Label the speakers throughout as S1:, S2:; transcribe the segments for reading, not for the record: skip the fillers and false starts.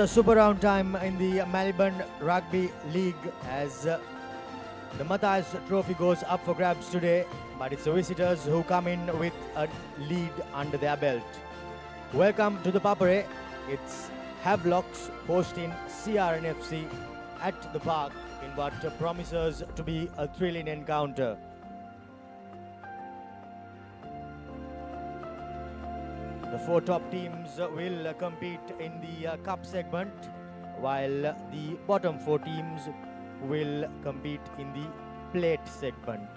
S1: It's a super round time in the Maliban Rugby League as the Matthias Trophy goes up for grabs today, but it's the visitors who come in with a lead under their belt. Welcome to the Papare. It's Havelocks hosting CRNFC at the park in what promises to be a thrilling encounter. The four top teams will compete in the cup segment, while the bottom four teams will compete in the plate segment.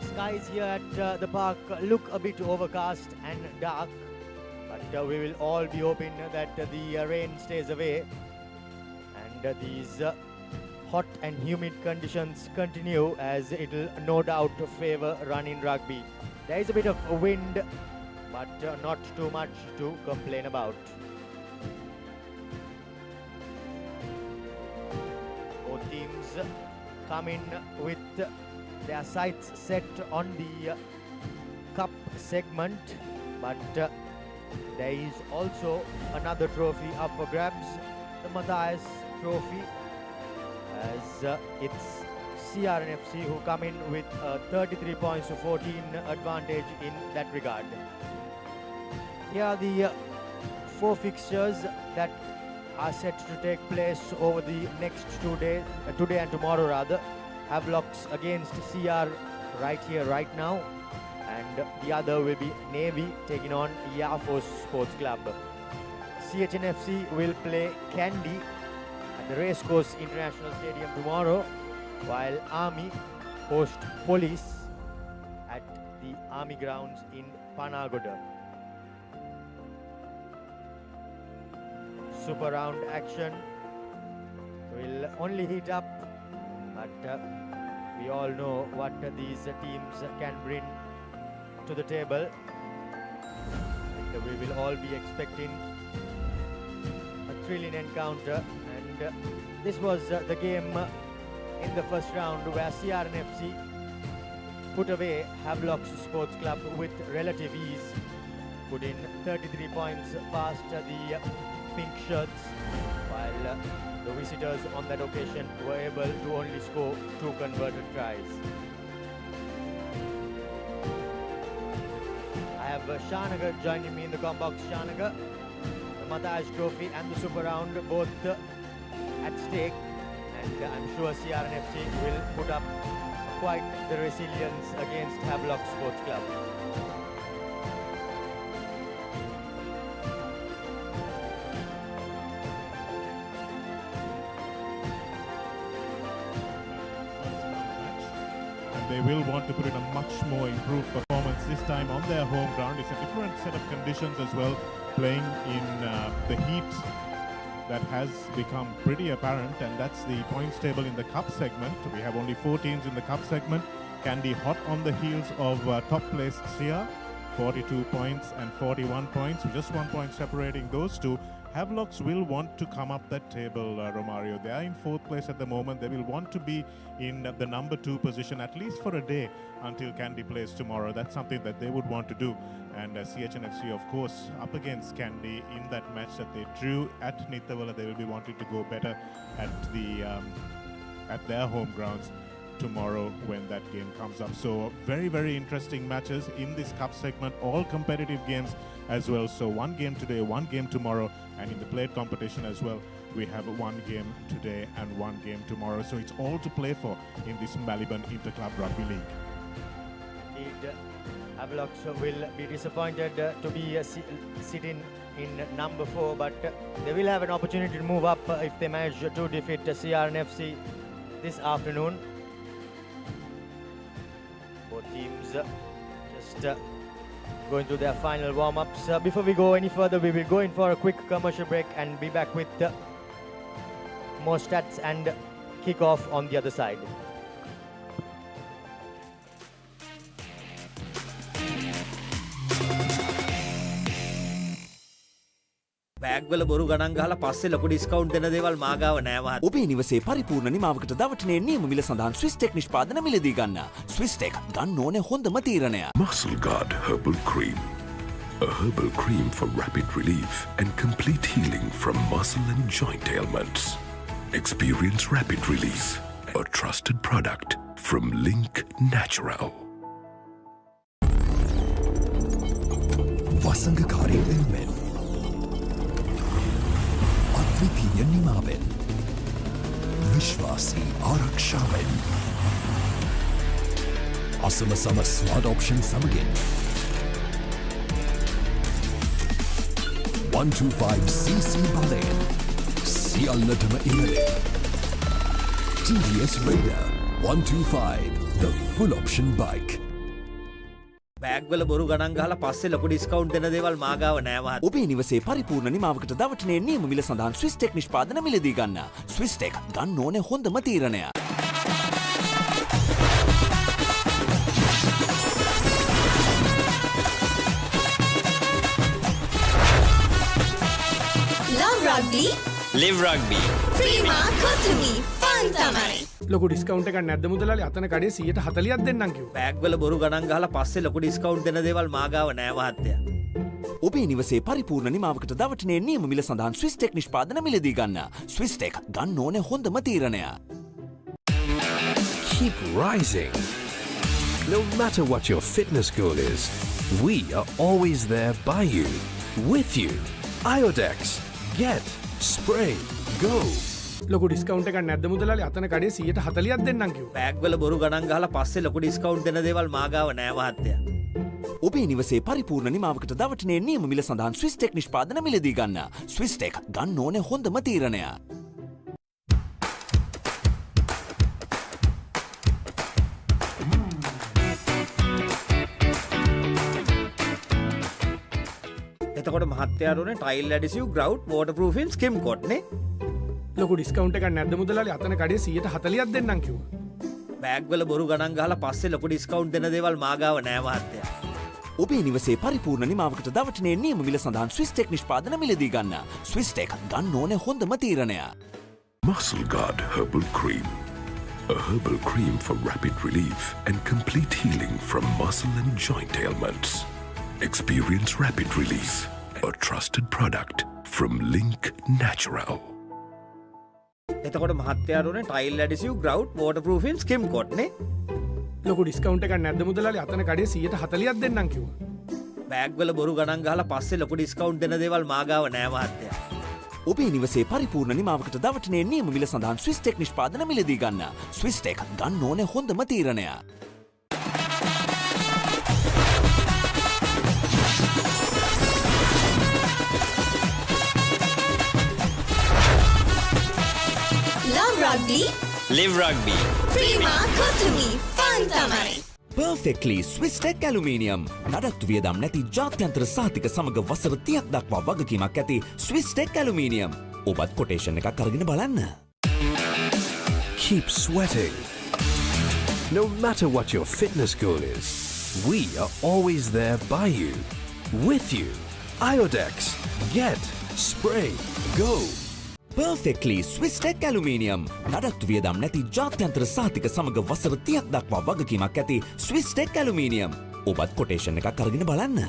S1: Skies here at the park look a bit overcast and dark, but we will all be hoping that the rain stays away and these hot and humid conditions continue, as it will no doubt favor running rugby. There is a bit of wind, but not too much to complain about. Both teams come in with their sights set on the cup segment, but there is also another trophy up for grabs, the Matthias Trophy, as it's CRNFC who come in with 33 points to 14 advantage in that regard. Here are the four fixtures that are set to take place over the next 2 days, today and tomorrow rather. Havelocks against CR right here, right now, and the other will be Navy taking on Air Force Sports Club. CHNFC will play Kandy at the Racecourse International Stadium tomorrow, while Army host Police at the Army grounds in Panagoda. Super round action will only heat up, but we all know what these teams can bring to the table, and we will all be expecting a thrilling encounter. And this was the game in the first round where CRNFC put away Havelock Sports Club with relative ease, putting 33 points past the pink shirts, while the visitors on that occasion were able to only score 2 converted tries. I have Shanagar joining me in the combox. Shanagar, the Matthias Trophy and the Super Round both at stake, and I'm sure CRNFC will put up quite the resilience against Havelock Sports Club.
S2: They will want to put in a much more improved performance this time on their home ground. It's a different set of conditions as well, playing in the heat that has become pretty apparent, and that's the points table in the cup segment. We have only 4 teams in the cup segment. Kandy hot on the heels of top placed Sia, 42 points and 41 points, just 1 point separating those two. Havelocks will want to come up that table, Romario. They are in 4th place at the moment. They will want to be in the number 2 position at least for a day until Kandy plays tomorrow. That's something that they would want to do. And CHNFC, of course, up against Kandy in that match that they drew at Nithavala. They will be wanting to go better at the at their home grounds tomorrow when that game comes up. So very, very interesting matches in this cup segment, all competitive games as well. So 1 game today, 1 game tomorrow, and in the plate competition as well, we have 1 game today and 1 game tomorrow. So it's all to play for in this Maliban Interclub Rugby League.
S1: Indeed, Havelocks will be disappointed to be sitting in number 4, but they will have an opportunity to move up if they manage to defeat CRNFC this afternoon. Both teams just going through their final warm-ups. Before we go any further, we will go in for a quick commercial break and be back with more stats and kickoff on the other side.
S3: බෑග්වල බොරු ගණන් ගහලා පස්සේ ලොකු discount දෙන දේවල් මාගාව නෑ මහත්තයා.
S4: ඔබේ නිවසේ පරිපූර්ණ නිමාවකට දවටනේ නියම මිල සඳහන් ස්විස් ටෙක් නිෂ්පාදන මිලදී ගන්න. ස්විස් ටෙක් ගන්න ඕනේ හොඳම තීරණය.
S5: Muscle Guard Herbal Cream. a herbal cream for rapid relief and complete healing from muscle and joint ailments. Experience rapid relief, a trusted product from Link Natural.
S6: වසඟකාරී වෙල්මෙන් අද්විතීය නිමාවෙන් විශ්වාසී ආරක්ෂාවෙන් අසම සම smart option සමගින් 125cc බලයෙන් සියල්ලටම ඉහළින් TVS Raider 125 the full option bike.
S3: බෑග්වල බොරු ගණන් ගහලා පස්සේ ලොකු discount දෙන දේවල් මාගාව නෑ මහත්තයා.
S4: ඔබේ නිවසේ පරිපූර්ණ නිමාවකට දවටනේ නියම මිල සඳහන් ස්විස් ටෙක් නිෂ්පාදන මිලදී ගන්න. ස්විස් ටෙක් ගන්න ඕනේ හොඳම තීරණය.
S7: Love rugby.
S8: Live rugby.
S7: Prima Kotumi. Fun tamai.
S9: ලොකු ඩිස්කවුන්ට් එකක් නැද්ද මුදලාලි අතන කඩේ 140ක් දෙන්නම් කිව්වා.
S3: බෑග්වල බොරු ගණන් ගහලා පස්සේ ලොකු ඩිස්කවුන්ට් දෙන දේවල් මාගාව නෑ මහත්තයා.
S4: ඔබේ නිවසේ පරිපූර්ණ නිමාවකට දවටනේ නියම මිල සඳහන් ස්විස් ටෙක් නිෂ්පාදන මිලදී ගන්න. ස්විස් ටෙක් ගන්න ඕනේ හොඳම තීරණය.
S10: Keep rising. No matter what your fitness goal is, we are always there by you, with you. Iodex. Get. Spray. Go.
S9: ලොකු ඩිස්කවුන්ට් එකක් නැද්ද මුදලාලි අතන කඩේ 140ක් දෙන්නම් කිව්වා.
S3: බෑග්වල බොරු ගණන් ගහලා පස්සේ ලොකු ඩිස්කවුන්ට් දෙන දේවල් මාගාව නෑ මහත්තයා.
S4: ඔබේ නිවසේ පරිපූර්ණ නිමාවකට දවටනේ නියම මිල සඳහන් ස්විස් ටෙක් නිෂ්පාදන මිලදී ගන්න. ස්විස් ටෙක් ගන්න ඕනේ හොඳම තීරණය.
S3: එතකොට මහත්තයාට උනේ ටයිල් ඇඩිසිව් ග්‍රවුට් වෝටර්ප්‍රූෆින් ස්කිම් කොට් නේ.
S9: ලොකු ඩිස්කවුන්ට් එකක් නැද්ද මුදලාලි අතන කඩේ 140ක් දෙන්නම් කිව්වා.
S3: බෑග්වල බොරු ගණන් ගහලා පස්සේ ලොකු ඩිස්කවුන්ට් දෙන දේවල් මාගාව නෑ මහත්තයා.
S4: ඔබේ නිවසේ පරිපූර්ණ නිමාවකට දවටනේ නියම මිල සඳහන් ස්විස් ටෙක් නිෂ්පාදන මිලදී ගන්න. ස්විස් ටෙක් ගන්න ඕනේ හොඳම තීරණය.
S5: Muscle Guard Herbal Cream, a herbal cream for rapid relief and complete healing from muscle and joint ailments. Experience rapid relief, a trusted product from Link Natural.
S3: එතකොට මහත්තයාට උනේ ටයිල් ඇඩිසිව් ග්‍රවුට් වෝටර්ප්‍රූෆින් ස්කිම් කොට් නේ.
S9: ලොකු ඩිස්කවුන්ට් එකක් නැද්ද මුදලාලි අතන කඩේ 140ක් දෙන්නම් කිව්වා.
S3: බෑග්වල බොරු ගණන් ගහලා පස්සේ ලොකු ඩිස්කවුන්ට් දෙන දේවල් මාගාව නෑ මහත්තයා.
S4: ඔබේ නිවසේ පරිපූර්ණ නිමාවකට දවටනේ නියම මිල සඳහන් ස්විස් ටෙක් නිෂ්පාදන මිලදී ගන්න. ස්විස් ටෙක් ගන්න ඕනේ හොඳම තීරණය.
S7: Love rugby.
S8: Live rugby.
S7: Prima Kotumi. Fun tamai.
S4: Perfectly Swiss Tech Aluminium. නඩත්තු වියදම් නැති ජාත්‍යන්තර සහතික සමග වසර 30ක් දක්වා වගකීමක් ඇති Swiss Tech Aluminium. ඔබත් කොටේෂන් එකක් අරගෙන බලන්න.
S10: Keep sweating. No matter what your fitness goal is, we are always there by you, with you. Iodex. Get. Spray. Go.
S4: Perfectly Swiss Tech Aluminium. නඩත්තු වියදම් නැති ජාත්‍යන්තර සහතික සමග වසර 30ක් දක්වා වගකීමක් ඇති Swiss Tech Aluminium. ඔබත් කොටේෂන් එකක් අරගෙන බලන්න.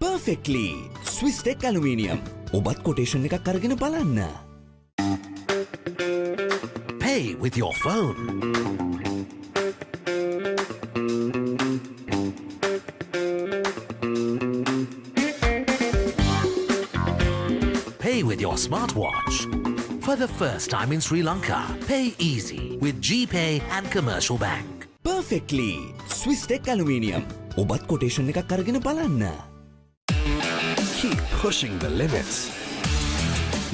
S4: Perfectly Swiss Tech Aluminium. ඔබත් කොටේෂන් එකක් අරගෙන බලන්න.
S10: Pay with your phone. Pay with your smartwatch. For the first time in Sri Lanka, pay easy with GPay and Commercial Bank.
S4: Perfectly Swiss Tech Aluminium. ඔබත් quotation එකක් අරගෙන බලන්න.
S10: Keep pushing the limits.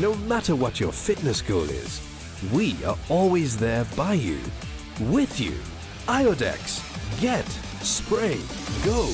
S10: No matter what your fitness goal is, we are always there by you, with you. Iodex. Get. Spray. Go.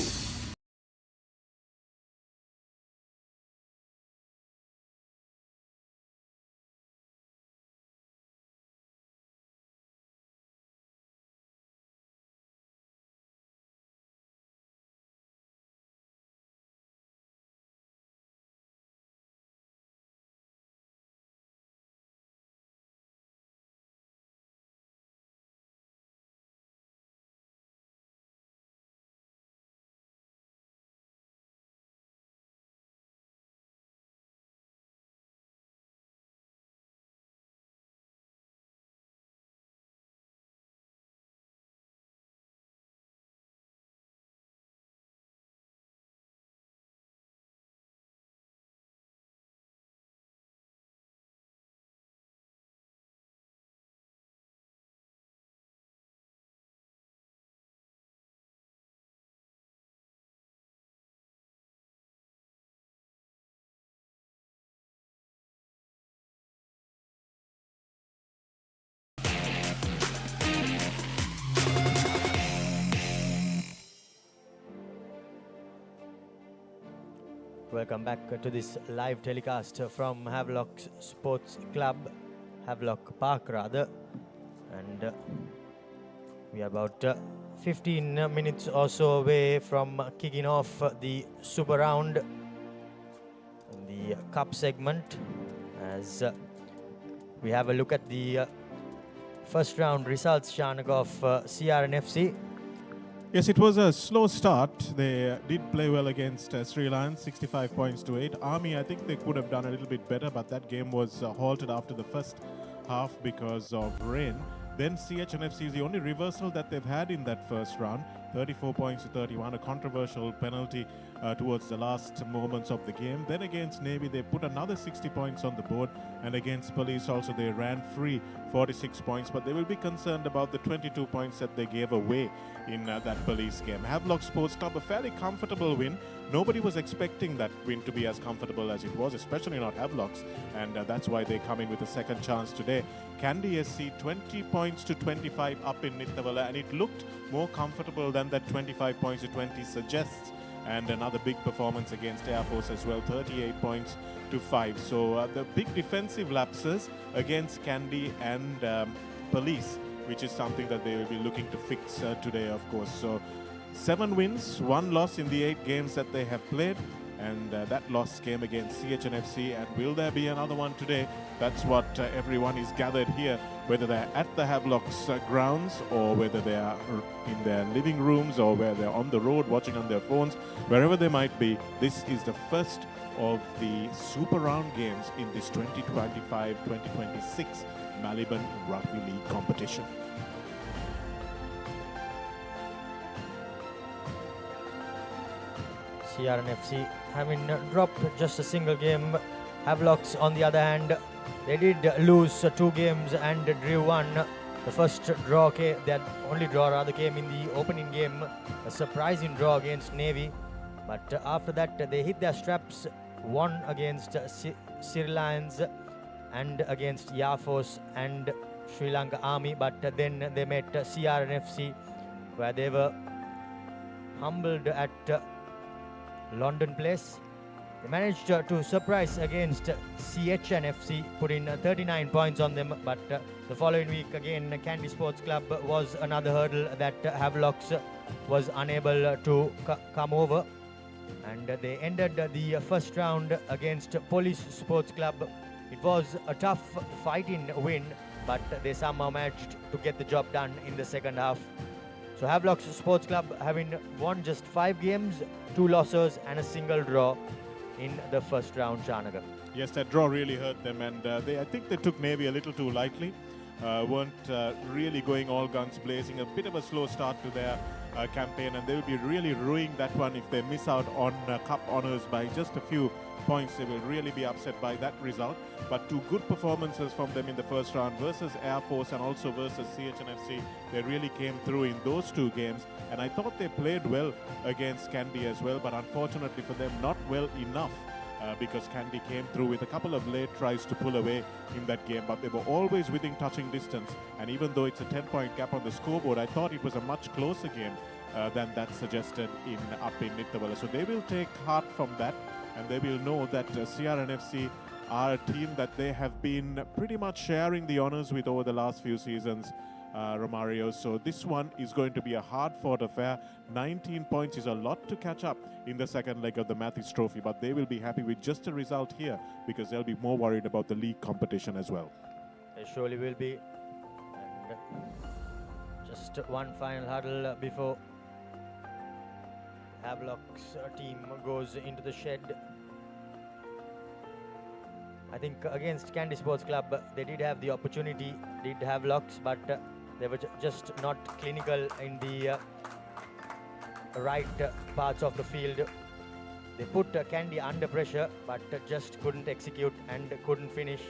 S1: welcome back to this live telecast from Havelock Sports Club, Havelock Park rather, and we are about 15 minutes or so away from kicking off the Super Round, the Cup segment, as we have a look at the first round results, Shanak, of CRNFC.
S2: Yes, it was a slow start. They did play well against Sri Lanka, 65 points to 8. Army, I think they could have done a little bit better, but that game was halted after the first half because of rain. Then CHNFC is the only reversal that they've had in that first round, 34 points to 31, a controversial penalty towards the last moments of the game. Then against Navy, they put another 60 points on the board, and against Police also they ran free 46 points, but they will be concerned about the 22 points that they gave away in that Police game. Havelock Sports Club, a fairly comfortable win. Nobody was expecting that win to be as comfortable as it was, especially not Havelocks, and that's why they come in with a second chance today. Kandy SC 20 points to 25 up in Nittavala, and it looked more comfortable than that 25 points to 20 suggests. And another big performance against Air Force as well, 38 points to 5. So the big defensive lapses against Kandy and Police, which is something that they will be looking to fix today, of course. So 7 wins, 1 loss in the 8 games that they have played, and that loss came against CHNFC. And will there be another one today? That's what everyone is gathered here, whether they're at the Havelock's grounds or whether they are in their living rooms or where they're on the road watching on their phones, wherever they might be. This is the first of the Super Round games in this 2025-2026 Maliban Rugby League competition.
S1: CRNFC having dropped just a single game. Havelocks, on the other hand, they did lose 2 games and drew 1. The first draw came, that only draw rather came in the opening game, a surprising draw against Navy. But after that, they hit their straps, won against Sri Lanka and against Air Force and Sri Lanka Army. But then they met CRNFC, where they were humbled at London Place. They managed to surprise against CHNFC, putting 39 points on them, but the following week again Kandy Sports Club was another hurdle that Havelocks was unable to come over, and they ended the first round against Police Sports Club. It was a tough fighting win, but they somehow managed to get the job done in the second half. So Havelock Sports Club having won just 5 games, 2 losses and a single draw in the first round, Shanaga.
S2: Yes, that draw really hurt them, and I think they took Navy a little too lightly. Weren't really going all guns blazing. A bit of a slow start to their campaign, and they will be really ruining that one if they miss out on cup honours by just a few points. They will really be upset by that result. But 2 good performances from them in the first round versus Air Force and also versus CHNFC. They really came through in those 2 games, and I thought they played well against Kandy as well, but unfortunately for them, not well enough. Because Kandy came through with a couple of late tries to pull away in that game, but they were always within touching distance. And even though it's a 10-point gap on the scoreboard, I thought it was a much closer game than that suggested up in Nittavala. So they will take heart from that, and they will know that CRNFC are a team that they have been pretty much sharing the honours with over the last few seasons, Romario. So this one is going to be a hard-fought affair. 19 points is a lot to catch up in the second leg of the Mathis Trophy, but they will be happy with just a result here because they'll be more worried about the league competition as well.
S1: They surely will be. And just one final huddle before Havelock's team goes into the shed. I think against Kandy Sports Club, they did have the opportunity, did Havelocks, but they were just not clinical in the right parts of the field. They put Kandy under pressure, but just couldn't execute and couldn't finish.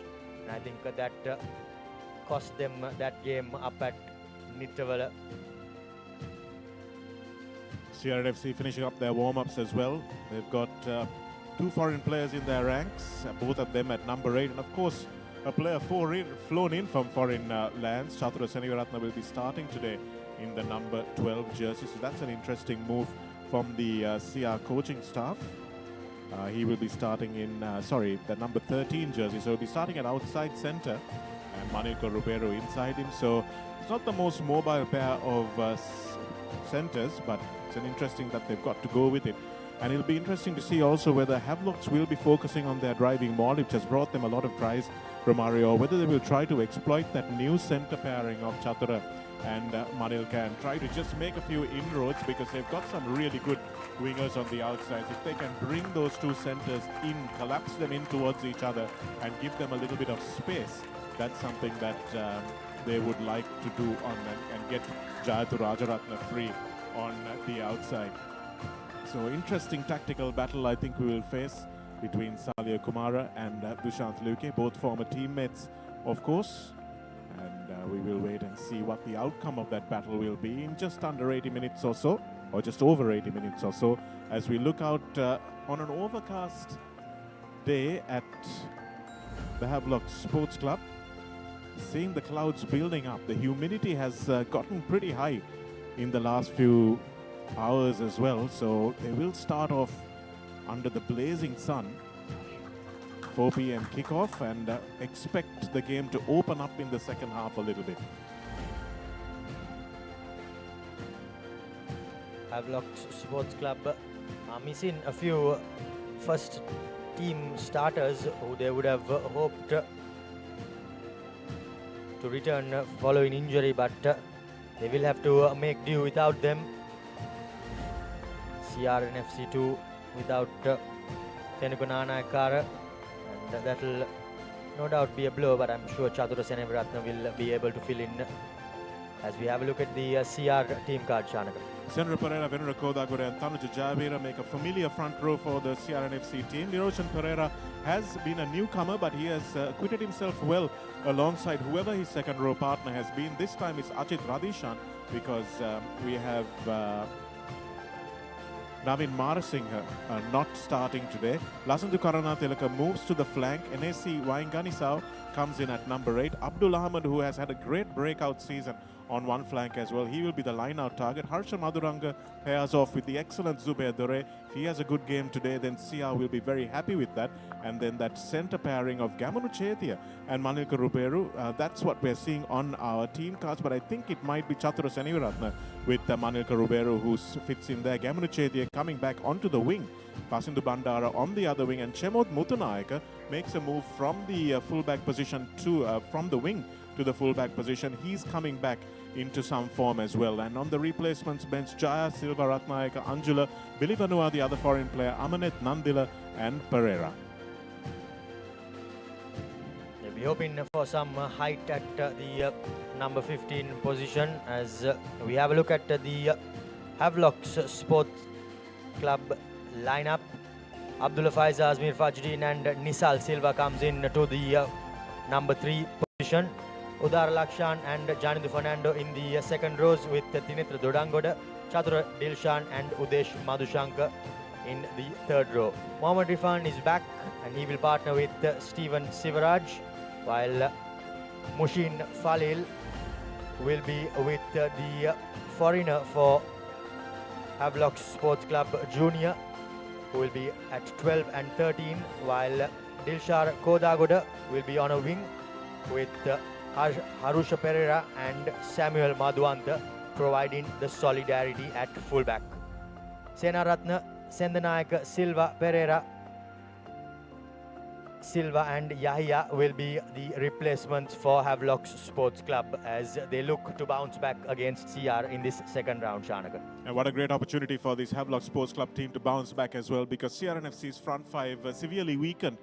S1: And I think that cost them that game up at Nittavala.
S2: CRNFC finishing up their warm-ups as well. They've got 2 foreign players in their ranks, both of them at number 8. And of course, a player flown in from foreign lands, Chatura Senivaratna, will be starting today in the number 12 jersey. So that's an interesting move from the CR coaching staff. He will be starting in, the number 13 jersey. So he'll be starting at outside centre and Manilka Ribeiro inside him. So it's not the most mobile pair of centres, but it's an interesting that they've got to go with it. And it'll be interesting to see also whether Havelocks will be focusing on their driving maul, which has brought them a lot of tries, Romario, or whether they will try to exploit that new centre pairing of Chatura and Manilka and try to just make a few inroads, because they've got some really good wingers on the outside. If they can bring those two centres in, collapse them in towards each other and give them a little bit of space, that's something that they would like to do and get Jayathu Rajaratna free on the outside. So interesting tactical battle I think we will face between Salia Kumara and Dushant Luke, both former teammates of course. And we will wait and see what the outcome of that battle will be in just under 80 minutes or so, or just over 80 minutes or so, as we look out on an overcast day at the Havelock Sports Club. Seeing the clouds building up, the humidity has gotten pretty high in the last few hours as well, so they will start off under the blazing sun. 4 p.m. kickoff, and expect the game to open up in the second half a little bit.
S1: Havelock Sports Club are missing a few first team starters who they would have hoped to return following injury, but they will have to make do without them. CRNFC2 without Tenugunana Kara, and that will no doubt be a blow, but I'm sure Chatura Seneviratna will be able to fill in as we have a look at the CR team card, Shanaka.
S2: Senra Pereira, Venera Kodagore and Tanuja Javira make a familiar front row for the CRNFC team. Niroshan Pereira has been a newcomer, but he has acquitted himself well alongside whoever his second row partner has been. This time it's Ajit Radishan, because we have Navin Marasinghe not starting today. Lasandu Karanatilaka moves to the flank. NAC Wainganisau comes in at number 8. Abdul Ahmed, who has had a great breakout season on one flank as well, he will be the line-out target. Harsha Maduranga pairs off with the excellent Zubair Dore. If he has a good game today, then Sia will be very happy with that. And then that centre pairing of Gamanu Chetia and Manilka Ruberu, that's what we're seeing on our team cards. But I think it might be Chatura Seneviratna with Manilka Ruberu who fits in there. Gamanu Chetia coming back onto the wing. Pasindu Bandara on the other wing, and Chemod Mutanayaka makes a move from the fullback position to from the wing to the fullback position. He's coming back into some form as well. And on the replacements bench, Jaya, Silva Ratnayaka, Anjula, Billy Vanua, the other foreign player, Amanet Nandila and Pereira.
S1: They'll be hoping for some height at the number 15 position as we have a look at the Havelock Sports Club lineup. Abdullah Faiza, Azmir Fajdeen and Nisal Silva comes in to the number 3 position. Udar Lakshan and Janindu Fernando in the second rows with Tinitra Dodangoda, Chatura Dilshan and Udesh Madhushankar in the third row. Mohammad Rifan is back and he will partner with Stephen Sivaraj, while Mushin Falil will be with the foreigner for Havelock Sports Club Junior, who will be at 12 and 13, while Dilshar Kodagoda will be on a wing with Harusha Pereira and Samuel Madhuanta providing the solidarity at fullback. Senaratna, Sendanayaka, Silva, Pereira, Silva and Yahya will be the replacements for Havelock Sports Club as they look to bounce back against CR in this second round, Shanaka.
S2: And what a great opportunity for this Havelock Sports Club team to bounce back as well, because CRNFC's front five severely weakened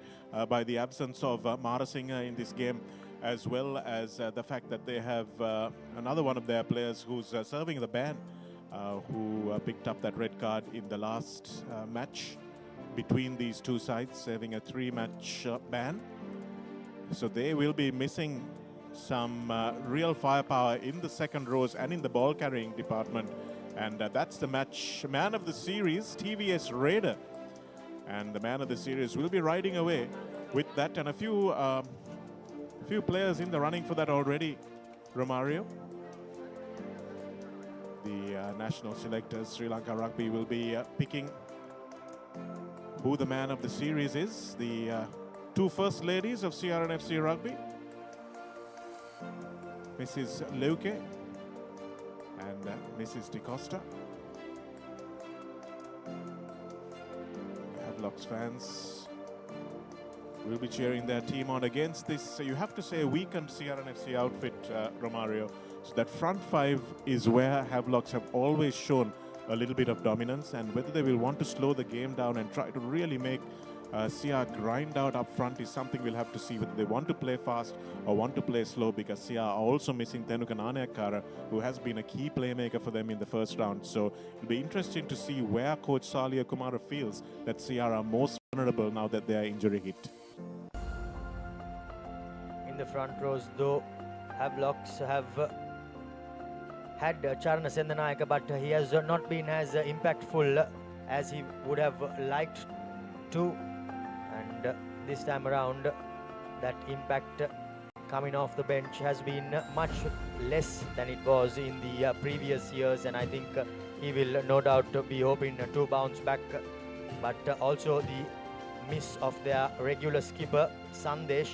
S2: by the absence of Marasinghe in this game, as well as the fact that they have another one of their players who's serving the ban, who picked up that red card in the last match between these two sides, serving a 3-match ban. So they will be missing some real firepower in the second rows and in the ball carrying department. And that's the match man of the series, TVS Raider. And the man of the series will be riding away with that, and a few players in the running for that already. Romario, the national selectors, Sri Lanka Rugby, will be picking who the man of the series is. The two first ladies of CRNFC Rugby, Mrs. Leuke and Mrs. DeCosta. Havelock's fans will be cheering their team on against this, you have to say, weakened CRNFC outfit, Romario. So that front five is where Havelocks have always shown a little bit of dominance, and whether they will want to slow the game down and try to really make CR grind out up front is something we'll have to see, whether they want to play fast or want to play slow, because CR are also missing Tenuka Nanekkara, who has been a key playmaker for them in the first round. So it'll be interesting to see where coach Salia Kumara feels that CR are most vulnerable now that they are injury hit.
S1: In the front rows though, Havelocks have had Charana Sendanayaka, but he has not been as impactful as he would have liked to, and this time around that impact coming off the bench has been much less than it was in the previous years, and I think he will no doubt be hoping to bounce back. But also the miss of their regular skipper Sandesh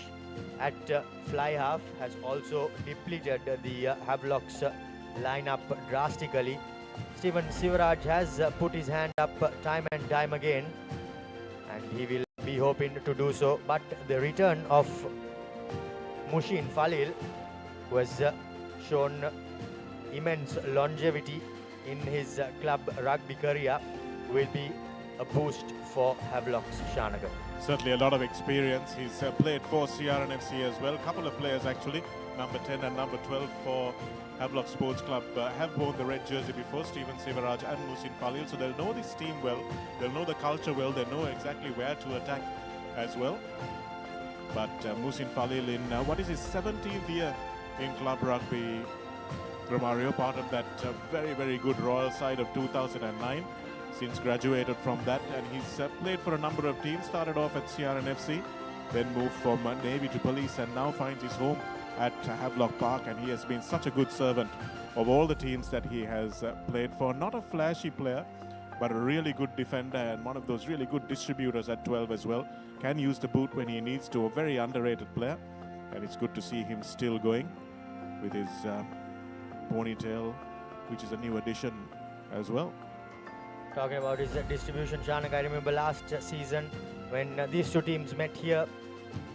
S1: at fly half has also depleted the Havelocks lineup drastically. Stephen Sivaraj has put his hand up time and time again, and he will be hoping to do so. But the return of Mushin Falil, who has shown immense longevity in his club rugby career, will be a boost for Havelocks, Shanagar.
S2: Certainly a lot of experience. He's played for CRNFC as well. A couple of players actually, number 10 and number 12 for Havelock Sports Club have worn the red jersey before, Stephen Sivaraj and Musin Falil, so they'll know this team well, they'll know the culture well, they know exactly where to attack as well. But Musin Falil in what is his 17th year in club rugby, Romario, part of that very, very good Royal side of 2009, since graduated from that, and he's played for a number of teams, started off at CRNFC, then moved from Navy to Police, and now finds his home at Havelock Park, and he has been such a good servant of all the teams that he has played for. Not a flashy player, but a really good defender and one of those really good distributors at 12 as well. Can use the boot when he needs to, a very underrated player, and it's good to see him still going with his ponytail, which is a new addition as well.
S1: Talking about his distribution, Shanak, I remember last season when these two teams met here,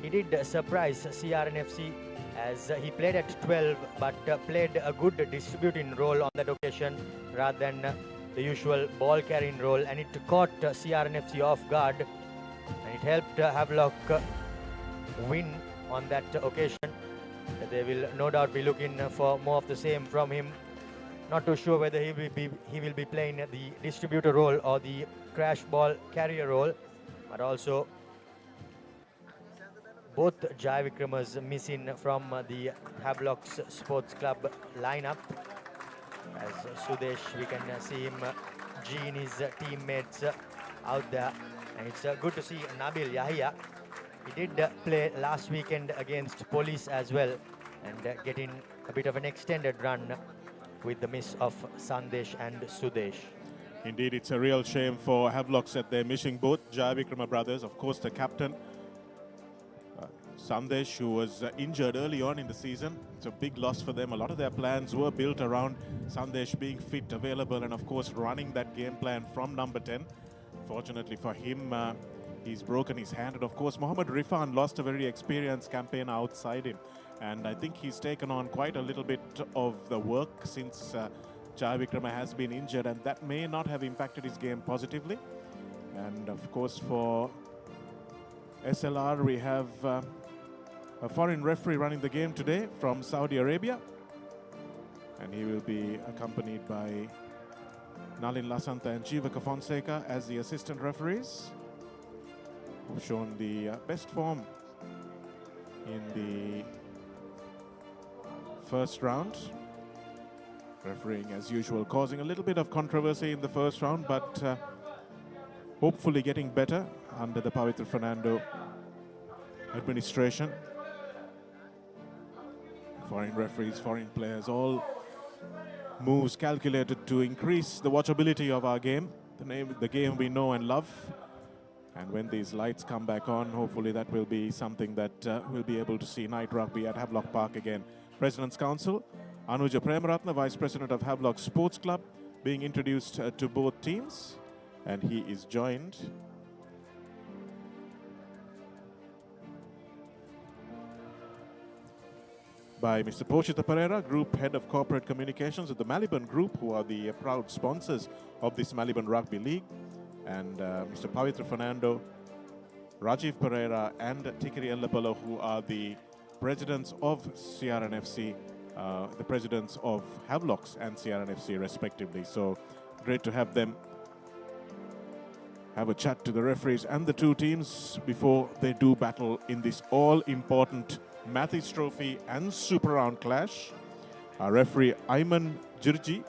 S1: he did surprise CRNFC as he played at 12, but played a good distributing role on that occasion rather than the usual ball carrying role, and it caught CRNFC off guard, and it helped Havelock win on that occasion. They will no doubt be looking for more of the same from him. Not too sure whether he will be playing the distributor role or the crash ball carrier role, but also both Jai Vikramas missing from the Havelocks Sports Club lineup. As Sudesh, we can see him geeing his teammates out there, and it's good to see Nabil Yahya. He did play last weekend against Police as well, and getting a bit of an extended run with the miss of Sandesh and Sudesh.
S2: Indeed, it's a real shame for Havelocks that they're missing both Jai Vikrama brothers, of course the captain, Sandesh, who was injured early on in the season. It's a big loss for them. A lot of their plans were built around Sandesh being fit, available, and of course running that game plan from number 10. Fortunately for him, he's broken his hand, and of course Mohammad Rifan lost a very experienced campaigner outside him, and I think he's taken on quite a little bit of the work since Jai Vikrama has been injured, and that may not have impacted his game positively. And of course for SLR we have a foreign referee running the game today from Saudi Arabia, and he will be accompanied by Nalin Lasanta and Jivaka Fonseca as the assistant referees, who've shown the best form in the first round. Refereeing as usual, causing a little bit of controversy in the first round, but hopefully getting better under the Pavitra Fernando administration. Foreign referees, foreign players, all moves calculated to increase the watchability of our game, the game we know and love. And when these lights come back on, hopefully that will be something that we'll be able to see night rugby at Havelock Park again. President's Council, Anuja Premaratna, Vice President of Havelock Sports Club, being introduced to both teams. And he is joined by Mr. Poshita Pereira, Group Head of Corporate Communications of the Maliban Group, who are the proud sponsors of this Maliban Rugby League, and Mr. Pavitra Fernando, Rajiv Pereira, and Tikiri Ellapalo, who are the presidents of CRNFC, the presidents of Havelocks and CRNFC respectively. So great to have them have a chat to the referees and the two teams before they do battle in this all-important Mathis Trophy and Super Round clash. Our referee Ayman Jirji,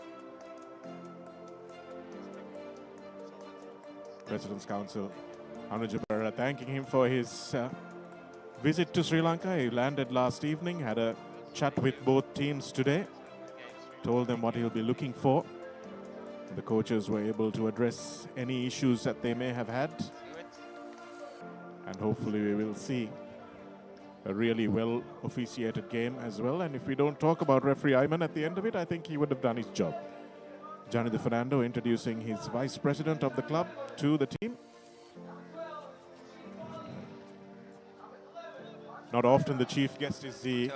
S2: President's Council, Anuja Pereira, thanking him for his visit to Sri Lanka. He landed last evening, had a chat with both teams today, told them what he'll be looking for. The coaches were able to address any issues that they may have had, and hopefully we will see a really well officiated game as well. And if we don't talk about referee Ayman at the end of it, I think he would have done his job. Johnny De Fernando introducing his vice president of the club to the team. Not often the chief guest is the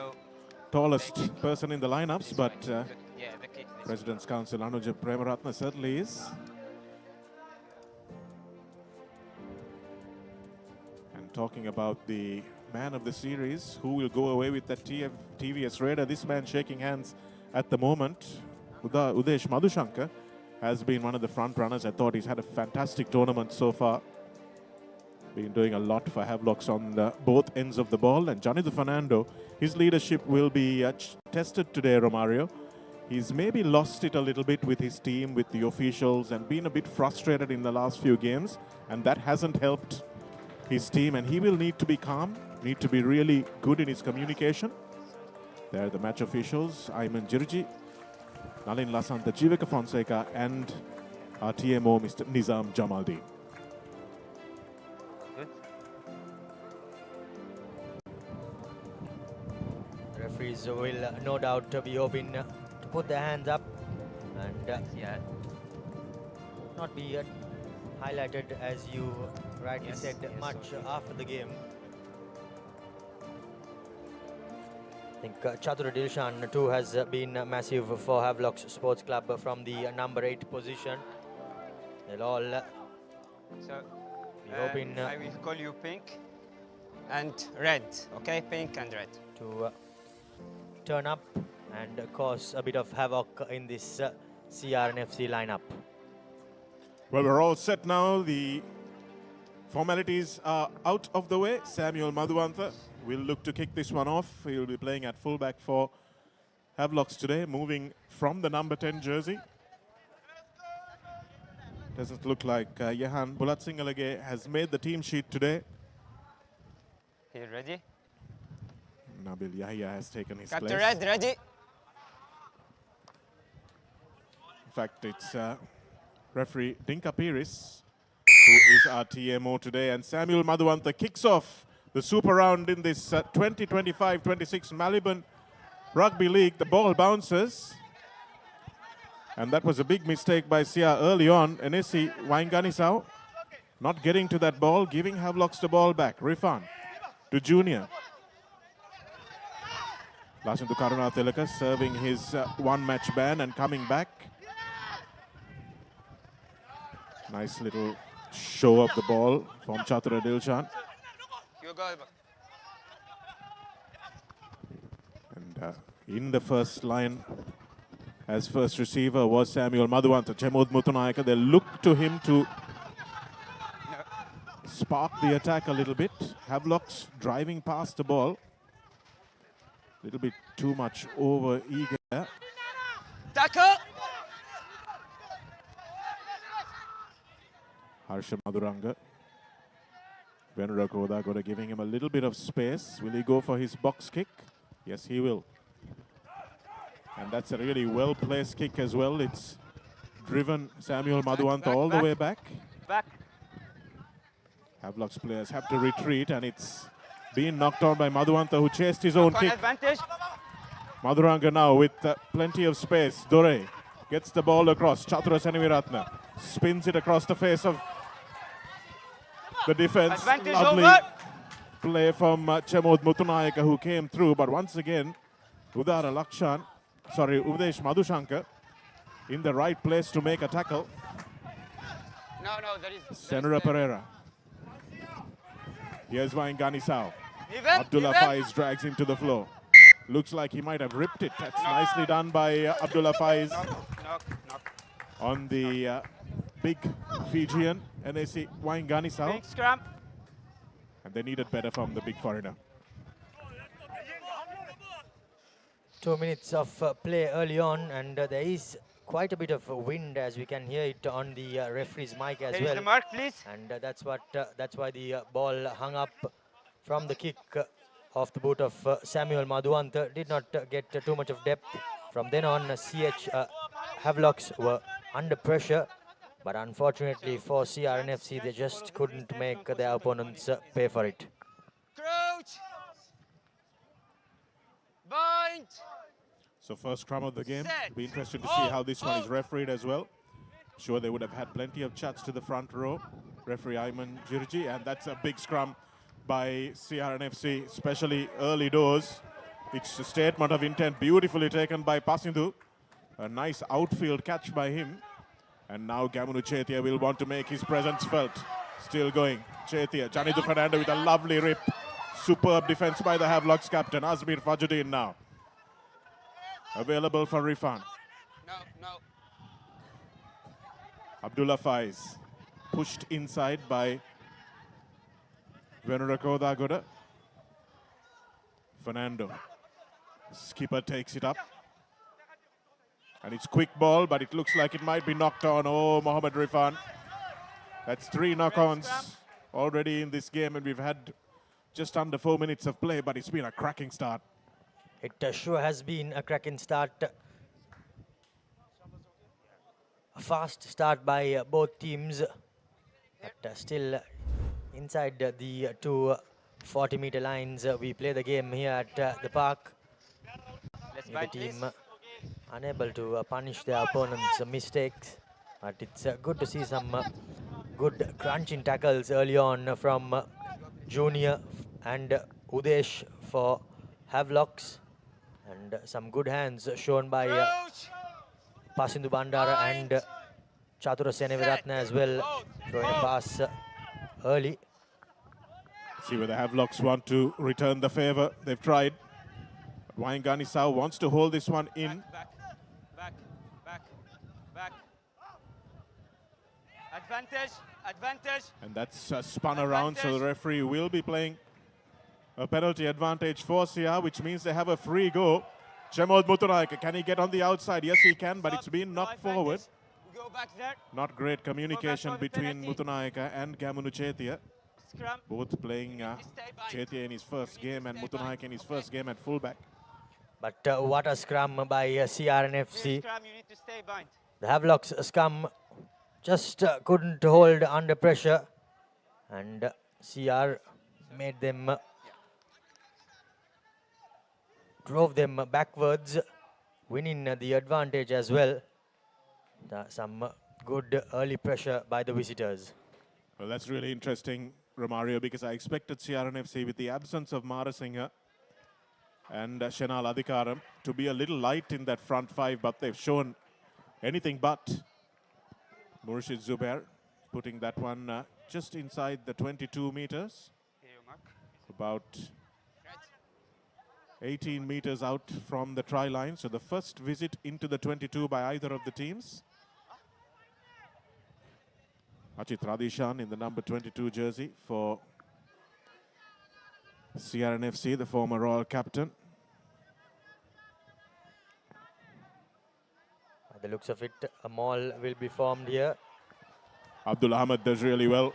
S2: tallest person in the lineups, but President's Council Anuja Premaratna certainly is. And talking about the man of the series, who will go away with that TVS Raider, this man shaking hands at the moment, Udesh Madhushankar, has been one of the front runners. I thought he's had a fantastic tournament so far. Been doing a lot for Havelocks on both ends of the ball. And Johnny De Fernando, his leadership will be tested today, Romario. He's maybe lost it a little bit with his team, with the officials, and been a bit frustrated in the last few games. And that hasn't helped his team. And he will need to be calm, need to be really good in his communication. There are the match officials, Ayman Jirji, Nalin Lasanta Jivika Fonseca, and our TMO, Mr. Nizam Jamaldeen.
S1: Referees will no doubt be hoping to put their hands up and not be highlighted, as you rightly said, much after the game. I think Chatura Dilshan too has been massive for Havelock's Sports Club from the number 8 position. They'll all be hoping
S11: I will call you pink and red, okay? Pink and red.
S1: To turn up and cause a bit of havoc in this CRNFC lineup.
S2: Well, we're all set now. The formalities are out of the way. Samuel Madhuantha will look to kick this one off. He'll be playing at fullback for Havelocks today, moving from the number 10 jersey. Doesn't look like Yahan Bulatsingalage has made the team sheet today.
S11: Here, ready?
S2: Nabil Yahya has taken his
S11: Captain
S2: place.
S11: Red, ready?
S2: In fact, it's referee Dinka Piris, who is our TMO today, and Samuel Madhuantha kicks off the super round in this 2025-26 Maliban Rugby League. The ball bounces, and that was a big mistake by Sia early on. Enesi Wainganisau not getting to that ball, giving Havelocks the ball back. Rifan to Junior. Lashintu Karuna Tilaka serving his one-match ban and coming back. Nice little show of the ball from Chatura Dilshan. And in the first line, as first receiver, was Samuel Madhuantha. Chemod Mutunayaka, they look to him to spark the attack a little bit. Havelocks driving past the ball. A little bit too much over eager.
S11: Tackle!
S2: Harsha Madhuranga. Venura Kodagoda giving him a little bit of space. Will he go for his box kick? Yes, he will. And that's a really well-placed kick as well. It's driven Samuel Madhuantha all the way back.
S11: Back.
S2: Havelock's players have to retreat, and it's been knocked on by Madhuanta, who chased his own kick.
S11: Advantage.
S2: Madhuranga now with plenty of space. Dore gets the ball across. Chatura Seneviratne spins it across the face of the defense.
S11: Advantage
S2: Lovely
S11: over.
S2: play from Chemod Mutunayaka, who came through, but once again Udesh Madhushankar in the right place to make a tackle.
S11: No, there is.
S2: Senra Pereira. Here's Waingani Sao.
S11: Even.
S2: Abdullah Faiz drags him to the floor. Looks like he might have ripped it. That's nicely done by Abdullah Faiz
S11: Knock.
S2: on the big Fijian, NAC Waingani Sao.
S11: Big scrum.
S2: And they needed better from the big foreigner.
S1: 2 minutes of play early on, and there is quite a bit of wind, as we can hear it on the referee's mic as
S11: There is
S1: well.
S11: the mark, please.
S1: And that's why the ball hung up from the kick off the boot of Samuel Madhuanta. Did not get too much of depth. From then on, Havelocks were under pressure, but unfortunately for CRNFC, they just couldn't make their opponents pay for it.
S11: Crouch. Bind.
S2: So first scrum of the game.
S11: Set.
S2: It'll be interesting to see how this one is refereed as well. Sure, they would have had plenty of chats to the front row. Referee Ayman Jirji, and that's a big scrum by CRNFC, especially early doors. It's a statement of intent, beautifully taken by Pasindu. A nice outfield catch by him. And now Gamunu Chetia will want to make his presence felt. Still going. Chetia, Janidu Fernando with a lovely rip. Superb defense by the Havelocks captain, Azmir Fajuddin now. Available for Rifan.
S11: No.
S2: Abdullah Faiz pushed inside by Venurakoda Goda. Fernando. Skipper takes it up. And it's quick ball, but it looks like it might be knocked on. Oh, Mohammed Rifan. That's 3 knock-ons already in this game, and we've had just under 4 minutes of play, but it's been a cracking start.
S1: It sure has been a cracking start. A fast start by both teams, but still inside the two 40-meter lines. We play the game here at the park. The team unable to punish their opponent's mistakes, but it's good to see some good crunching tackles early on from Junior and Udesh for Havelocks, and some good hands shown by Pasindu Bandara and Chatura Seneviratne as well, throwing a pass early.
S2: See whether Havelocks want to return the favor. They've tried. Waingani Sao wants to hold this one in.
S11: Back. Advantage.
S2: And that's spun around, so the referee will be playing a penalty advantage for Sia, which means they have a free go. Chemod Mutunayaka, can he get on the outside? Yes, he can, but it's been knocked forward.
S11: Go back there.
S2: Not great communication between Mutunayaka and Gamunu Chetia.
S11: Scrum.
S2: Both playing Chetia in his first game and Mutunayaka in his first game at fullback.
S1: But what a scrum by CRNFC.
S11: Scrum, you need to stay bind.
S1: The Havelocks scrum just couldn't hold under pressure, and CR made them, drove them backwards, winning the advantage as well. Some good early pressure by the visitors.
S2: Well, that's really interesting, Romario, because I expected CRNFC, with the absence of Marasinghe and Shenal Adhikaram, to be a little light in that front five, but they've shown anything but. Murshid Zubair putting that one just inside the 22 meters. About 18 meters out from the try line. So the first visit into the 22 by either of the teams. Achit Radishan in the number 22 jersey for CRNFC, the former Royal captain.
S1: By the looks of it, a maul will be formed here.
S2: Abdul Ahmed does really well.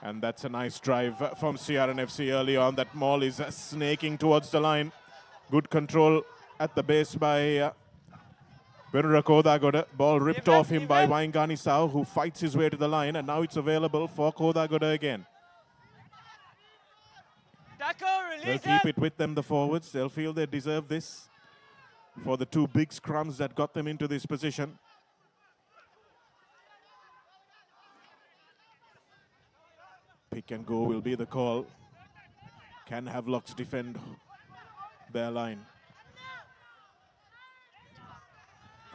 S2: And that's a nice drive from CRNFC early on. That maul is snaking towards the line. Good control at the base by Perura Kodagoda, ball ripped off him by Waingani Sao, who fights his way to the line, and now it's available for Kodagoda again. They'll keep it with them, the forwards. They'll feel they deserve this for the two big scrums that got them into this position. Pick and go will be the call. Can Havelocks defend their line?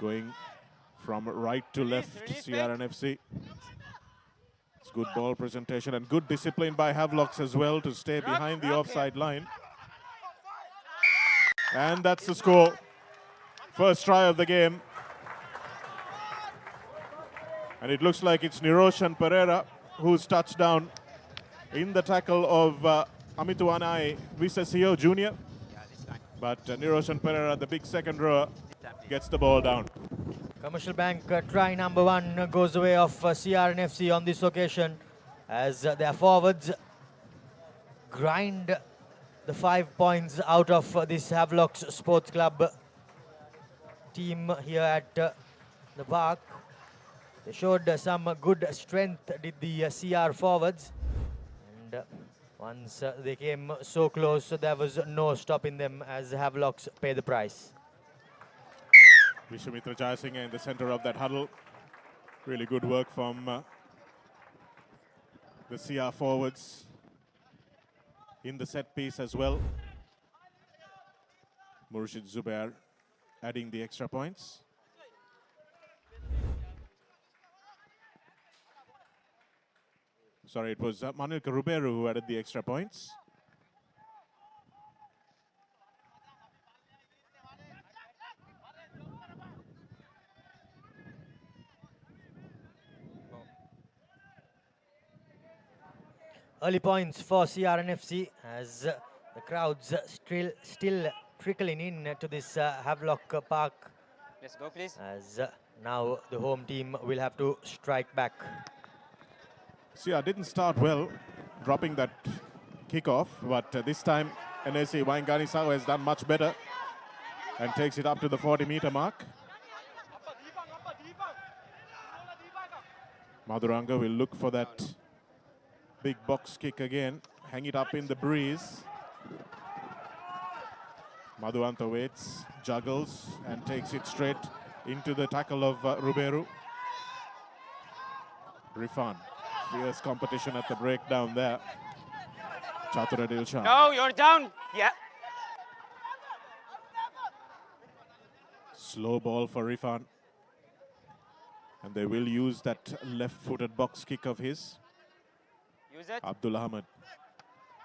S2: Going from right to left, CRNFC. It's good ball presentation and good discipline by Havelocks as well to stay behind the offside line. And that's the score. First try of the game. And it looks like it's Niroshan Pereira who's touched down in the tackle of Amituanai Visesio Jr. But Niroshan Pereira, the big second rower, gets the ball down.
S1: Commercial Bank try number 1 goes away of CRNFC on this occasion as their forwards grind the 5 points out of this Havelocks Sports Club team here at the park. They showed some good strength, did the CR forwards. And once they came so close, there was no stopping them as Havelocks pay the price.
S2: Vishwamitra Jayasinghe in the center of that huddle. Really good work from the CR forwards in the set piece as well. Murshid Zubair adding the extra points. Sorry, it was Manuel Ruberu who added the extra points.
S1: Early points for CRNFC as the crowds still trickling in to this Havelock Park.
S11: Let's go, please.
S1: As now the home team will have to strike back.
S2: CR didn't start well, dropping that kickoff, but this time NSC Waingani Sao has done much better and takes it up to the 40-meter mark. Madhuranga will look for that big box kick again, hang it up in the breeze. Madhuanta waits, juggles, and takes it straight into the tackle of Ruberu. Rifan, fierce competition at the breakdown there. Chatura Dilshan.
S11: No, you're down. Yeah.
S2: Slow ball for Rifan. And they will use that left-footed box kick of his.
S11: Use it.
S2: Abdul Ahmed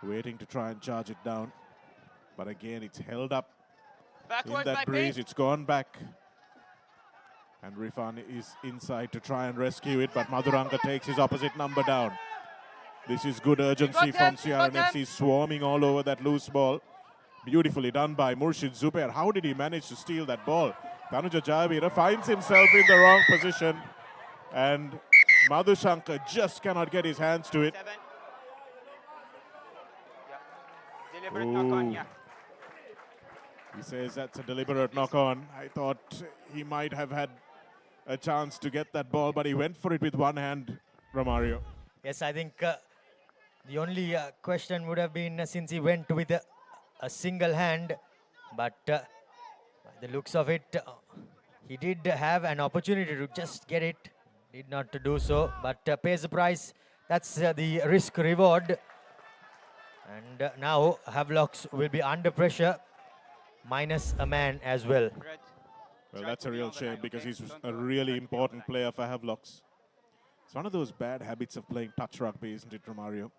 S2: waiting to try and charge it down. But again, it's held up
S11: Backwards,
S2: in that breeze. It's gone back. And Rifan is inside to try and rescue it, but Madhuranga takes his opposite number down. This is good urgency from CRNFC, swarming all over that loose ball. Beautifully done by Murshid Zubair. How did he manage to steal that ball? Tanuja Jayavira finds himself in the wrong position, and Madhushankar just cannot get his hands to it.
S11: Deliberate knock on, yeah.
S2: He says that's a deliberate knock-on. I thought he might have had a chance to get that ball, but he went for it with one hand, Romario.
S1: Yes, I think the only question would have been since he went with a single hand, but by the looks of it, he did have an opportunity to just get it, did not to do so, but pays the price. That's the risk-reward. And now Havelocks will be under pressure, minus a man as well.
S2: Well, that's a real shame because he's a really important player for Havelocks. It's one of those bad habits of playing touch rugby, isn't it, Romario?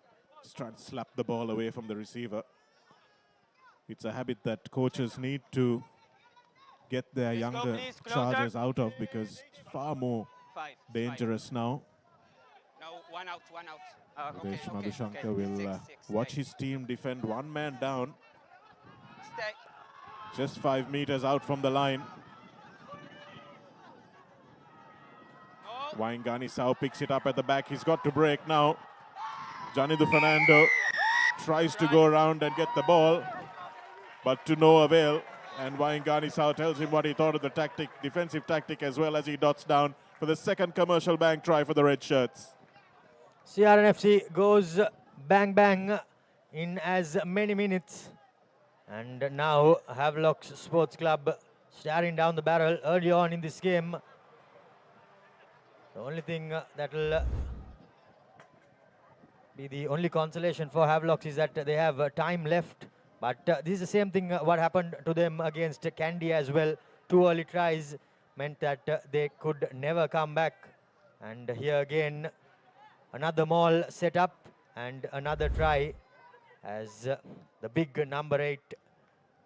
S2: Just try and slap the ball away from the receiver. It's a habit that coaches need to get their younger chargers out of because it's far more dangerous now.
S11: No, one out.
S2: Udesh Madhushankar will watch his team defend one man down.
S11: Stay.
S2: Just 5 meters out from the line. Waingani Sao picks it up at the back. He's got to break now. Janidu Fernando tries to go around and get the ball, but to no avail. And Waingani tells him what he thought of the tactic, defensive tactic, as well as he dots down for the second commercial bank try for the red shirts.
S1: CRNFC goes bang bang in as many minutes. And now Havelock Sports Club staring down the barrel early on in this game. The only thing that will be the only consolation for Havelock is that they have time left. But this is the same thing what happened to them against Kandy as well. 2 early tries meant that they could never come back. And here again, another maul set up and another try as the big number 8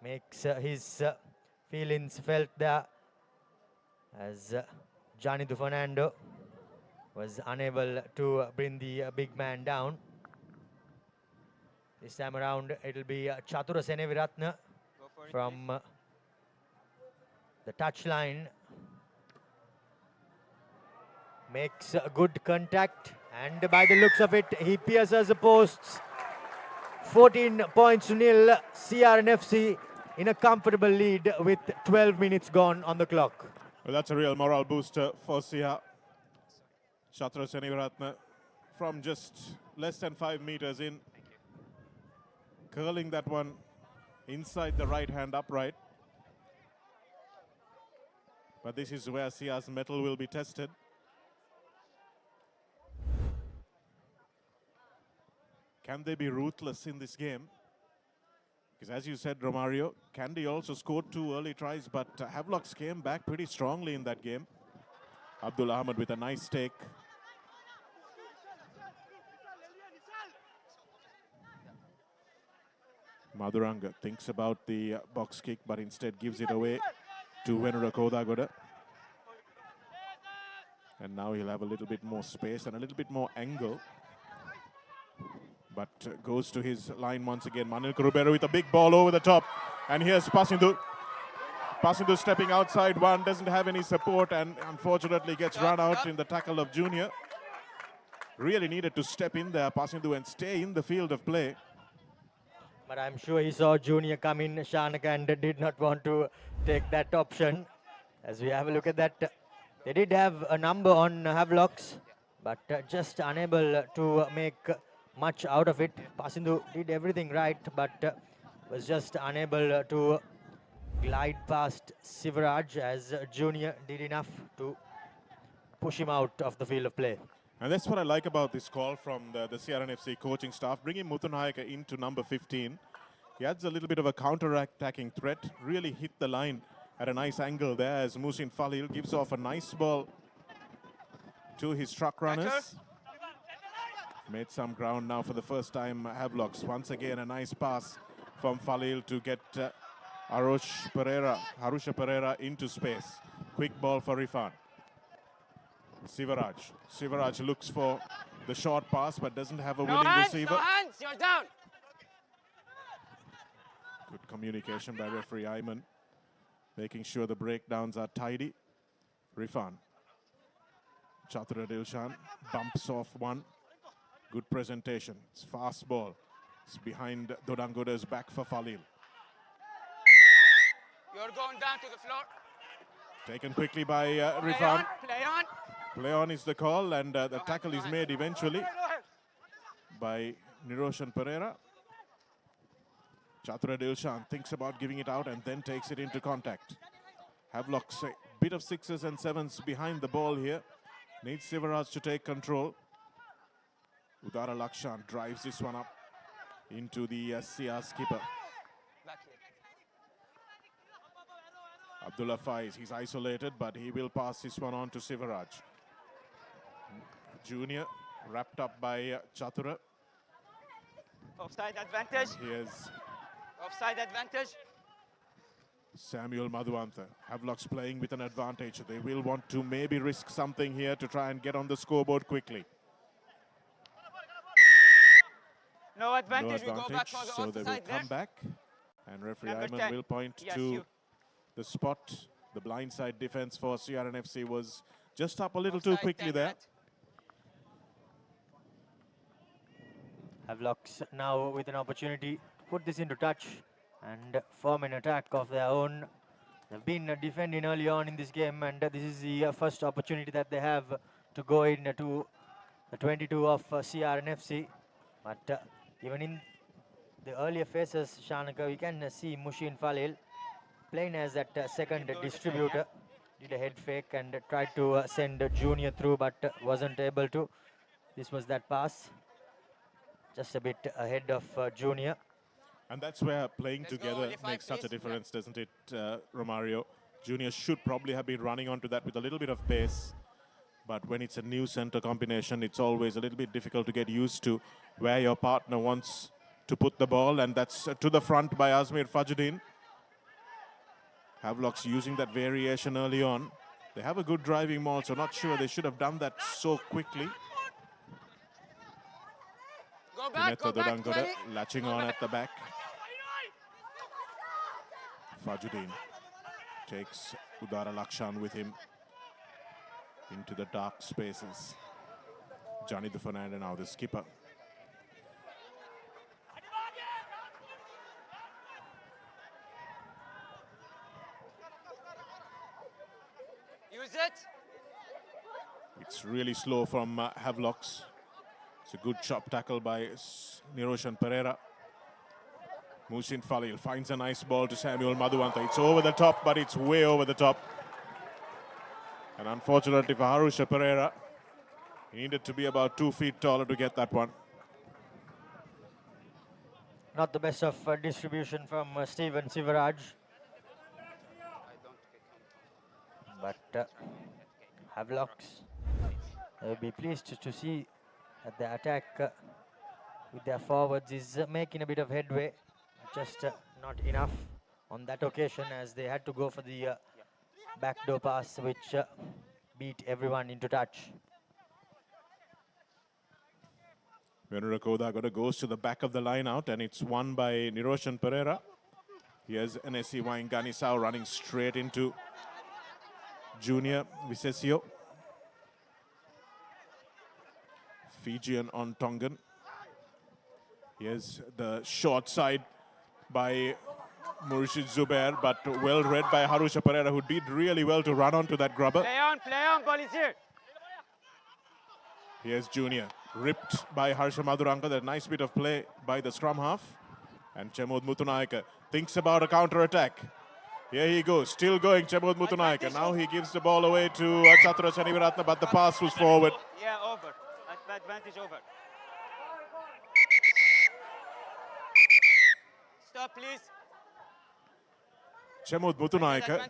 S1: makes his feelings felt there, as Janidu Fernando was unable to bring the big man down. This time around it will be Chatura Seneviratne from the touchline. Makes a good contact, and by the looks of it he pierces the posts. 14 points to nil. CRNFC in a comfortable lead with 12 minutes gone on the clock.
S2: Well, that's a real morale booster for Sia. Chatra Seneviratne from just less than 5 meters in, curling that one inside the right hand upright. But this is where Sia's mettle will be tested. Can they be ruthless in this game? Because as you said, Romario, Kandy also scored 2 early tries, but Havelocks came back pretty strongly in that game. Abdul Ahmed with a nice take. Madhuranga thinks about the box kick, but instead gives it away to Venura Kodagoda. And now he'll have a little bit more space and a little bit more angle. But goes to his line once again. Manil Kurubero with a big ball over the top. And here's Pasindu. Pasindu stepping outside one, doesn't have any support and unfortunately gets run out in the tackle of Junior. Really needed to step in there, Pasindu, and stay in the field of play.
S1: But I'm sure he saw Junior come in, Shanaka, and did not want to take that option. As we have a look at that, they did have a number on Havelocks, but just unable to make much out of it. Pasindu did everything right, but was just unable to glide past Sivaraj, as Junior did enough to push him out of the field of play.
S2: And that's what I like about this call from the CRNFC coaching staff, bringing Muthunayaka into number 15. He adds a little bit of a counter-attacking threat, really hit the line at a nice angle there as Musin Falil gives off a nice ball to his truck runners. Made some ground now for the first time, Havelocks. Once again, a nice pass from Falil to get Harusha Pereira into space. Quick ball for Rifan. Sivaraj looks for the short pass but doesn't have a willing receiver.
S11: No hands, you're down.
S2: Good communication by referee Ayman, making sure the breakdowns are tidy. Rifan. Chatura Dilshan bumps off one. Good presentation. It's fast ball. It's behind Dodangoda's back for Falil.
S11: You're going down to the floor.
S2: Taken quickly by Rifan.
S11: Play on.
S2: Play on is the call, and the tackle is made eventually by Niroshan Pereira. Chatura Dilshan thinks about giving it out and then takes it into contact. Havelocks a bit of 6s and 7s behind the ball here. Needs Sivaraj to take control. Udara Lakshan drives this one up into the SCR skipper. Abdullah Faiz, he's isolated, but he will pass this one on to Sivaraj. Junior wrapped up by Chatura.
S11: Offside advantage.
S2: Here's
S11: Offside advantage.
S2: Samuel Madhuantha. Havelocks playing with an advantage. They will want to maybe risk something here to try and get on the scoreboard quickly.
S11: No advantage.
S2: No
S11: We go back for the
S2: so they will
S11: offside there.
S2: come back. And referee
S11: Number
S2: Ayman
S11: 10.
S2: will point
S11: Yes,
S2: to
S11: you.
S2: the spot. The blindside defense for CRNFC was just up a little too
S11: Offside,
S2: quickly
S11: 10
S2: there.
S11: red.
S1: Havelocks now with an opportunity to put this into touch, and form an attack of their own. They've been defending early on in this game, and this is the first opportunity that they have to go into the 22 of CRNFC. But even in the earlier phases, Shanaka, we can see Mushin Falil playing as that second distributor. Did a head fake and tried to send Junior through, but wasn't able to. This was that pass, just a bit ahead of Junior.
S2: And that's where playing together makes such a difference, doesn't it, Romario? Junior should probably have been running onto that with a little bit of pace. But when it's a new center combination, it's always a little bit difficult to get used to where your partner wants to put the ball. And that's to the front by Azmir Fajuddin. Havelock's using that variation early on. They have a good driving maul, so not sure they should have done that so quickly.
S11: Go back,
S2: latching on at the back. Fajuddin takes Udara Lakshan with him into the dark spaces. Johnny the Fernando now, the skipper.
S11: Use it.
S2: It's really slow from Havelocks. It's a good chop tackle by Niroshan Pereira. Musin Falil finds a nice ball to Samuel Madhuwanta. It's over the top, but it's way over the top. And unfortunately for Harusha Pereira, he needed to be about 2 feet taller to get that one.
S1: Not the best of distribution from Steven Sivaraj. But Havelocks will be pleased to see that the attack with their forwards is making a bit of headway. Just not enough on that occasion, as they had to go for the backdoor pass, which beat everyone into touch.
S2: Venurakoda goes to the back of the line out, and it's won by Niroshan Pereira. Here's NSC Wainganisao running straight into Junior Vicesio. Fijian on Tongan. Here's the short side by Murshid Zubair, but well read by Harusha Pereira, who did really well to run onto that grubber.
S11: Play on, ball is here.
S2: Here's Junior, ripped by Harsha Madhuranka. That nice bit of play by the scrum half. And Chemod Mutunaika thinks about a counter-attack. Here he goes, still going, Chemod Mutunaika. Now he gives the ball away to Chatra Chanivaratna, but the pass was forward.
S11: Yeah, over. Advantage over. Stop, please.
S2: Chemod Mutunaika,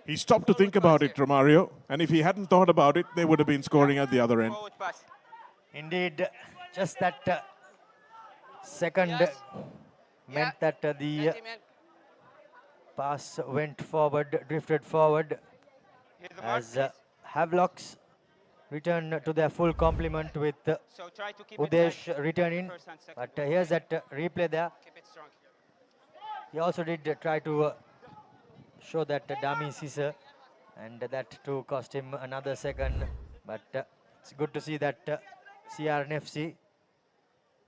S2: he stopped to think about it, Romario. And if he hadn't thought about it, they would have been scoring at the other end.
S1: Indeed, just that second meant that the pass went forward, drifted forward, as Havelocks return to their full complement with Udesh returning. But here's that replay there. He also did try to show that dummy scissor, and that too cost him another second. But it's good to see that CRNFC,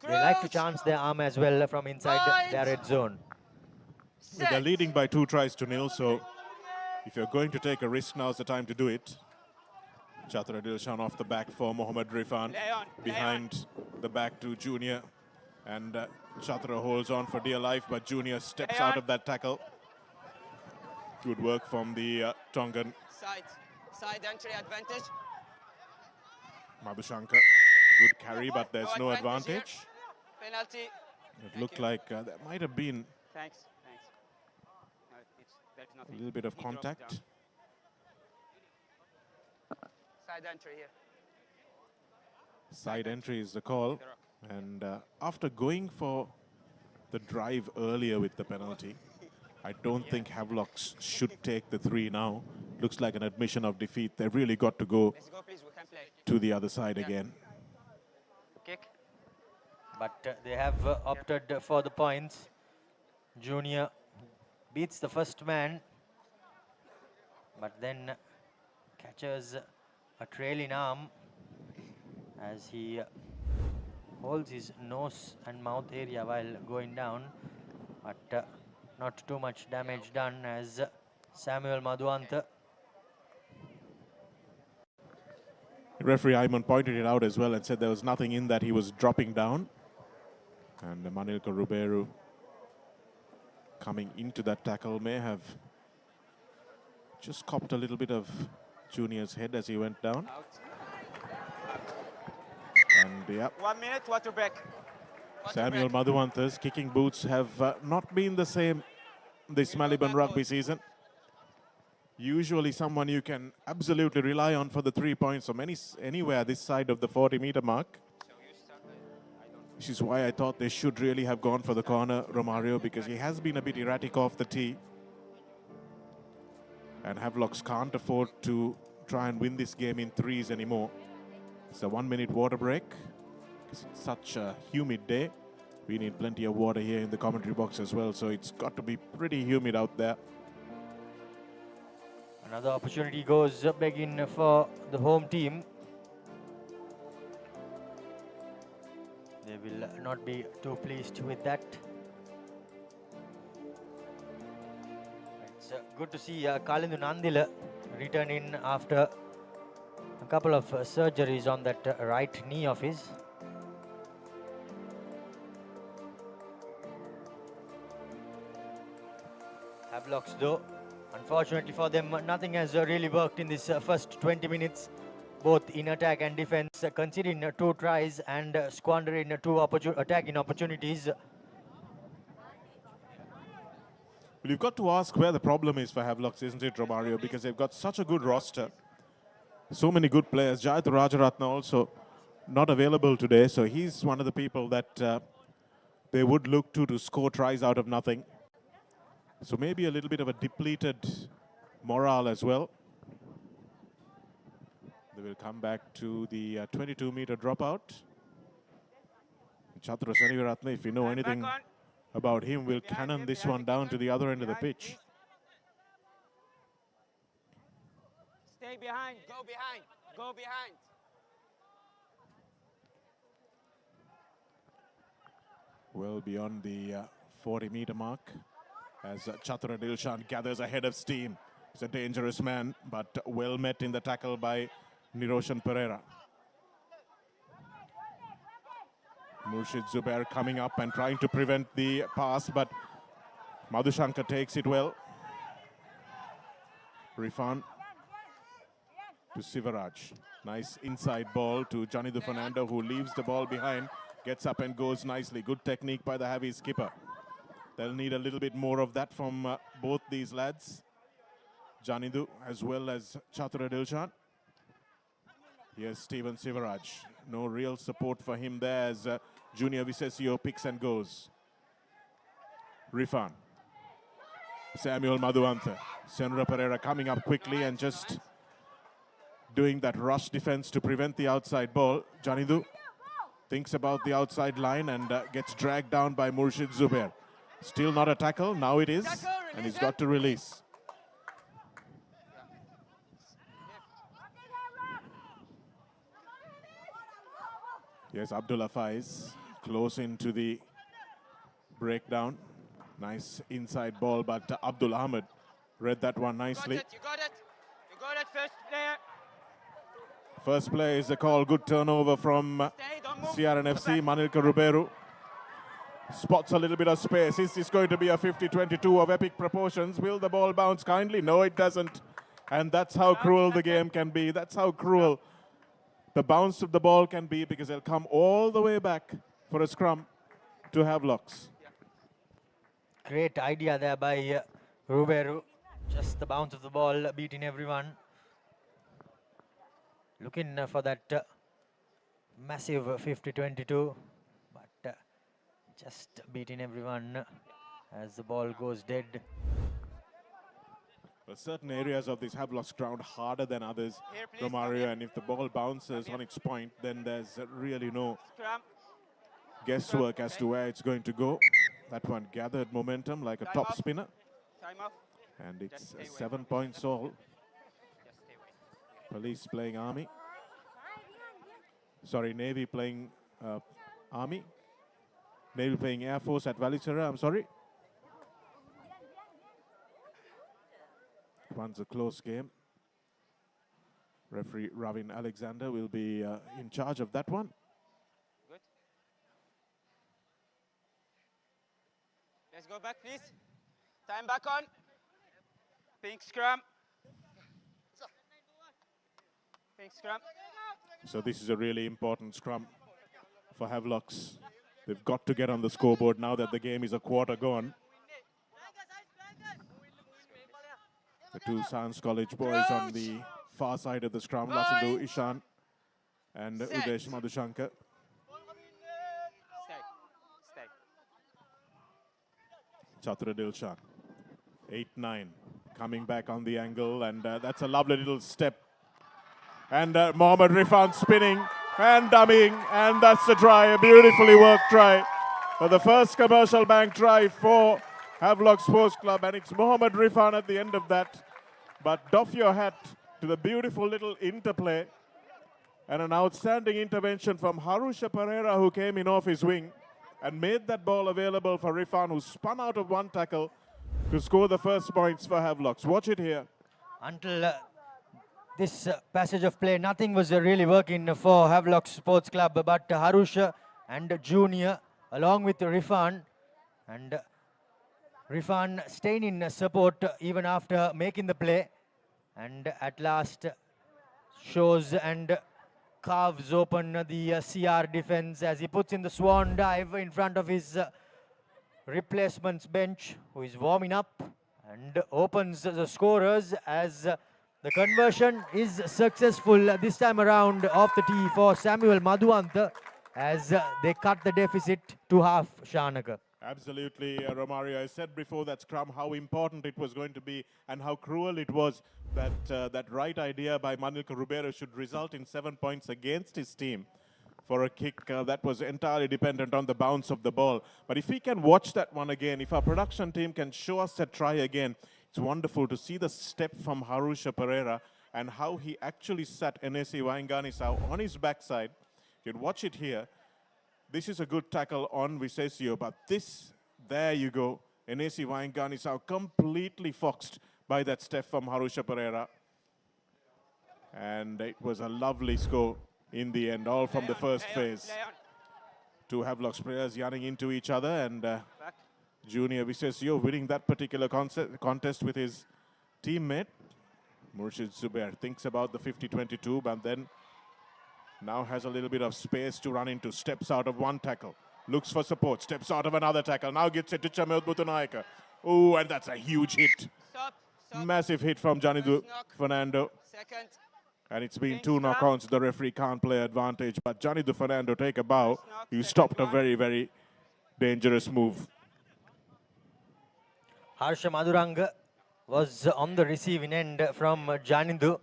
S1: they like to chance their arm as well from inside their red zone.
S2: They're leading by 2-0, so if you're going to take a risk, now's the time to do it. Chatra Dilshan off the back for Mohammad Rifan. Behind the back to Junior. And Chatra holds on for dear life, but Junior steps out of that tackle. Good work from the Tongan.
S11: Side entry advantage.
S2: Madhushankar, good carry, but there's no advantage.
S11: Penalty.
S2: It looked like there might have been
S11: Thanks.
S2: a little bit of contact.
S11: Side entry here.
S2: Side entry is the call. And after going for the drive earlier with the penalty, I don't think Havelocks should take the 3 now. Looks like an admission of defeat. They've really got to go to the other side again.
S11: Kick.
S1: But they have opted for the points. Junior beats the first man, but then catches a trailing arm as he holds his nose and mouth area while going down. but not too much damage done as Samuel Madhuanta.
S2: Referee Ayman pointed it out as well and said there was nothing in that he was dropping down. And Manilka Ruberu coming into that tackle may have just copped a little bit of Junior's head as he went down. And yeah,
S11: 1 minute, water break.
S2: Samuel Madhuanta's kicking boots have not been the same this Maliban rugby season. Usually someone you can absolutely rely on for the 3 points from anywhere this side of the 40-meter mark. Which is why I thought they should really have gone for the corner, Romario, because he has been a bit erratic off the tee. And Havelocks can't afford to try and win this game in threes anymore. It's a 1 minute water break. It's such a humid day. We need plenty of water here in the commentary box as well, so it's got to be pretty humid out there.
S1: Another opportunity goes begging for the home team. They will not be too pleased with that. It's good to see Kalindu Nandila return in after a couple of surgeries on that right knee of his. Havelocks though, unfortunately for them, nothing has really worked in this first 20 minutes, both in attack and defense, conceding 2 tries and squandering 2 attacking opportunities.
S2: Well, you've got to ask where the problem is for Havelocks, isn't it, Romario? Because they've got such a good roster. So many good players. Jayatha Rajaratna also not available today, so he's one of the people that they would look to score tries out of nothing. So maybe a little bit of a depleted morale as well. They will come back to the 22-meter dropout. Chatra Senivaratne, if you know anything about him, will cannon this one down to the other end of the pitch.
S11: Stay behind, go behind, go behind.
S2: Well beyond the 40-meter mark as Chatra Dilshan gathers a head of steam. He's a dangerous man, but well met in the tackle by Niroshan Pereira. Murshid Zubair coming up and trying to prevent the pass, but Madhushankar takes it well. Rifan to Sivaraj. Nice inside ball to Janidu Fernando, who leaves the ball behind, gets up and goes nicely. Good technique by the Havi skipper. They'll need a little bit more of that from both these lads, Janidu as well as Chatra Dilshan. Here's Stephen Sivaraj. No real support for him there as Junior Visesio picks and goes. Rifan. Samuel Madhuantha. Senra Pereira coming up quickly and just doing that rush defense to prevent the outside ball. Janidu thinks about the outside line and gets dragged down by Murshid Zubair. Still not a tackle, now it is, and he's got to release. Yes, Abdullah Faiz close into the breakdown. Nice inside ball, but Abdul Ahmed read that one nicely.
S11: You got it, you got it, first player.
S2: First play is a call, good turnover from CRNFC, Manilka Ruberu. Spots a little bit of space. Is this going to be a 50-22 of epic proportions? Will the ball bounce kindly? No, it doesn't. And that's how cruel the game can be. That's how cruel the bounce of the ball can be, because they'll come all the way back for a scrum to Havelocks.
S1: Great idea there by Ruberu. Just the bounce of the ball beating everyone. Looking for that massive 50-22. Just beating everyone as the ball goes dead.
S2: Well, certain areas of this Havelocks ground harder than others, Romario, and if the ball bounces on its point, then there's really no guesswork as to where it's going to go. That one gathered momentum like a top spinner. And it's 7 points all. Police playing Army. Sorry, Navy playing Army. Navy playing Air Force at Valisara, I'm sorry. one's a close game. Referee Ravin Alexander will be in charge of that one.
S11: Good. Let's go back, please. Time back on. Pink scrum. Pink scrum.
S2: So this is a really important scrum for Havelocks. They've got to get on the scoreboard now that the game is a quarter gone. The two Science College boys on the far side of the scrum, Lasindu Ishan and Udesh Madhushankar.
S11: Stay.
S2: Chatura Dilshan. 8-9. Coming back on the angle, and that's a lovely little step. And Mohammad Rifan spinning and dummying, and that's a try, a beautifully worked try. For the first commercial bank try for Havelock Sports Club, and it's Mohammad Rifan at the end of that. But doff your hat to the beautiful little interplay and an outstanding intervention from Harusha Pereira, who came in off his wing and made that ball available for Rifan, who spun out of one tackle to score the first points for Havelocks. Watch it here.
S1: Until this passage of play, nothing was really working for Havelock Sports Club, but Harusha and Junior, along with Rifan, and Rifan staying in support even after making the play, and at last shows and carves open the CR defense as he puts in the swan dive in front of his replacements bench, who is warming up, and opens the scorers as the conversion is successful this time around off the tee for Samuel Madhuanta as they cut the deficit to half. Shanaka.
S2: Absolutely, Romario. I said before that scrum how important it was going to be and how cruel it was that that right idea by Manilka Ribeiro should result in 7 points against his team for a kick that was entirely dependent on the bounce of the ball. But if we can watch that one again, if our production team can show us that try again, it's wonderful to see the step from Harusha Pereira and how he actually sat Enesi Wainganisau on his backside. You can watch it here. This is a good tackle on Visesio, but this, there you go. Enesi Wainganisau completely foxed by that step from Harusha Pereira. And it was a lovely score in the end, all from the first phase. Two Havelocks players running into each other, and Junior Visesio winning that particular contest with his teammate. Murshid Zubair thinks about the 50-22, but then now has a little bit of space to run into, steps out of one tackle, looks for support, steps out of another tackle, now gets it to Chamel Butunaika. Oh, and that's a huge hit.
S11: Stop.
S2: Massive hit from Janidu Fernando.
S11: Second.
S2: And it's been two knock-ons. The referee can't play advantage, but Janidu Fernando take a bow. You stopped a very, very dangerous move.
S1: Harsha Madhuranga was on the receiving end from Janidu,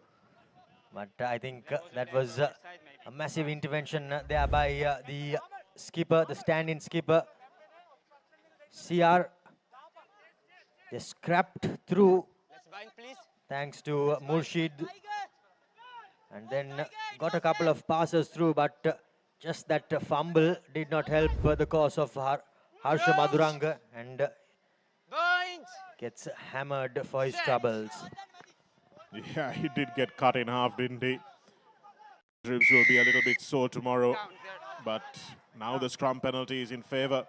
S1: but I think that was a massive intervention there by the skipper, the stand-in skipper. CR just scrapped through thanks to Murshid, and then got a couple of passes through, but just that fumble did not help the cause of Harsha Madhuranga, and gets hammered for his troubles.
S2: Yeah, he did get cut in half, didn't he? Ribs will be a little bit sore tomorrow, but now the scrum penalty is in favor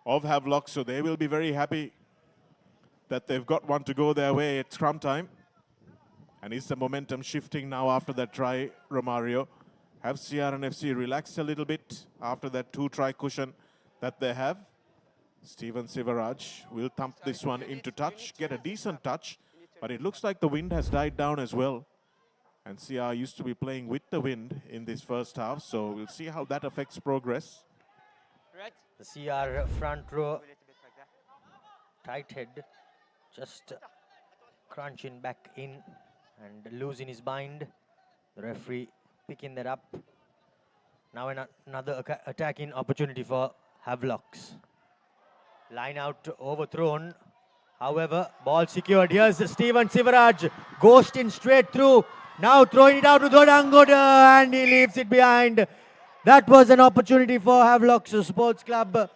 S2: of Havelock, so they will be very happy that they've got one to go their way at scrum time. And is the momentum shifting now after that try, Romario? Have CRNFC relaxed a little bit after that two-try cushion that they have? Steven Sivaraj will thump this one into touch, get a decent touch, but it looks like the wind has died down as well. And CR used to be playing with the wind in this first half, so we'll see how that affects progress.
S1: The CR front row, tight head, just crunching back in and losing his bind. The referee picking that up. Now another attacking opportunity for Havelocks. Line out overthrown. However, ball secured. Here's Steven Sivaraj, ghosting straight through. Now throwing it out to Dodangoda, and he leaves it behind. That was an opportunity for Havelock Sports Club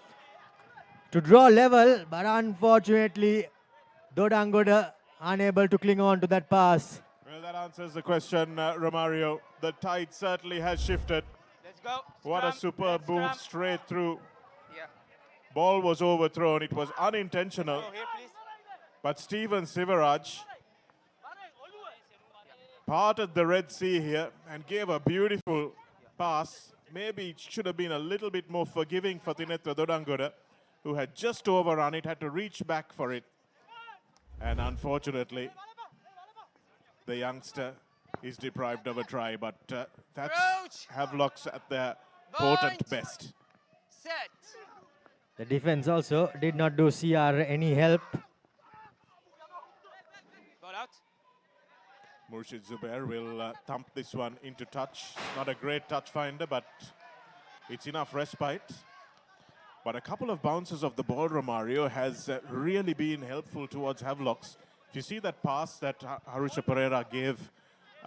S1: to draw level, but unfortunately, Dodangoda unable to cling on to that pass.
S2: Well, that answers the question, Romario. The tide certainly has shifted.
S11: Let's go.
S2: What a
S11: Scrum.
S2: superb
S11: Let's
S2: move
S11: scrum.
S2: straight through.
S11: Yeah.
S2: Ball was overthrown. It was unintentional.
S11: Go here, please.
S2: But Steven Sivaraj parted the Red Sea here and gave a beautiful pass. Maybe it should have been a little bit more forgiving for Tinethra Dodangura, who had just overrun it, had to reach back for it. And unfortunately, the youngster is deprived of a try, but that's Havelock's at their potent best.
S11: Set.
S1: The defense also did not do CR any help.
S11: Ball out.
S2: Murshid Zubair will thump this one into touch. Not a great touch finder, but it's enough respite. But a couple of bounces of the ball, Romario, has really been helpful towards Havelocks. If you see that pass that Harusha Pereira gave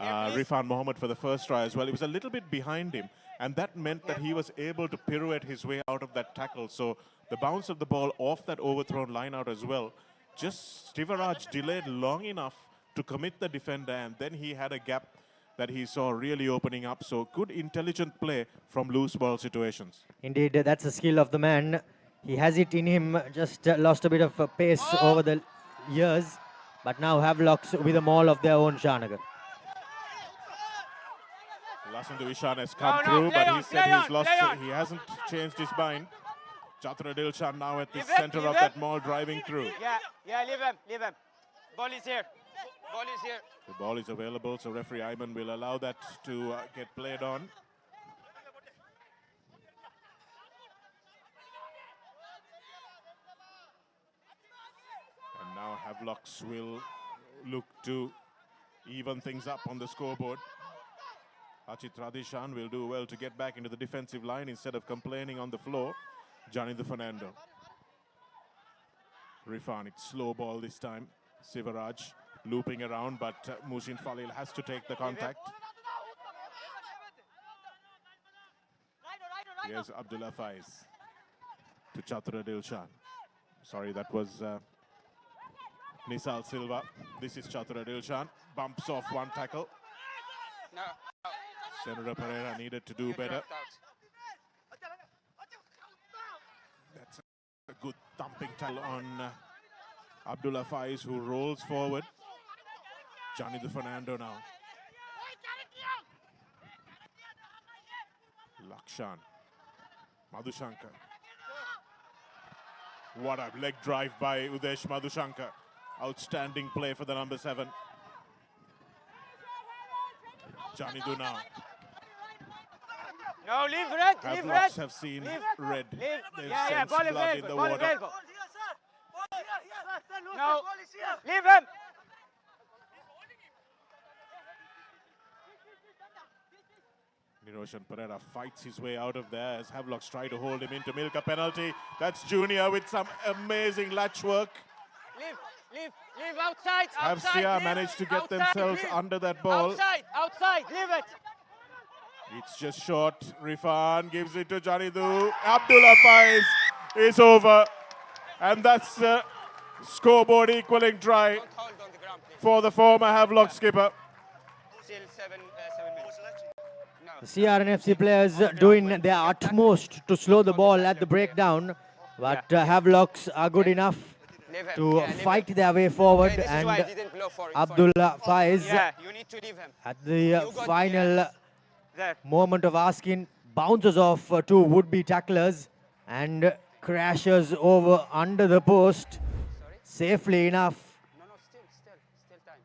S2: Rifan Mohammed for the first try as well, it was a little bit behind him. And that meant that he was able to pirouette his way out of that tackle. So the bounce of the ball off that overthrown line out as well. Just Stivaraj delayed long enough to commit the defender, and then he had a gap that he saw really opening up. So good, intelligent play from loose ball situations.
S1: Indeed, that's a skill of the man. He has it in him, just lost a bit of pace over the years. But now Havelocks with a maul of their own, Shanagar.
S2: Lasandu Ishan has come through, but he said he's lost it. He hasn't changed his mind. Chatra Dilshan now at the center of that maul driving through.
S11: Yeah, leave him. Ball is here. Ball is here.
S2: The ball is available, so referee Ayman will allow that to get played on. And now Havelocks will look to even things up on the scoreboard. Achit Radishan will do well to get back into the defensive line instead of complaining on the floor. Johnny the Fernando. Rifan, it's slow ball this time. Sivaraj looping around, but Musin Falil has to take the contact. Here's Abdullah Faiz to Chatra Dilshan. Sorry, that was Nisal Silva. This is Chatra Dilshan. Bumps off one tackle.
S11: No.
S2: Senator Pereira needed to do better. That's a good thumping tackle on Abdullah Faiz, who rolls forward. Johnny the Fernando now. Lakshan. Madhushankar. What a leg drive by Udesh Madhushankar. Outstanding play for the number 7. Johnny Do now.
S11: No, leave red.
S2: Havelocks have seen red. They've sensed blood in the water.
S11: No, leave him.
S2: Niroshan Pereira fights his way out of there as Havelocks try to hold him into Milka penalty. That's Junior with some amazing latch work.
S11: Leave outside.
S2: Have Sia managed to get themselves under that ball.
S11: Outside, leave it.
S2: It's just short. Rifan gives it to Johnny Du. Abdullah Faiz is over. And that's scoreboard equaling try for the former Havelock skipper.
S11: Still 7 minutes.
S1: The CRNFC players doing their utmost to slow the ball at the breakdown, but Havelocks are good enough to fight their way forward, and Abdullah Faiz at the final moment of asking bounces off two would-be tacklers and crashes over under the post safely enough
S11: Still time.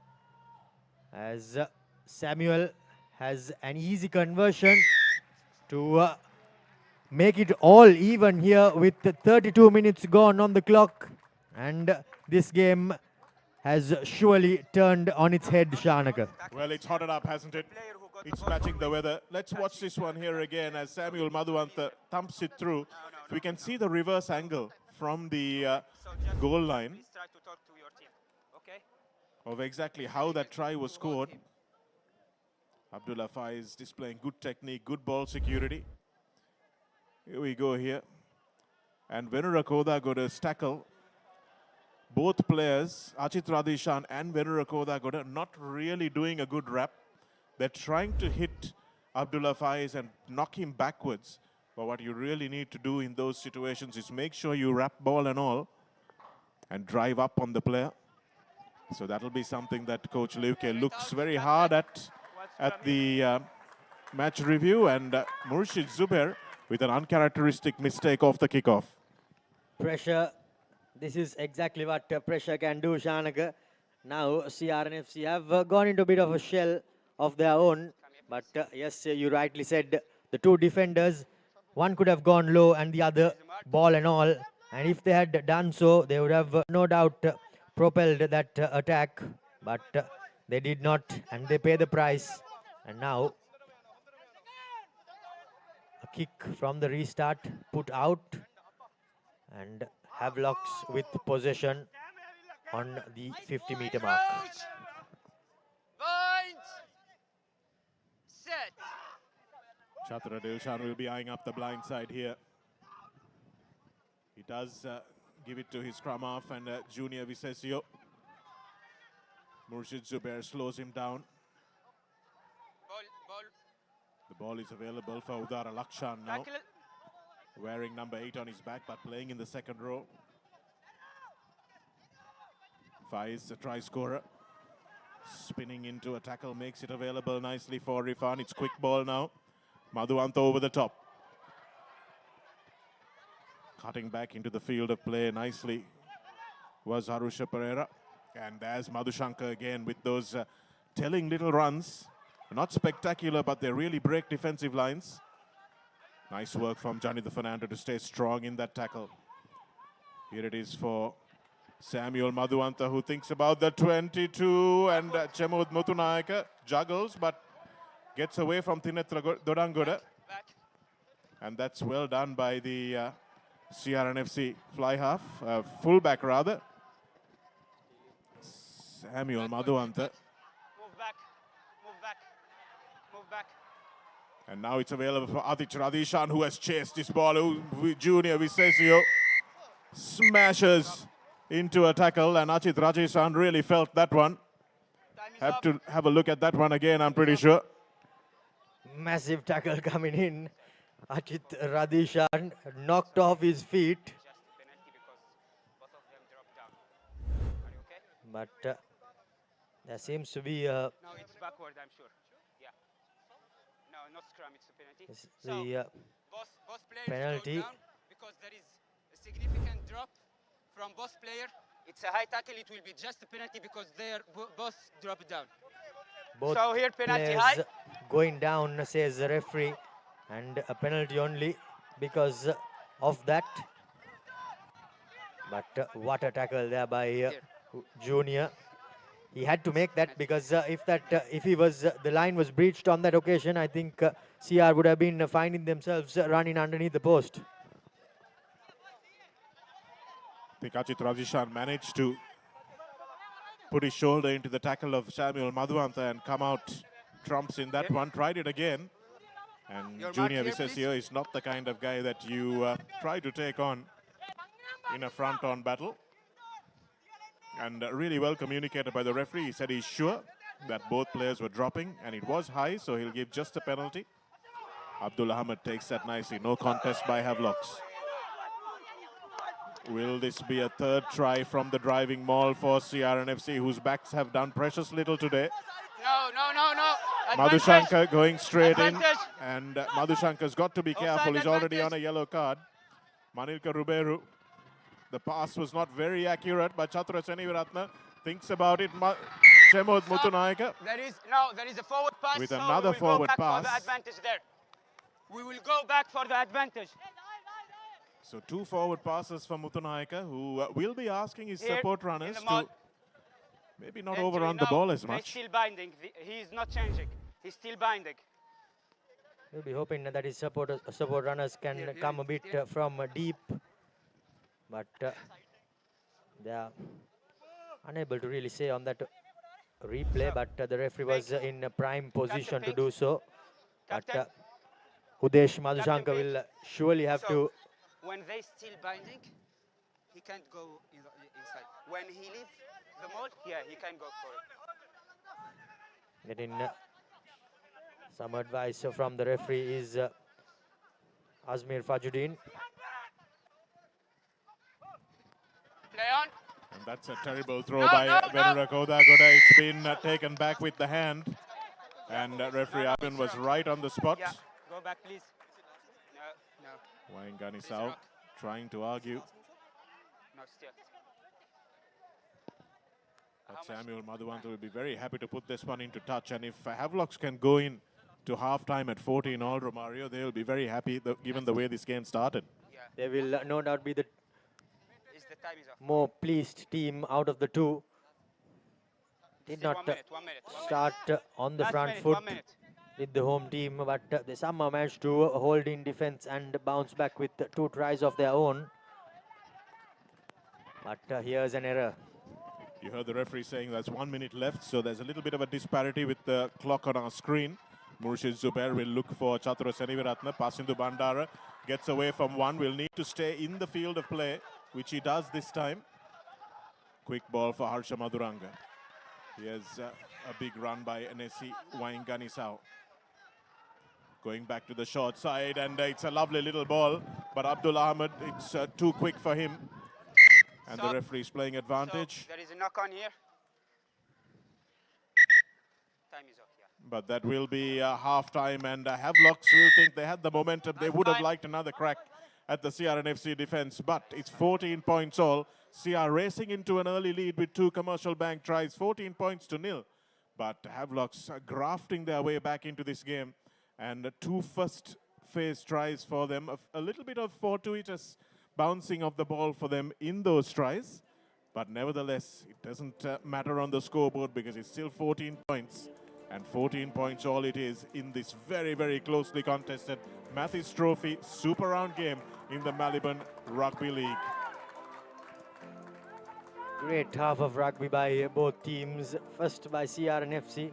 S1: as Samuel has an easy conversion to make it all even here with 32 minutes gone on the clock. And this game has surely turned on its head, Shanaka.
S2: Well, it's hotted up, hasn't it? It's matching the weather. Let's watch this one here again as Samuel Madhuanta thumps it through. We can see the reverse angle from the goal line
S11: Try to talk to your team, okay?
S2: of exactly how that try was scored. Abdullah Faiz displaying good technique, good ball security. Here we go here. And Venura Koda got a tackle. both players, Achit Radishan and Venurakoda, not really doing a good wrap. They're trying to hit Abdullah Faiz and knock him backwards. But what you really need to do in those situations is make sure you wrap ball and all and drive up on the player. So that'll be something that Coach Liuke looks very hard at the match review. And Murshid Zubair with an uncharacteristic mistake off the kickoff.
S1: Pressure. This is exactly what pressure can do, Shanaka. Now CRNFC have gone into a bit of a shell of their own. But yes, you rightly said the two defenders, one could have gone low and the other ball and all. And if they had done so, they would have no doubt propelled that attack. But they did not, and they pay the price. And now a kick from the restart put out. And Havelocks with possession on the 50-meter mark.
S2: Chatra Dilshan will be eyeing up the blind side here. He does give it to his scrum half and Junior Visesio. Murshid Zubair slows him down. The ball is available for Udara Lakshan now. Wearing number 8 on his back, but playing in the second row. Faiz, a try scorer. Spinning into a tackle, makes it available nicely for Rifan. It's quick ball now. Madhuanta over the top. Cutting back into the field of play nicely was Harusha Pereira. And there's Madhushankar again with those telling little runs. Not spectacular, but they really break defensive lines. Nice work from Janitha Fernando to stay strong in that tackle. Here it is for Samuel Madhuanta, who thinks about the 22, and Chemod Mutunayaka juggles but gets away from Tinetra Dodangoda. And that's well done by the CRNFC fly half, fullback rather. Samuel Madhuanta.
S11: Move back, move back, move back.
S2: And now it's available for Adich Radishan, who has chased this ball. Junior Visesio smashes into a tackle, and Achit Radishan really felt that one. Have to have a look at that one again, I'm pretty sure.
S1: Massive tackle coming in. Achit Radishan knocked off his feet. But there seems to be a...
S11: No, it's backward, I'm sure. Yeah. No, not scrum, it's a penalty.
S1: The
S11: both players
S1: penalty.
S11: go down because there is a significant drop from both players. It's a high tackle, it will be just a penalty because they are both drop down.
S1: Both
S11: so here penalty
S1: players
S11: high.
S1: Going down, says the referee, and a penalty only because of that. But what a tackle there by Junior. He had to make that because if the line was breached on that occasion, I think CR would have been finding themselves running underneath the post.
S2: I think Achit Radishan managed to put his shoulder into the tackle of Samuel Madhuanta and come out trumps in that one. Tried it again. And Junior Visesio is not the kind of guy that you try to take on in a front-on battle. And really well communicated by the referee. He said he's sure that both players were dropping, and it was high, so he'll give just a penalty. Abdul Ahmed takes that nicely. No contest by Havelocks. Will this be a third try from the driving maul for CRNFC, whose backs have done precious little today?
S11: No.
S2: Madhushankar going straight in, and Madhushankar's got to be careful. He's already on a yellow card. Manilka Ruberu. The pass was not very accurate, but Chatra Seniviratna thinks about it. Chemod Mutunayaka.
S11: There is a forward pass.
S2: With
S11: so
S2: another forward pass.
S11: For the advantage there. We will go back for the advantage.
S2: So 2 forward passes for Mutunayaka, who will be asking his
S11: Here,
S2: support runners to maybe not overrun the ball as much.
S11: He's still binding. He is not changing. He's still binding.
S1: We'll be hoping that his support runners can come a bit from deep. But they are unable to really say on that replay, but the referee was in a prime position to do so. But Udesh Madhushankar will surely have to...
S11: When they still binding, he can't go inside. When he leaves the mold, yeah, he can go for it.
S1: Getting some advice from the referee is Azmir Fajuddin.
S11: Play on.
S2: And that's a terrible throw by Venurakoda Goda. It's been taken back with the hand. And referee Abin was right on the spot.
S11: Yeah, go back, please. No.
S2: Waingani Sao trying to argue.
S11: No, still.
S2: But Samuel Madhuvantu will be very happy to put this one into touch. And if Havelocks can go in to half-time at 14 all, Romario, they will be very happy given the way this game started.
S11: Yeah.
S1: They will no doubt be the
S11: Time is off.
S1: more pleased team out of the two. Did not
S11: 1 minute.
S1: start on the
S11: Last
S1: front
S11: minute,
S1: foot
S11: 1 minute.
S1: with the home team, but they somehow managed to hold in defense and bounce back with 2 tries of their own. But here's an error.
S2: You heard the referee saying there's 1 minute left, so there's a little bit of a disparity with the clock on our screen. Murshid Zubair will look for Chatura Seniviratna. Pasindu Bandara gets away from one. Will need to stay in the field of play, which he does this time. Quick ball for Harsha Madhuranga. Here's a big run by Anesi Waingani Sao. Going back to the short side, and it's a lovely little ball. But Abdul Ahmed, it's too quick for him. And the referee is playing advantage.
S11: So there is a knock on here. Time is up, yeah.
S2: But that will be half-time, and Havelocks will think they had the momentum. They would have liked another crack at the CRNFC defense, but it's 14 points all. CR racing into an early lead with 2 commercial bank tries, 14 points to 0. But Havelocks are grafting their way back into this game, and 2 first phase tries for them. A little bit of fortuitous bouncing of the ball for them in those tries, but nevertheless, it doesn't matter on the scoreboard because it's still 14 points. And 14 points all it is in this very, very closely contested Mathis Trophy Super Round game in the Maliban Rugby League.
S1: Great half of rugby by both teams. First by CR and FC,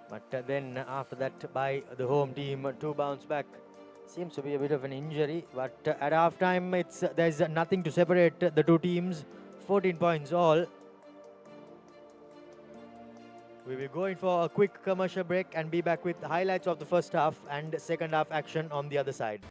S1: but then after that by the home team. 2 bounce back. Seems to be a bit of an injury, but at half time there's nothing to separate the 2 teams. 14 points all. We will go in for a quick commercial break and be back with the highlights of the first half and second half action on the other side.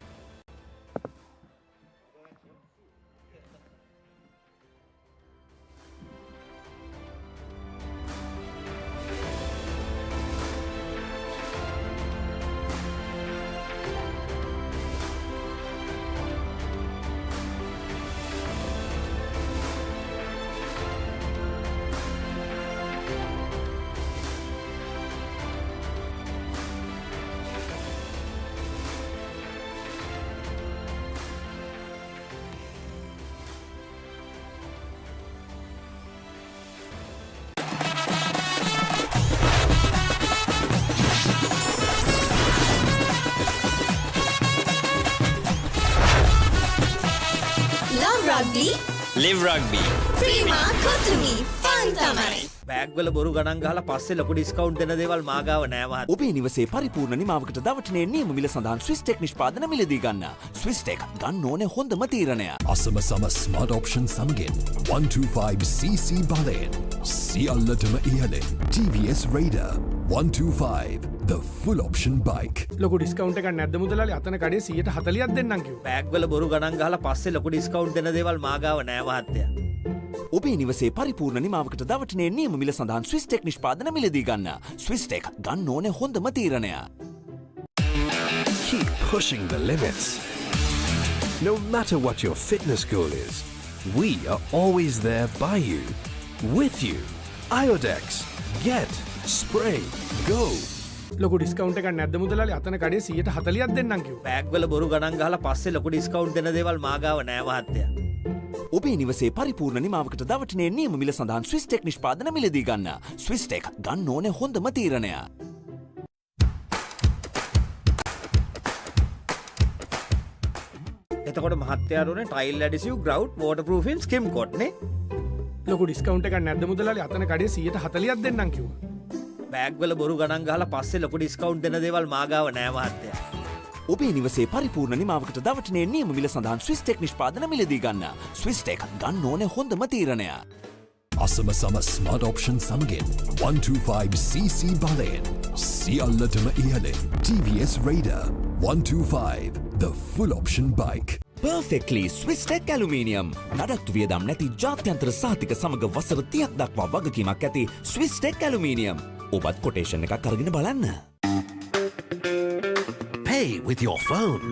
S7: Rugby.
S8: Live Rugby.
S7: Prima Kotumi. Fun Tamari.
S3: Bag වල බොරු ගණන් ගහලා පස්සේ ලොකු discount දෙන දේවල් මාගාව නෑ මහත්තයා.
S4: ඔබේ නිවසේ පරිපූර්ණ නිමාවකට දවටනේ නියම මිල සඳහන් ස්විස් ටෙක් නිෂ්පාදන මිලදී ගන්න. ස්විස් ටෙක් ගන්න ඕනේ හොඳම තීරණය.
S6: අසම සම ස්මාර්ට් ඔප්ෂන් සමගින් 125cc බලයෙන් සියල්ලටම ඉහළින් TVS Raider 125 the full option bike.
S9: ලොකු ඩිස්කවුන්ට් එකක් නැද්ද මුදලාලි? අතන කඩේ 140ක් දෙන්නම් කිව්වා.
S3: බෑග් වල බොරු ගණන් ගහලා පස්සේ ලොකු ඩිස්කවුන්ට් දෙන දේවල් මාගාව නෑ මහත්තයා.
S4: ඔබේ නිවසේ පරිපූර්ණ නිමාවකට දවටනේ නියම මිල සඳහන් ස්විස් ටෙක් නිෂ්පාදන මිලදී ගන්න. ස්විස් ටෙක් ගන්න ඕනේ හොඳම තීරණය.
S10: Keep pushing the limits. No matter what your fitness goal is, we are always there by you, with you. Iodex. Get, spray, go.
S9: ලොකු ඩිස්කවුන්ට් එකක් නැද්ද මුදලාලි? අතන කඩේ 140ක් දෙන්නම් කිව්වා.
S3: බෑග් වල බොරු ගණන් ගහලා පස්සේ ලොකු ඩිස්කවුන්ට් දෙන දේවල් මාගාව නෑ මහත්තයා.
S4: ඔබේ නිවසේ පරිපූර්ණ නිමාවකට දවටනේ නියම මිල සඳහන් ස්විස් ටෙක් නිෂ්පාදන මිලදී ගන්න. ස්විස් ටෙක් ගන්න ඕනේ හොඳම තීරණය.
S3: එතකොට මහත්තයාට උනේ ටයිල් ඇඩිසිව් ග්‍රවුට් වෝටර්ප්‍රූෆින් ස්කිම් කොට් නේ.
S9: ලොකු ඩිස්කවුන්ට් එකක් නැද්ද මුදලාලි? අතන කඩේ 140ක් දෙන්නම් කිව්වා.
S3: බෑග් වල බොරු ගණන් ගහලා පස්සේ ලොකු ඩිස්කවුන්ට් දෙන දේවල් මාගාව නෑ මහත්තයා.
S4: ඔබේ නිවසේ පරිපූර්ණ නිමාවකට දවටනේ නියම මිල සඳහන් ස්විස්ටෙක් නිෂ්පාදන මිලදී ගන්න. ස්විස්ටෙක් ගන්න ඕනේ හොඳම තීරණය.
S6: අසම සම ස්මාර්ට් ඔප්ෂන් සමගින් 125cc බලයෙන් සියල්ලටම ඉහළින් TVS Raider 125 the full option bike.
S4: Perfectly Swisstek aluminium නඩත්තු වියදම් නැති ජාත්‍යන්තර සහතික සමග වසර 30ක් දක්වා වගකීමක් ඇති ස්විස්ටෙක් ඇලුමිනියම්. ඔබත් කොටේෂන් එකක් අරගෙන බලන්න.
S6: Pay with your phone.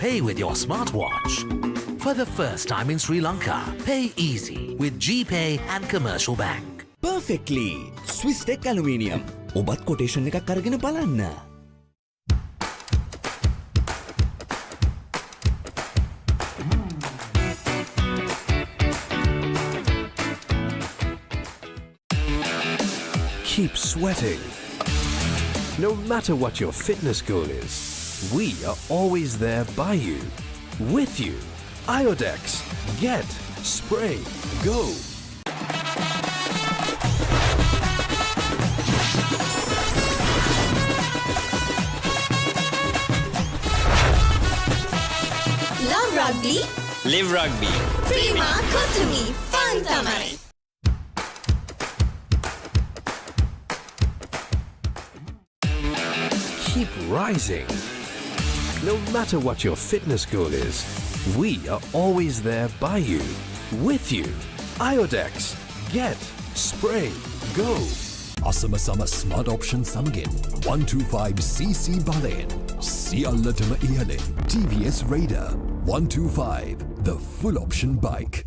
S6: Pay with your smartwatch. For the first time in Sri Lanka, pay easy with GPay and Commercial Bank.
S4: Perfectly Swisstek aluminium. ඔබත් කොටේෂන් එකක් අරගෙන බලන්න.
S10: Keep sweating. No matter what your fitness goal is, we are always there by you, with you. Iodex. Get, spray, go.
S7: Love rugby.
S8: Live rugby.
S7: Prima Kotumi. Fun Tamari.
S10: Keep rising. No matter what your fitness goal is, we are always there by you, with you. Iodex. Get, spray, go.
S6: අසම සම smart option සමගින් 125cc බලයෙන් සියල්ලටම ඉහළින් TVS Raider 125 the full option bike.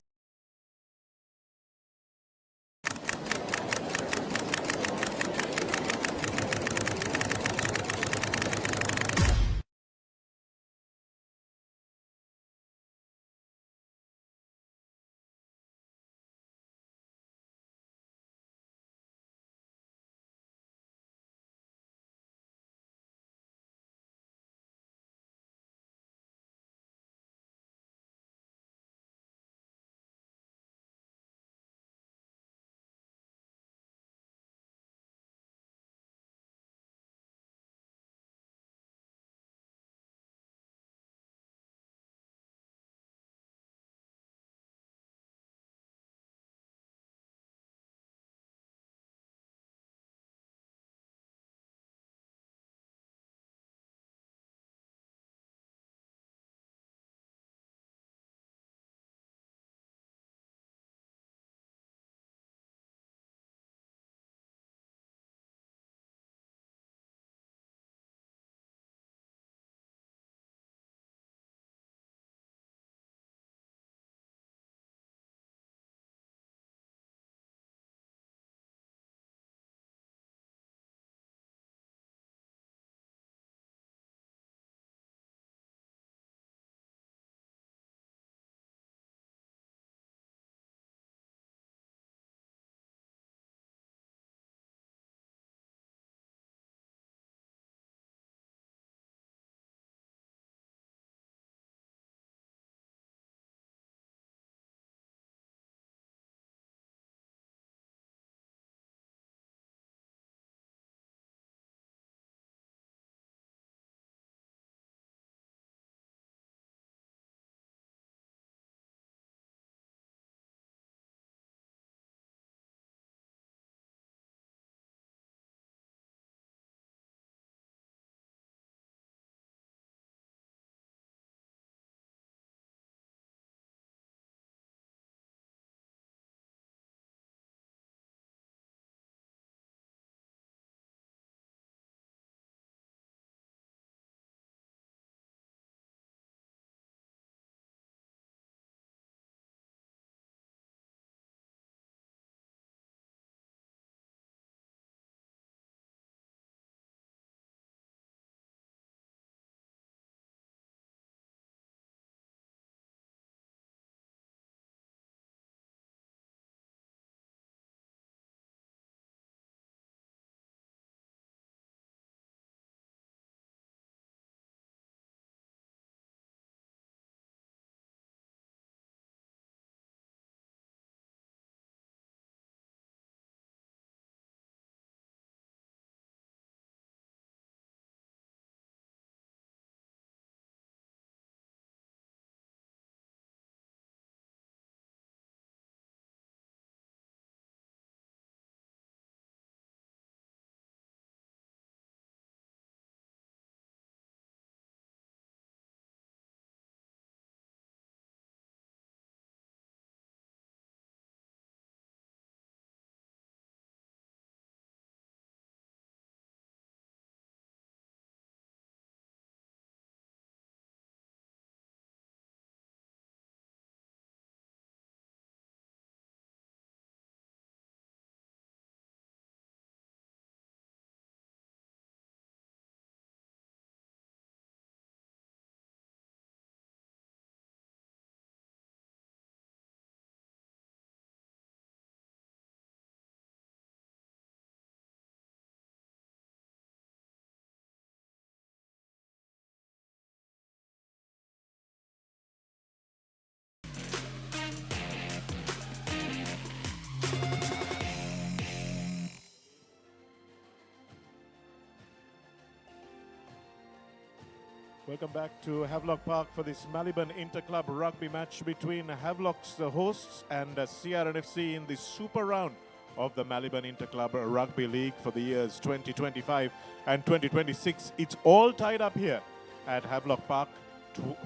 S2: Welcome back to Havelock Park for this Maliban Interclub rugby match between Havelock's the hosts and CRNFC in the super round of the Maliban Interclub Rugby League for the years 2025 and 2026. It's all tied up here at Havelock Park.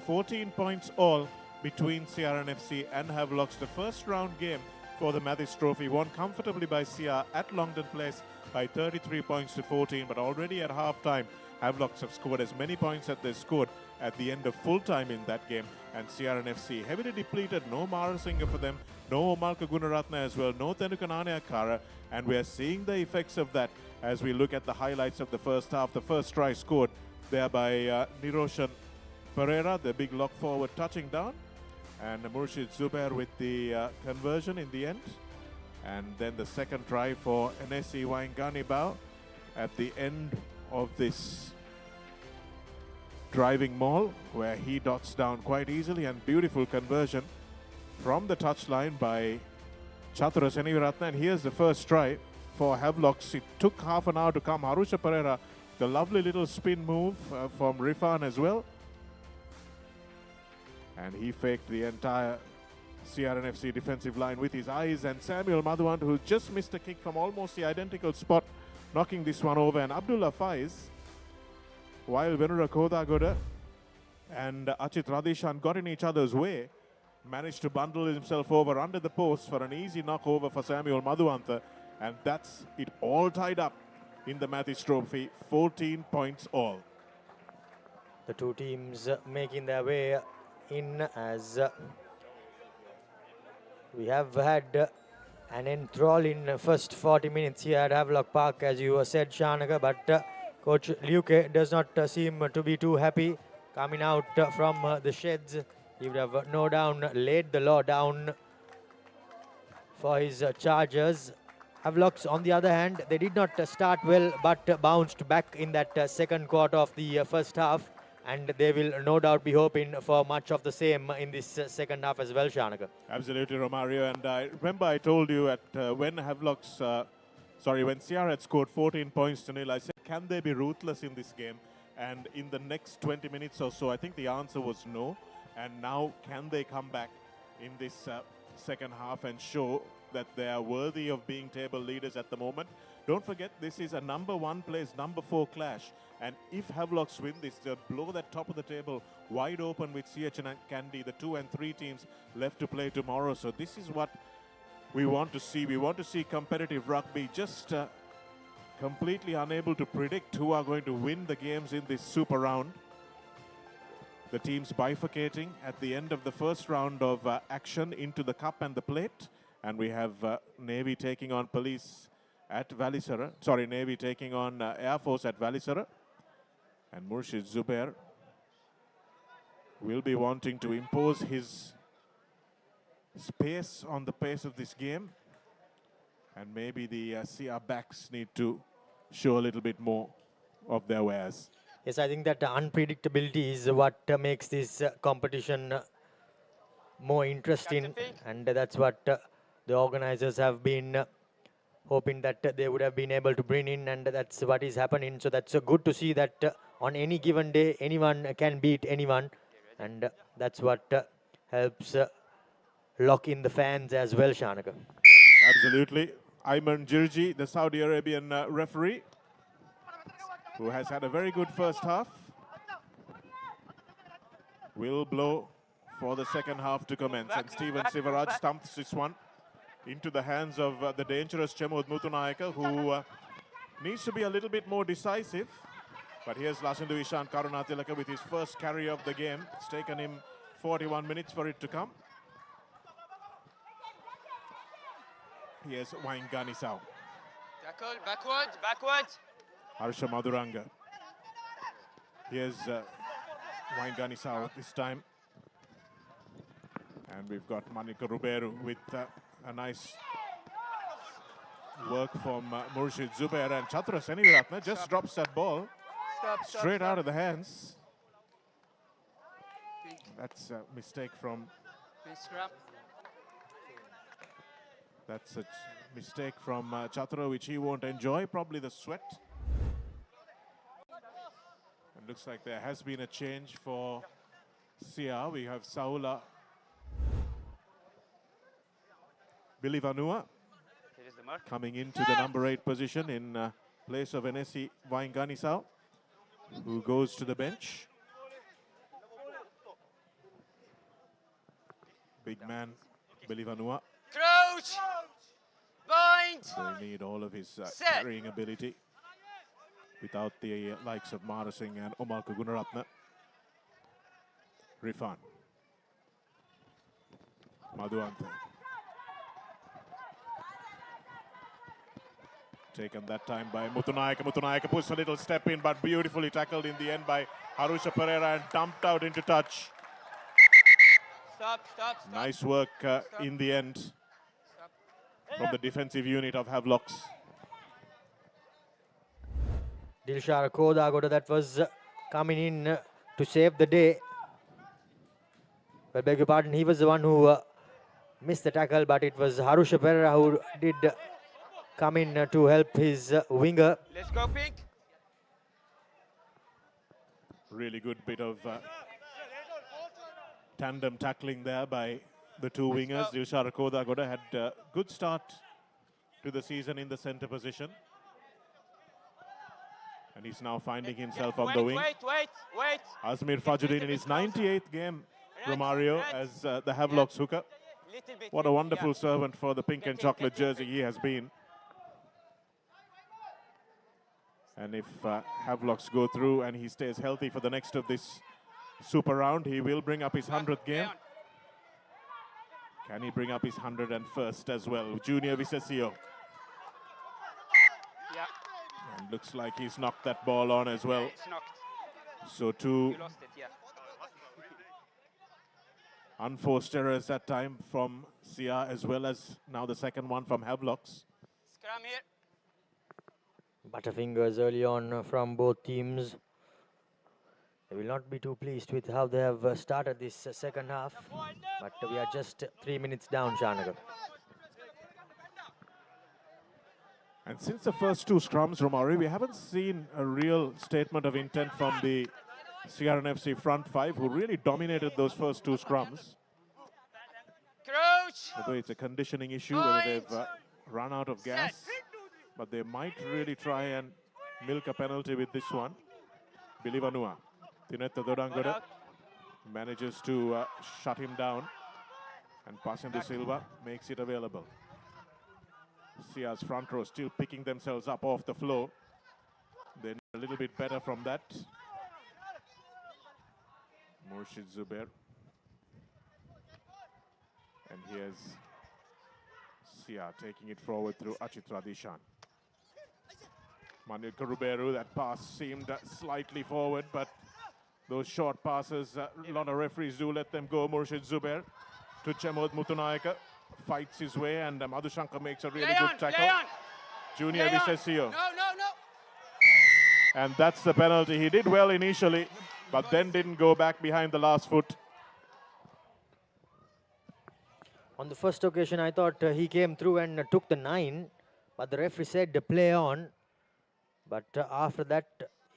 S2: 14 points all between CRNFC and Havelock's. The first round game for the Mathis Trophy won comfortably by CR at Longdon Place by 33 points to 14, but already at half-time Havelocks have scored as many points as they scored at the end of full time in that game. And CRNFC heavily depleted. No Marasinghe for them, no Malka Gunaratna as well, no Tenukanane Akara. And we are seeing the effects of that as we look at the highlights of the first half. The first try scored there by Niroshan Pereira, the big lock forward touching down. And Murshid Zubair with the conversion in the end. And then the second try for NSE Waingani Bao at the end of this driving maul, where he dots down quite easily, and beautiful conversion from the touchline by Chatura Seniviratna. And here's the first try for Havelocks. It took half an hour to come. Harusha Pereira, the lovely little spin move from Rifan as well. And he faked the entire CRNFC defensive line with his eyes. And Samuel Madhuant, who just missed a kick from almost the identical spot, knocking this one over. And Abdullah Faiz, while Venura Kodagoda and Achit Radishan got in each other's way, managed to bundle himself over under the post for an easy knock over for Samuel Madhuanta. And that's it, all tied up in the Mathis Trophy, 14 points all.
S1: The two teams making their way in as we have had an enthralling first 40 minutes here at Havelock Park, as you said, Shanaka, but Coach Luke does not seem to be too happy coming out from the sheds. He would have no doubt laid the law down for his Chargers. Havelocks, on the other hand, they did not start well, but bounced back in that second quarter of the first half, and they will no doubt be hoping for much of the same in this second half as well, Shanaka.
S2: Absolutely, Romario. And I remember I told you at when when CR had scored 14 points to nil, I said, can they be ruthless in this game? And in the next 20 minutes or so, I think the answer was no. And now, can they come back in this second half and show that they are worthy of being table leaders at the moment? Don't forget, this is a number 1 place, number 4 clash. And if Havelocks win this, they'll blow that top of the table wide open with CH and Kandy, the 2 and 3 teams left to play tomorrow. So this is what we want to see. We want to see competitive rugby. Just completely unable to predict who are going to win the games in this super round. The teams bifurcating at the end of the first round of action into the cup and the plate. And we have Navy taking on Police at Valisara. Sorry, Navy taking on Air Force at Valisara. And Murshid Zubair will be wanting to impose his space on the pace of this game. And maybe the CR backs need to show a little bit more of their wares.
S1: Yes, I think that unpredictability is what makes this competition more interesting. And that's what the organizers have been hoping that they would have been able to bring in, and that's what is happening. So that's good to see that on any given day, anyone can beat anyone, and that's what helps lock in the fans as well, Shanaka.
S2: Absolutely. Ayman Jirji, the Saudi Arabian referee, who has had a very good first half, will blow for the second half to commence. And Stephen Sivaraj stumps this one into the hands of the dangerous Chemod Mutunayaka, who needs to be a little bit more decisive. But here's Lasindu Ishan Karunatilaka with his first carry of the game. It's taken him 41 minutes for it to come. Here's Waingani Sao.
S11: Tackle, backwards.
S2: Harsha Madhuranga. Here's Waingani Sao this time. And we've got Manika Ruberu with a nice work from Murshid Zubair, and Chatura Seniviratna just drops that ball straight out of the hands. That's a mistake from... That's a mistake from Chatura, which he won't enjoy, probably the sweat. And looks like there has been a change for Sia. We have Saula Bilivanua
S11: Here is the mark.
S2: coming into the number 8 position in place of Enesi Vainganisau, who goes to the bench. Big man Bilivanua.
S11: Crouch! Bind!
S2: They need all of his
S11: Set.
S2: carrying ability without the likes of Mara Singh and Omalka Gunaratna. Rifan. Madhuante. Taken that time by Muthunayaka. Muthunayaka puts a little step in, but beautifully tackled in the end by Harusha Pereira and dumped out into touch.
S11: Stop, stop, stop.
S2: Nice work in the end from the defensive unit of Havelocks.
S1: Dilshara Kodagoda, that was coming in to save the day. Well, beg your pardon, he was the one who missed the tackle, but it was Harusha Pereira who did come in to help his winger.
S11: Let's go, Pink.
S2: Really good bit of tandem tackling there by the two wingers. Dilshara Kodagoda had a good start to the season in the centre position. And he's now finding himself on the wing.
S11: Wait.
S2: Azmir Fajuddin in his 98th game, Romario, as the Havelocks hooker. What a wonderful servant for the pink and chocolate jersey he has been. And if Havelocks go through and he stays healthy for the next of this super round, he will bring up his 100th game. Can he bring up his 101st as well? Junior Visesio.
S11: Yeah.
S2: And looks like he's knocked that ball on as well.
S11: It's knocked.
S2: So two
S11: You lost it, yeah.
S2: unforced errors that time from Sia, as well as now the second one from Havelocks.
S11: Scrum here.
S1: Butterfingers early on from both teams. They will not be too pleased with how they have started this second half. But we are just 3 minutes down, Shanagar.
S2: And since the first two scrums, Romari, we haven't seen a real statement of intent from the CRNFC front five, who really dominated those first two scrums.
S11: Crouch!
S2: Although it's a conditioning issue, whether they've run out of gas, but they might really try and milk a penalty with this one. Bilivanua. Tinetta Dodangada manages to shut him down, and Pasindu Silva makes it available. Sia's front row still picking themselves up off the floor. They need a little bit better from that. Murshid Zubair. And here's Sia taking it forward through Achitra Dishan. Manil Karuberu, that pass seemed slightly forward, but those short passes, a lot of referees do let them go. Murshid Zubair to Chemod Muthunayaka. Fights his way, and Madhushankar makes a really good tackle. Junior Visesio.
S11: No.
S2: And that's the penalty. He did well initially, but then didn't go back behind the last foot.
S1: On the first occasion, I thought he came through and took the 9, but the referee said play on. But after that,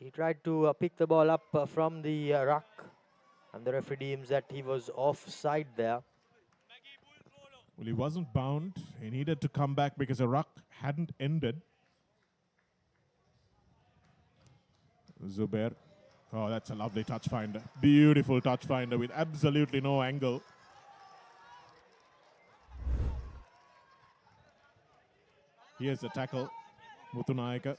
S1: he tried to pick the ball up from the ruck, and the referee deems that he was offside there.
S2: Well, he wasn't bound. He needed to come back because the ruck hadn't ended. Zubair. Oh, that's a lovely touch finder. Beautiful touch finder with absolutely no angle. Here's the tackle. Muthunayaka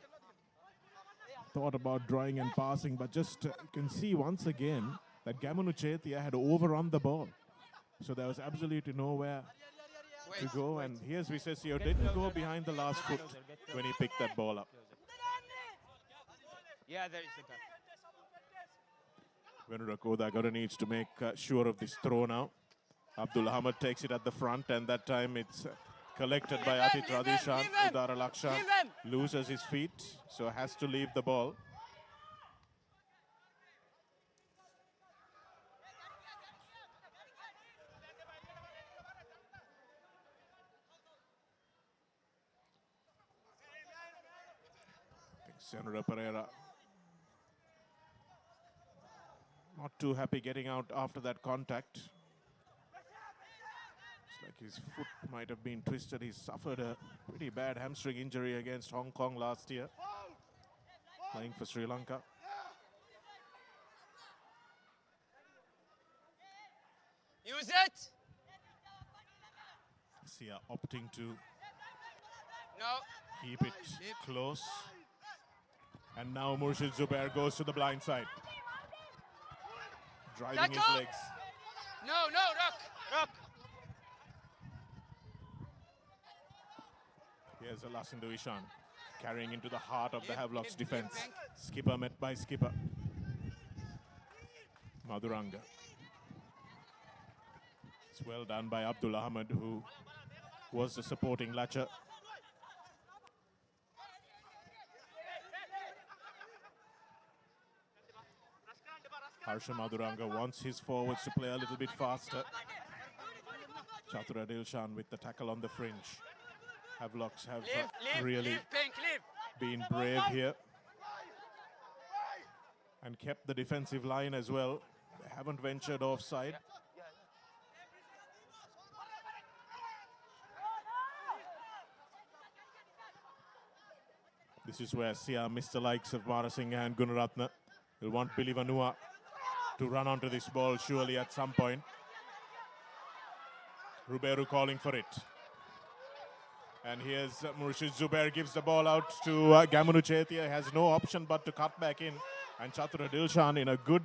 S2: thought about drawing and passing, but just you can see once again that Gamanu Chetia had overrun the ball. So there was absolutely nowhere to go, and here's Visesio didn't go behind the last foot when he picked that ball up.
S11: Yeah, there is a gap.
S2: Venura Kodagara needs to make sure of this throw now. Abdul Ahmad takes it at the front, and that time it's collected by Atit Radishan. Udara Lakshan loses his feet, so has to leave the ball. Senra Pereira Not too happy getting out after that contact. It's like his foot might have been twisted. He suffered a pretty bad hamstring injury against Hong Kong last year, playing for Sri Lanka.
S11: Use it!
S2: Sia opting to
S11: No.
S2: keep it close. And now Murshid Zubair goes to the blind side, driving his legs.
S11: No, rock.
S2: Here's Alassindou Ishan carrying into the heart of the Havelock's defense. Skipper met by skipper. Madhuranga. It's well done by Abdul Ahmed, who was the supporting latcher. Harsha Madhuranga wants his forwards to play a little bit faster. Chatura Dilshan with the tackle on the fringe. Havelocks have really been brave here and kept the defensive line as well. They haven't ventured offside. This is where Sia missed the likes of Marasinghe and Gunaratne. He'll want Billy Vanua to run onto this ball surely at some point. Ruberu calling for it. And here's Murshid Zubair, gives the ball out to Gamunu Chetia. Has no option but to cut back in. And Chatura Dilshan in a good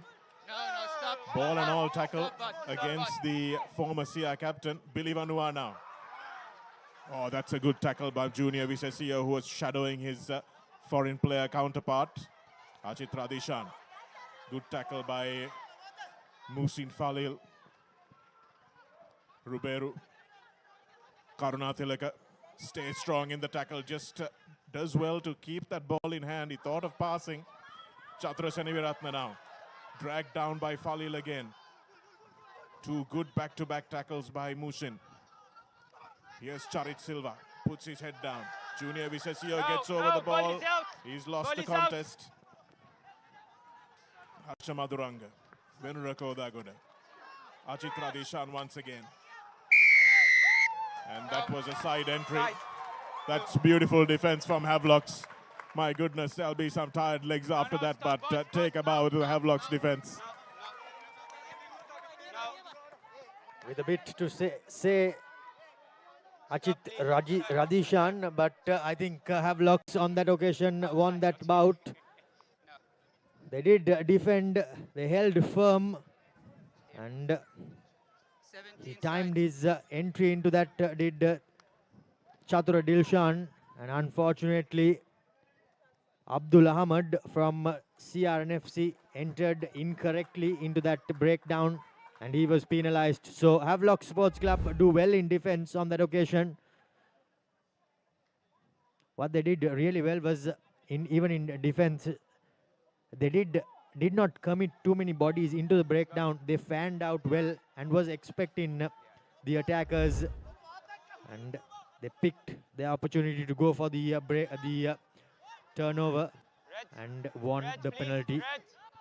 S2: ball and all tackle against the former Sia captain, Billy Vanua now. Oh, that's a good tackle by Junior Visesio, who was shadowing his foreign player counterpart, Achit Radishan. Good tackle by Musin Falil. Ruberu. Karuna Tilaka stays strong in the tackle, just does well to keep that ball in hand. He thought of passing. Chatura Seniviratne now. Dragged down by Falil again. Two good back-to-back tackles by Musin. Here's Charit Silva, puts his head down. Junior Visesio gets over the ball. He's lost the contest. Harsha Madhuranga, Venurako Dagoda. Achit Radishan once again. And that was a side entry. That's beautiful defense from Havelocks. My goodness, there'll be some tired legs after that, but take a bow to the Havelocks defense.
S1: With a bit to say Achit Radishan, but I think Havelocks on that occasion won that bout. They did defend, they held firm, and he timed his entry into that did Chatura Dilshan, and unfortunately Abdul Ahmed from CRNFC entered incorrectly into that breakdown and he was penalized. So Havelock Sports Club do well in defense on that occasion. What they did really well was even in defense, they did not commit too many bodies into the breakdown. They fanned out well and was expecting the attackers, and they picked the opportunity to go for the turnover and won the penalty.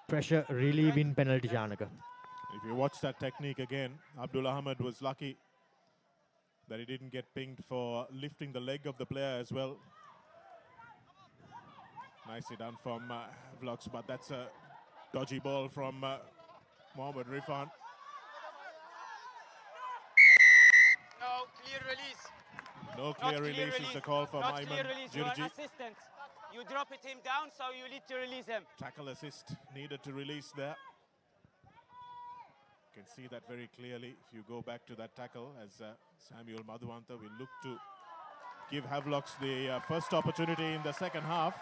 S1: Pressure relief in penalty, Janaka.
S2: If you watch that technique again, Abdul Ahmed was lucky that he didn't get pinged for lifting the leg of the player as well. Nicely done from Vlogs, but that's a dodgy ball from Mohammad Rifan.
S11: No, clear release.
S2: No clear release is the call for Maiman Jirji.
S11: Assistant. You drop it him down, so you need to release him.
S2: Tackle assist needed to release there. You can see that very clearly if you go back to that tackle, as Samuel Madhuanta will look to give Havelocks the first opportunity in the second half.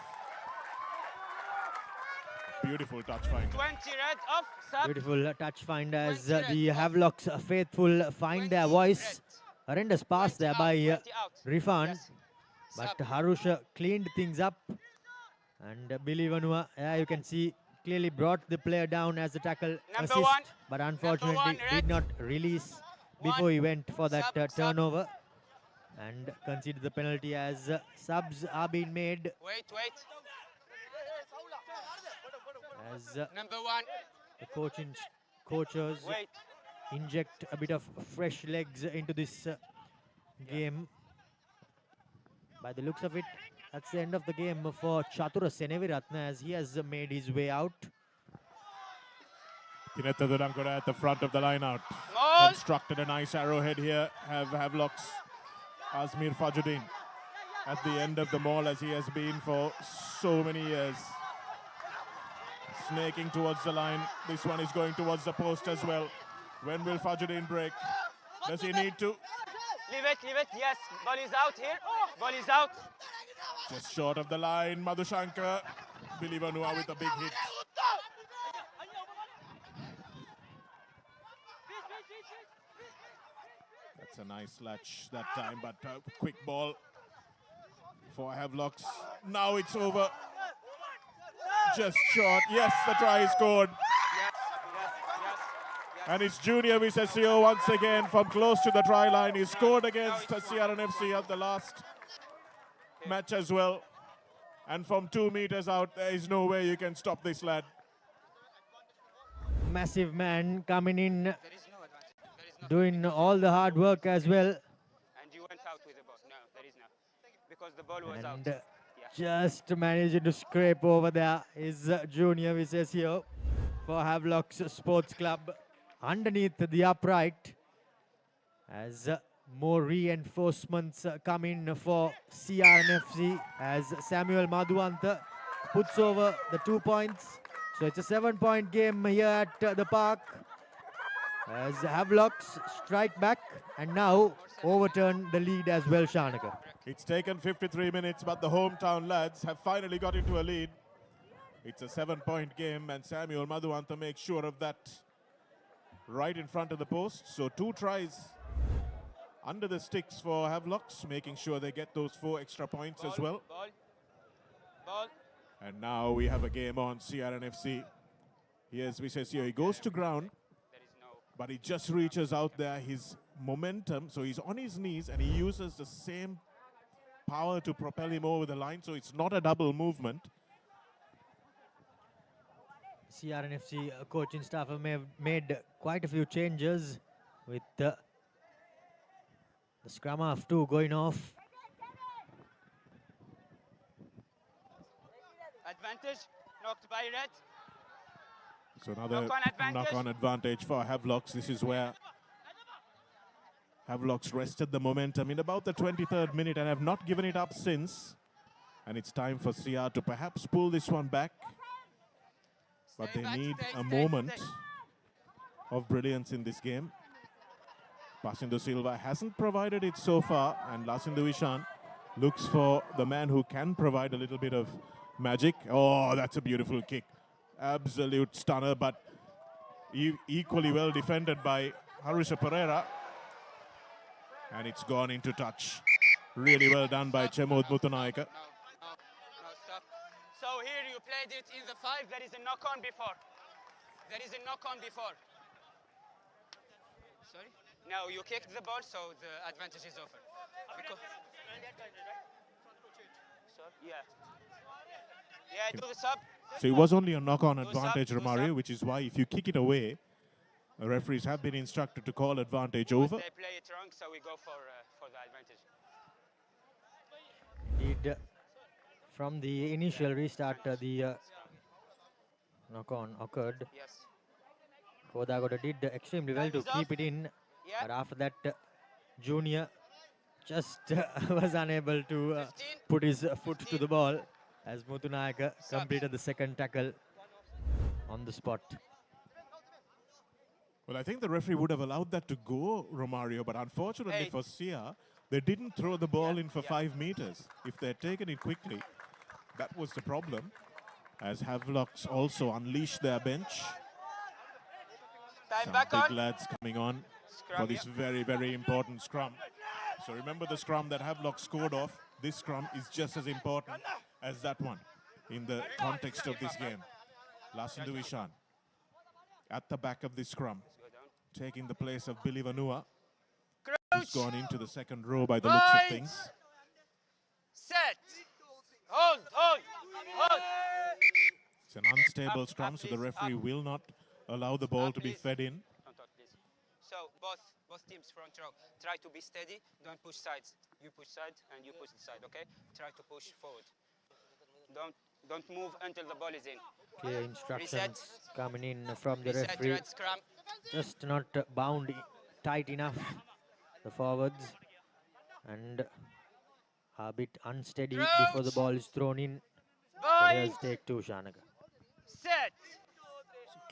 S2: Beautiful touch find.
S11: 20 red off, sub.
S1: Beautiful touch find as the Havelocks faithful find their voice. Horrendous pass there by Rifan. Yes. But Harusha cleaned things up. And Billy Vanua, you can see, clearly brought the player down as a tackle assist. But unfortunately did not release before he went for that turnover. And conceded the penalty as subs are being made.
S11: Wait.
S1: As
S11: number one.
S1: the coaches inject a bit of fresh legs into this game. By the looks of it, that's the end of the game for Chatura Seneviratne as he has made his way out.
S2: Kinetta Durankora at the front of the line out. Constructed a nice arrowhead here. Havelock's Azmir Fajuddin at the end of the maul as he has been for so many years. Snaking towards the line. This one is going towards the post as well. When will Fajuddin break? Does he need to?
S11: Leave it, yes. Ball is out here. Ball is out.
S2: Just short of the line. Madhushankar. Billy Vanua with a big hit. That's a nice latch that time, but quick ball for Havelocks. Now it's over. Just short. Yes, the try is scored. And it's Junior Visesio once again from close to the try line. He scored against CRNFC at the last match as well. And from 2 meters out, there is no way you can stop this lad.
S1: Massive man coming in, doing all the hard work as well.
S11: And you went out with the ball. No, there is no. Because the ball was out.
S1: Just managing to scrape over there is Junior Visesio for Havelock's Sports Club. Underneath the upright as more reinforcements come in for CRNFC as Samuel Madhuanta puts over the 2 points. So it's a 7-point game here at the park as Havelocks strike back and now overturn the lead as well, Shanaka.
S2: It's taken 53 minutes, but the hometown lads have finally got into a lead. It's a 7-point game and Samuel Madhuanta makes sure of that. Right in front of the post, so 2 tries under the sticks for Havelocks, making sure they get those 4 extra points as well.
S11: Ball.
S2: And now we have a game on CRNFC. Here's Visesio, he goes to ground, but he just reaches out there, his momentum, so he's on his knees and he uses the same power to propel him over the line, so it's not a double movement.
S1: CRNFC coaching staff have made quite a few changes with the scrum half 2 going off.
S11: Advantage, knocked by Red.
S2: So another knock-on advantage for Havelocks. This is where Havelocks rested the momentum in about the 23rd minute and have not given it up since. And it's time for CR to perhaps pull this one back. But they need a moment of brilliance in this game. Pasindu Silva hasn't provided it so far, and Lasindu Ishan looks for the man who can provide a little bit of magic. Oh, that's a beautiful kick. Absolute stunner, but equally well defended by Harisha Pereira. And it's gone into touch. Really well done by Chemod Mutunaika.
S11: So here you played it in the 5, there is a knock-on before. There is a knock-on before. Sorry? No, you kicked the ball, so the advantage is over. Yeah, do the sub.
S2: So it was only a knock-on advantage, Romario, which is why if you kick it away, the referees have been instructed to call advantage over.
S11: They play it wrong, so we go for the advantage.
S1: From the initial restart, the knock-on occurred.
S11: Yes.
S1: Kodagoda did extremely well to keep it in, but after that, Junior just was unable to put his foot to the ball as Muthunayaka completed the second tackle on the spot.
S2: Well, I think the referee would have allowed that to go, Romario, but unfortunately for Sia, they didn't throw the ball in for 5 meters. If they had taken it quickly, that was the problem, as Havelocks also unleashed their bench. Some big lads coming on for this very, very important scrum. So remember the scrum that Havelock scored off. This scrum is just as important as that one in the context of this game. Lasindu Ishan at the back of this scrum, taking the place of Billy Vanua, who's gone into the second row by the looks of things.
S11: Set! Hold!
S2: It's an unstable scrum, so the referee will not allow the ball to be fed in.
S11: Don't talk, please. So both teams front row, try to be steady. Don't push sides. You push side and you push the side. Okay? Try to push forward. Don't move until the ball is in.
S1: Clear instructions
S11: Reset.
S1: coming in from the
S11: Reset,
S1: referee.
S11: red scrum.
S1: Just not bound tight enough, the forwards, and a bit unsteady before the ball is thrown in. So here's take two, Shanaka.
S11: Set.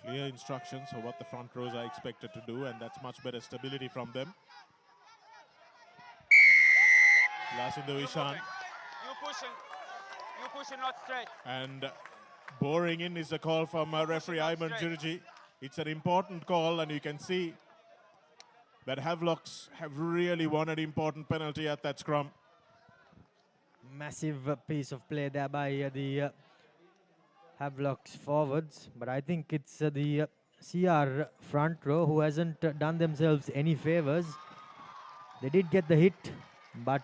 S2: Clear instructions for what the front rows are expected to do, and that's much better stability from them. Lasindu Ishan.
S11: You pushing not straight.
S2: And boring in is a call from referee Ayman Jirji. It's an important call, and you can see that Havelocks have really won an important penalty at that scrum.
S1: Massive piece of play there by the Havelocks forwards, but I think it's the CR front row who hasn't done themselves any favors. They did get the hit, but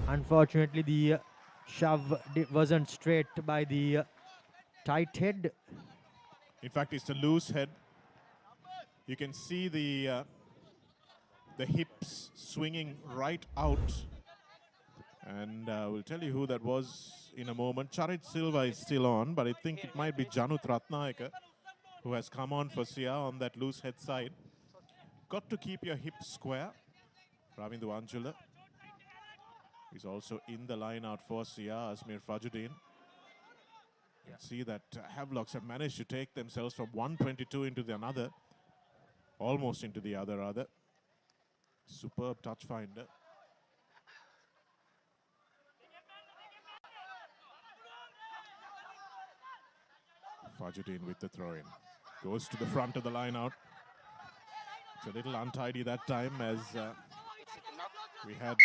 S1: unfortunately the shove wasn't straight by the tight head.
S2: In fact, it's a loose head. You can see the hips swinging right out. And we'll tell you who that was in a moment. Charit Silva is still on, but I think it might be Janut Ratnayaka who has come on for Sia on that loose head side. Got to keep your hips square. Ravindu Anjula is also in the line out for Sia, Asmir Fajuddin. You can see that Havelocks have managed to take themselves from 122 into the another, almost into the other rather. Superb touch finder. Fajuddin with the throw-in. Goes to the front of the line out. It's a little untidy that time as we had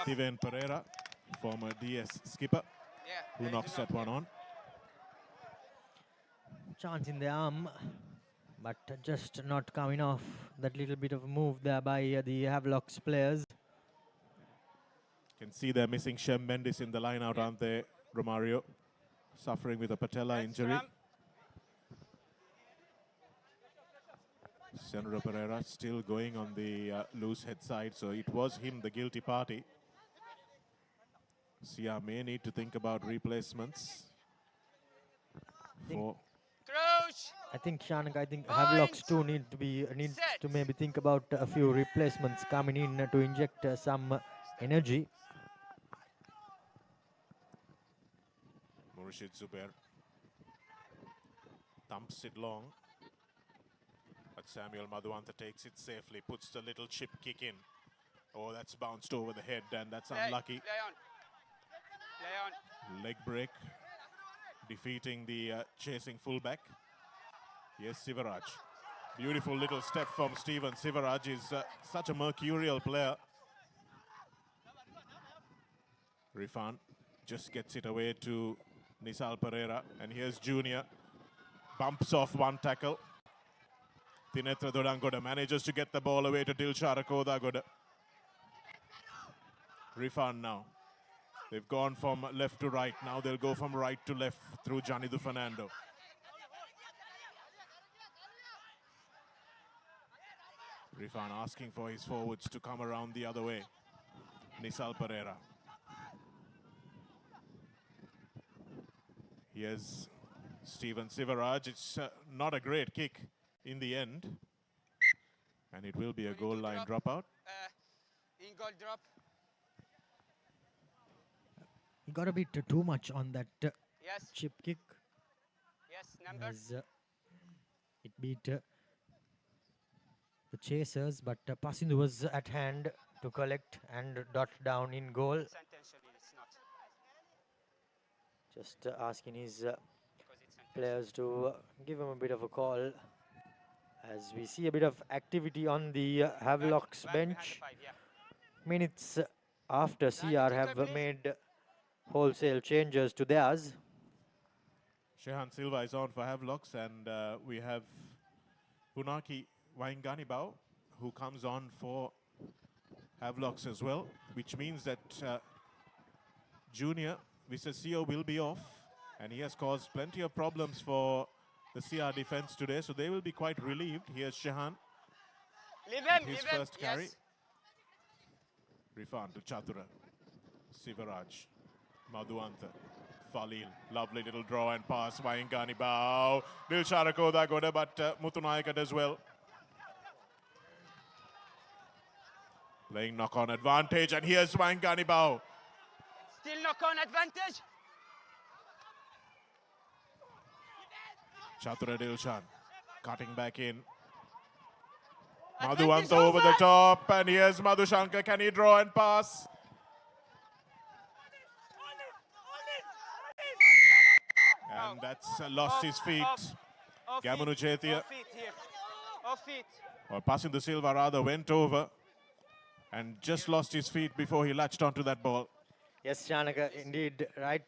S2: Tiven Pereira, former DS skipper, who knocks that one on.
S1: Chance in the arm, but just not coming off. That little bit of a move there by the Havelocks players.
S2: Can see they're missing Shem Mendes in the line out, aren't they, Romario? Suffering with a patella injury. Senra Pereira still going on the loose head side, so it was him the guilty party. Sia may need to think about replacements.
S1: I think Shanak, Havelocks too needs to maybe think about a few replacements coming in to inject some energy.
S2: Murshid Zubair thumps it long. But Samuel Madhuanta takes it safely, puts the little chip kick in. Oh, that's bounced over the head, and that's unlucky.
S11: Play on.
S2: Leg break, defeating the chasing fullback. Yes, Sivaraj. Beautiful little step from Stephen. Sivaraj is such a mercurial player. Rifan just gets it away to Nisal Pereira, and here's Junior. Bumps off one tackle. Tinetra Dodangoda manages to get the ball away to Dilshara Kodagoda. Rifan now. They've gone from left to right. Now they'll go from right to left through Janidu Fernando. Rifan asking for his forwards to come around the other way. Nisal Pereira. Here's Stephen Sivaraj. It's not a great kick in the end. And it will be a goal line dropout.
S11: In goal drop.
S1: He got a bit too much on that chip kick.
S11: Yes, number.
S1: As, it beat the chasers, but Pasindu was at hand to collect and dot down in goal.
S11: It's not.
S1: Just asking his players to give him a bit of a call, as we see a bit of activity on the Havelocks bench. Minutes after CR have made wholesale changes to theirs.
S2: Shehan Silva is on for Havelocks, and we have Punaki Wainganibao, who comes on for Havelocks as well, which means that Junior Visasio will be off, and he has caused plenty of problems for the CR defense today, so they will be quite relieved. Here's Shahan.
S11: Leave him,
S2: His
S11: leave him.
S2: first carry.
S11: Yes.
S2: Rifan to Chatura. Sivaraj. Madhuanta. Falil. Lovely little draw and pass. Waingani Bao. Dilsharako da goda, but Mutunayaka as well. Playing knock-on advantage, and here's Waingani Bao.
S11: Still knock-on advantage.
S2: Chatura Dilshan. Cutting back in.
S11: Advantage
S2: Madhuanta over the top, and here's Madhushankar. Can he draw and pass? And that's lost his feet. Gamanu Chetia,
S11: Off feet here. Off feet.
S2: or passing the Silva rather, went over and just lost his feet before he latched onto that ball.
S1: Yes, Shanaka, indeed, right.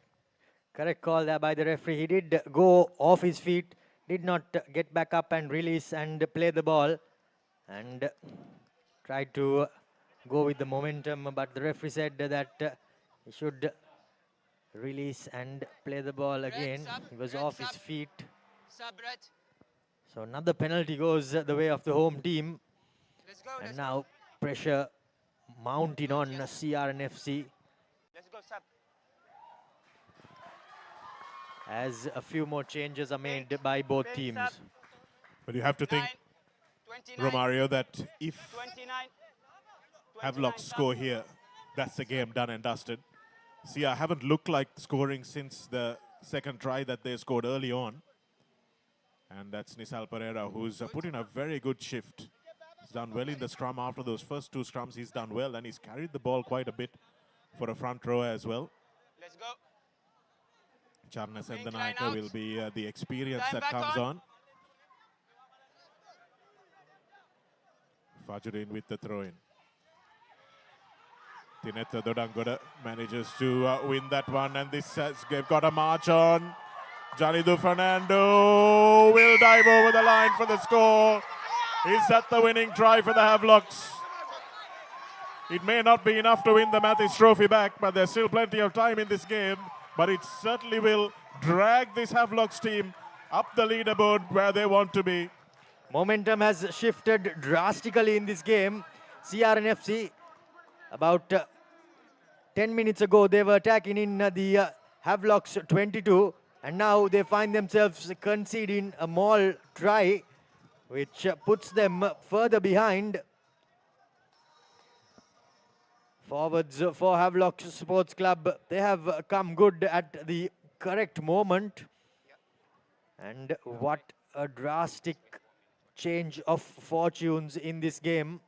S1: Correct call there by the referee. He did go off his feet, did not get back up and release and play the ball, and tried to go with the momentum, but the referee said that he should release and play the ball again. He was off his feet. So another penalty goes the way of the home team. And now pressure mounting on CR and FC.
S11: Let's go, sub.
S1: As a few more changes are made by both teams.
S2: But you have to think,
S11: 29,
S2: Romario, that if
S11: 29,
S2: Havelock score here, that's the game done and dusted. CR haven't looked like scoring since the second try that they scored early on. And that's Nisal Pereira, who's put in a very good shift. He's done well in the scrum. After those first two scrums, he's done well, and he's carried the ball quite a bit for a front row as well.
S11: Let's go.
S2: Charna
S11: Line
S2: Sendanayaka
S11: out.
S2: will be the experience
S11: Line
S2: that
S11: back
S2: comes
S11: on.
S2: on. Fajuddin with the throw-in. Tinetta Dodangoda manages to win that one, and this they've got a march on. Janidu Fernando will dive over the line for the score. Is that the winning try for the Havelocks? It may not be enough to win the Mathis Trophy back, but there's still plenty of time in this game. But it certainly will drag this Havelocks team up the leaderboard where they want to be.
S1: Momentum has shifted drastically in this game. CR and FC, about 10 minutes ago, they were attacking in the Havelocks 22. And now they find themselves conceding a maul try, which puts them further behind. Forwards for Havelock Sports Club, they have come good at the correct moment. And what a drastic change of fortunes in this game.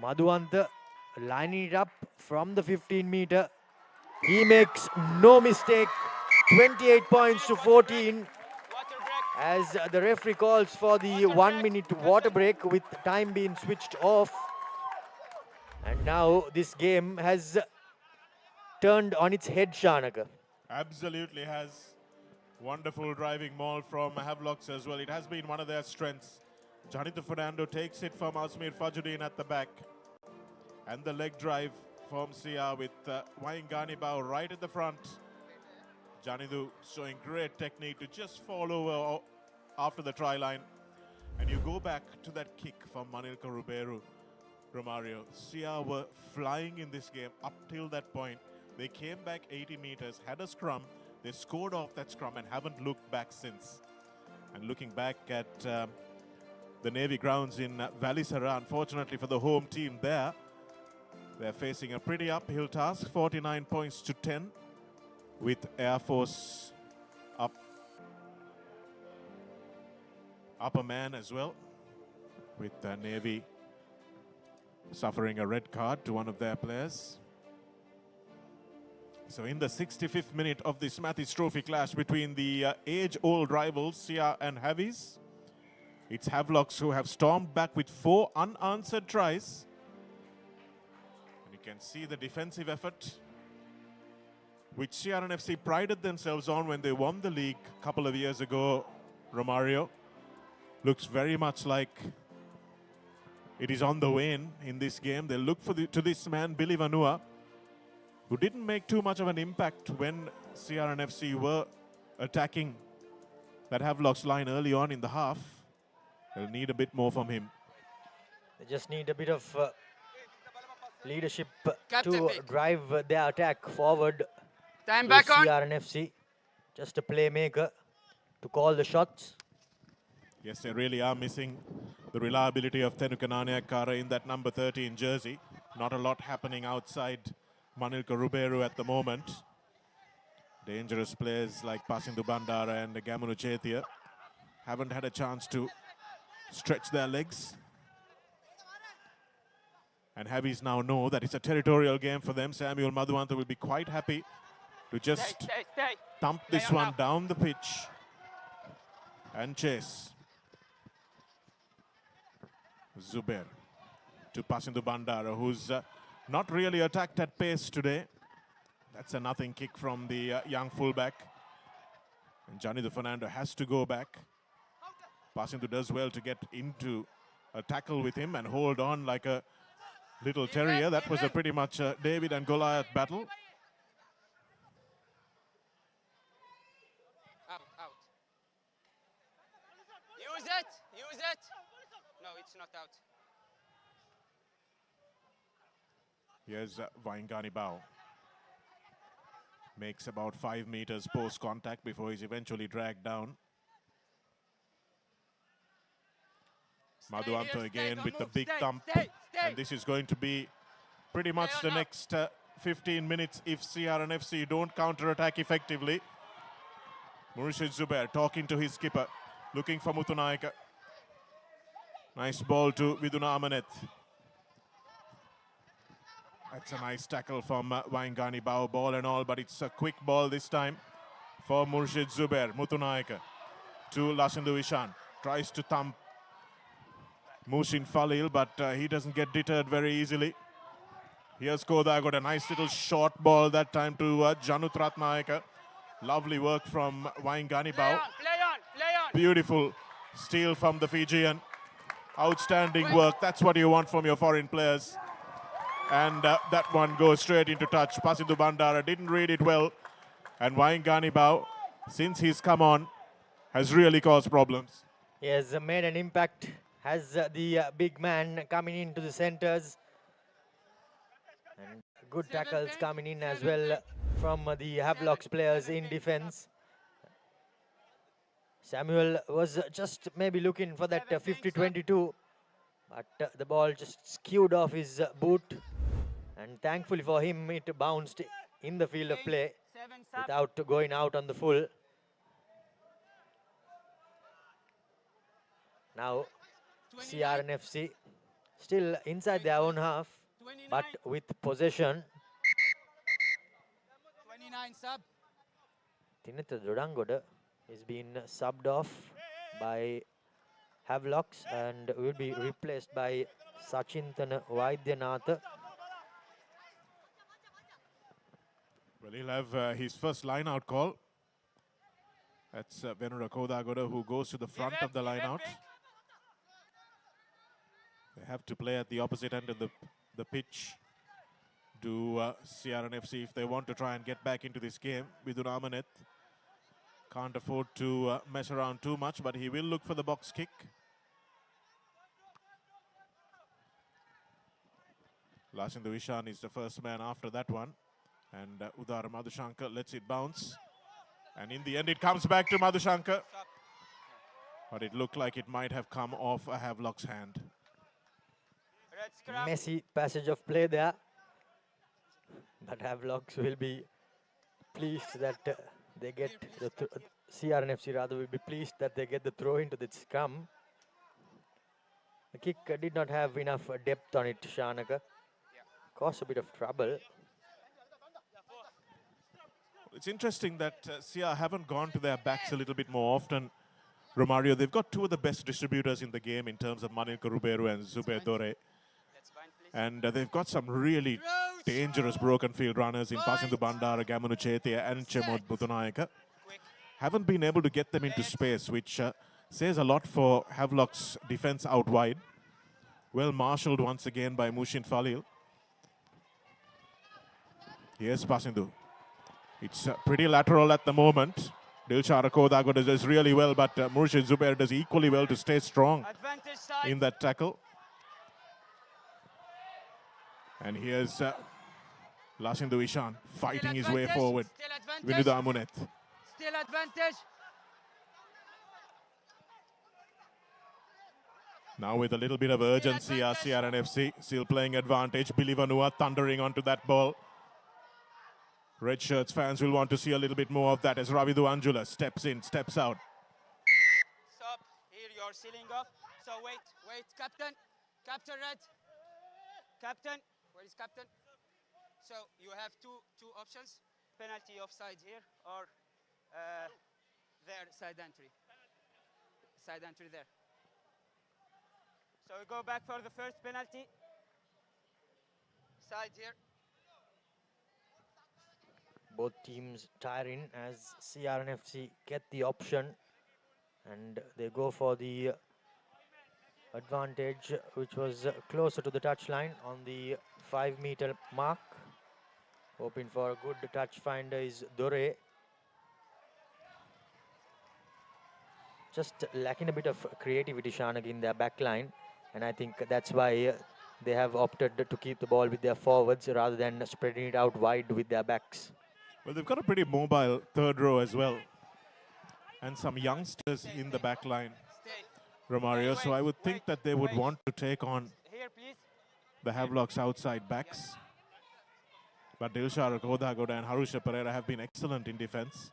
S1: Madhuanta lining it up from the 15-meter. He makes no mistake. 28 points to 14. As the referee calls for the 1 minute water break with time being switched off. And now this game has turned on its head, Shanaka.
S2: Absolutely has. Wonderful driving maul from Havelocks as well. It has been one of their strengths. Janitha Fernando takes it from Asmir Fajuddin at the back. And the leg drive from CR with Waingani Bao right at the front. Janidu showing great technique to just fall over after the try line. And you go back to that kick from Manilka Ruberu, Romario. CR were flying in this game up till that point. They came back 80 meters, had a scrum. They scored off that scrum and haven't looked back since. And looking back at the Navy grounds in Valisara, unfortunately for the home team there, they're facing a pretty uphill task, 49 points to 10, with Air Force upper man as well, with Navy suffering a red card to one of their players. So in the 65th minute of this Mathis Trophy clash between the age-old rivals, CR and Havis, it's Havelocks who have stormed back with 4 unanswered tries. And you can see the defensive effort which CR and FC prided themselves on when they won the league a couple of years ago. Romario looks very much like it is on the wane in this game. They look to this man, Billy Vanua, who didn't make too much of an impact when CRNFC were attacking that Havelock's line early on in the half. They'll need a bit more from him.
S1: They just need a bit of leadership to drive their attack forward.
S11: Time back on.
S1: CRNFC, just a playmaker to call the shots.
S2: Yes, they really are missing the reliability of Tenukananiakkara in that number 13 jersey. Not a lot happening outside Manilka Ruberu at the moment. Dangerous players like Pasindu Bandara and Gamunu Chetia haven't had a chance to stretch their legs. And Havis now know that it's a territorial game for them. Samuel Madhuanta will be quite happy to just thump this one down the pitch and chase. Zubair to Pasindu Bandara, who's not really attacked at pace today. That's a nothing kick from the young fullback. And Janidu Fernando has to go back. Pasindu does well to get into a tackle with him and hold on like a little terrier. That was a pretty much David and Goliath battle.
S11: Out. Use it. No, it's not out.
S2: Here's Vaingani Bao. Makes about 5 meters post contact before he's eventually dragged down. Madhuanta again with the big thump. And this is going to be pretty much the next 15 minutes if CRNFC don't counter-attack effectively. Murshid Zubair talking to his skipper, looking for Mutunaika. Nice ball to Viduna Amanet. That's a nice tackle from Vaingani Bao, ball and all, but it's a quick ball this time for Murshid Zubair. Mutunaika to Lashindu Ishan. Tries to thump Mushin Falil, but he doesn't get deterred very easily. Here's Koda, got a nice little short ball that time to Janut Ratnaika. Lovely work from Vaingani Bao.
S11: Play on.
S2: Beautiful steal from the Fijian. Outstanding work. That's what you want from your foreign players. And that one goes straight into touch. Pasindu Bandara didn't read it well. And Vaingani Bao, since he's come on, has really caused problems.
S1: He has made an impact. Has the big man coming into the centers. And good tackles coming in as well from the Havelock's players in defense. Samuel was just maybe looking for that 50-22, but the ball just skewed off his boot. And thankfully for him, it bounced in the field of play without going out on the full. Now, CRNFC still inside their own half, but with possession.
S11: 29 sub.
S1: Tinitha Dodangoda is being subbed off by Havelocks and will be replaced by Sachintana Vaidyanatha.
S2: Well, he'll have his first line-out call. That's Venura Kodagoda, who goes to the front of the line-out. They have to play at the opposite end of the pitch to CRNFC if they want to try and get back into this game. Vidun Amanet can't afford to mess around too much, but he will look for the box kick. Lashindu Ishan is the first man after that one. And Udara Madhushankar lets it bounce. And in the end, it comes back to Madhushankar. But it looked like it might have come off a Havelock's hand.
S1: Messy passage of play there. But Havelocks will be pleased that they get the CRNFC rather will be pleased that they get the throw into the scrum. The kick did not have enough depth on it, Shanaka. Caused a bit of trouble.
S2: It's interesting that CR haven't gone to their backs a little bit more often. Romario, they've got two of the best distributors in the game in terms of Manilka Ruberu and Zubair Dore. And they've got some really dangerous broken field runners in Pasindu Bandara, Gamunu Chetia and Chemod Butunaika. Haven't been able to get them into space, which says a lot for Havelock's defense out wide. Well marshalled once again by Mushin Falil. Here's Pasindu. It's pretty lateral at the moment. Dilshara Kodago does really well, but Murshid Zubair does equally well to stay strong in that tackle. And here's Lashindu Ishan fighting his way forward. Vinuda Amunet.
S11: Still advantage.
S2: Now with a little bit of urgency, CRNFC still playing advantage. Billy Vanua thundering onto that ball. Red Shirts fans will want to see a little bit more of that as Ravidu Anjula steps in, steps out.
S11: Stop. Here you're sealing off. So wait, Captain. Captain Red. Captain. Where is Captain? So you have two options. Penalty offside here or there, side entry. Side entry there. So we go back for the first penalty. Side here.
S1: Both teams tiring as CRNFC get the option and they go for the advantage, which was closer to the touchline on the 5-meter mark. Hoping for a good touch finder is Dore. Just lacking a bit of creativity, Shanag, in their back line, and I think that's why they have opted to keep the ball with their forwards rather than spreading it out wide with their backs.
S2: Well, they've got a pretty mobile third row as well, and some youngsters in the back line, Romario. So I would think that they would want to take on the Havelock's outside backs. But Dilshara Kodagoda and Harusha Pereira have been excellent in defense.